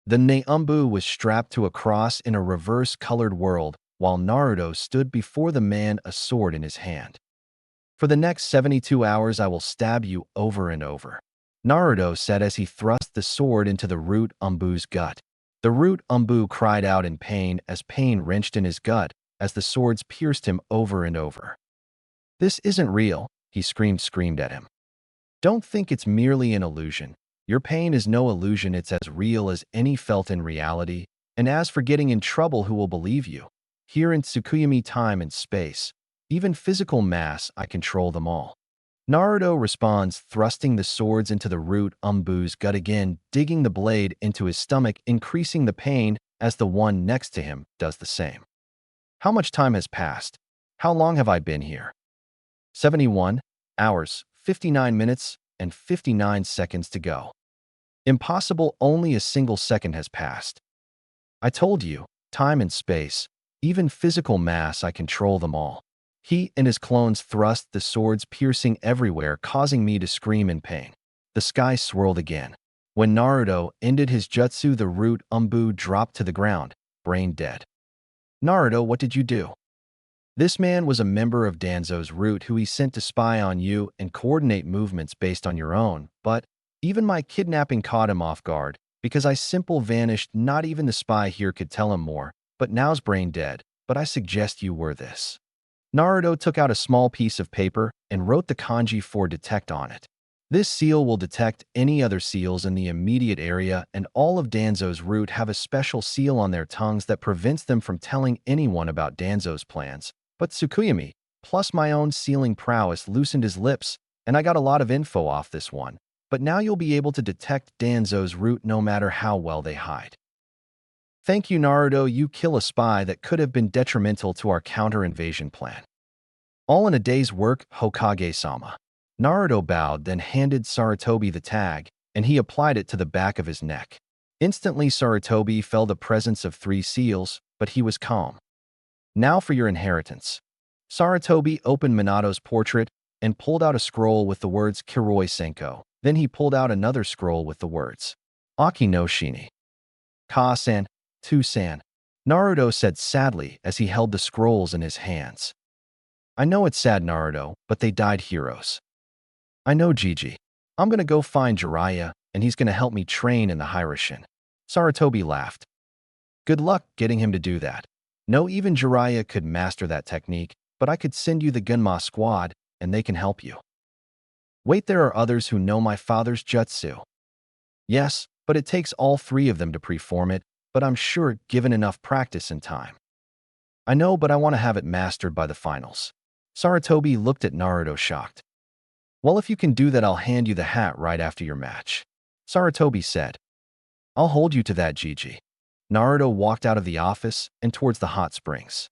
The Naumbu was strapped to a cross in a reverse-colored world, while Naruto stood before the man, a sword in his hand. For the next 72 hours I will stab you over and over, Naruto said as he thrust the sword into the root Umbu's gut. The root Umbu cried out in pain as pain wrenched in his gut as the swords pierced him over and over. This isn't real, he screamed at him. Don't think it's merely an illusion. Your pain is no illusion, it's as real as any felt in reality. And as for getting in trouble, who will believe you? Here in Tsukuyami, time and space, even physical mass, I control them all. Naruto responds, thrusting the swords into the root Umbu's gut again, digging the blade into his stomach, increasing the pain as the one next to him does the same. How much time has passed? How long have I been here? 71 hours, 59 minutes, and 59 seconds to go. Impossible, only a single second has passed. I told you, time and space, even physical mass, I control them all. He and his clones thrust the swords piercing everywhere, causing me to scream in pain. The sky swirled again. When Naruto ended his jutsu, the root Umbu dropped to the ground, brain dead. Naruto, what did you do? This man was a member of Danzo's root who he sent to spy on you and coordinate movements based on your own, but even my kidnapping caught him off guard because I simple vanished. Not even the spy here could tell him more, but now's brain dead, but I suggest you were this. Naruto took out a small piece of paper and wrote the kanji for detect on it. This seal will detect any other seals in the immediate area, and all of Danzo's root have a special seal on their tongues that prevents them from telling anyone about Danzo's plans. But Tsukuyami, plus my own sealing prowess, loosened his lips, and I got a lot of info off this one. But now you'll be able to detect Danzo's root no matter how well they hide. Thank you, Naruto. You kill a spy that could have been detrimental to our counter-invasion plan. All in a day's work, Hokage-sama. Naruto bowed, then handed Sarutobi the tag, and he applied it to the back of his neck. Instantly, Sarutobi felt the presence of 3 seals, but he was calm. Now for your inheritance. Sarutobi opened Minato's portrait and pulled out a scroll with the words Kiroi Senko. Then he pulled out another scroll with the words Aki no Shini. Ka-san, Tu-san, Naruto said sadly as he held the scrolls in his hands. I know it's sad, Naruto, but they died heroes. I know, Gigi. I'm gonna go find Jiraiya, and he's gonna help me train in the Hiroshin. Sarutobi laughed. Good luck getting him to do that. No, even Jiraiya could master that technique, but I could send you the Gunma squad, and they can help you. Wait, there are others who know my father's jutsu. Yes, but it takes all 3 of them to preform it, but I'm sure given enough practice and time. I know, but I want to have it mastered by the finals. Sarutobi looked at Naruto shocked. Well, if you can do that, I'll hand you the hat right after your match. Sarutobi said. I'll hold you to that, Gigi. Naruto walked out of the office and towards the hot springs.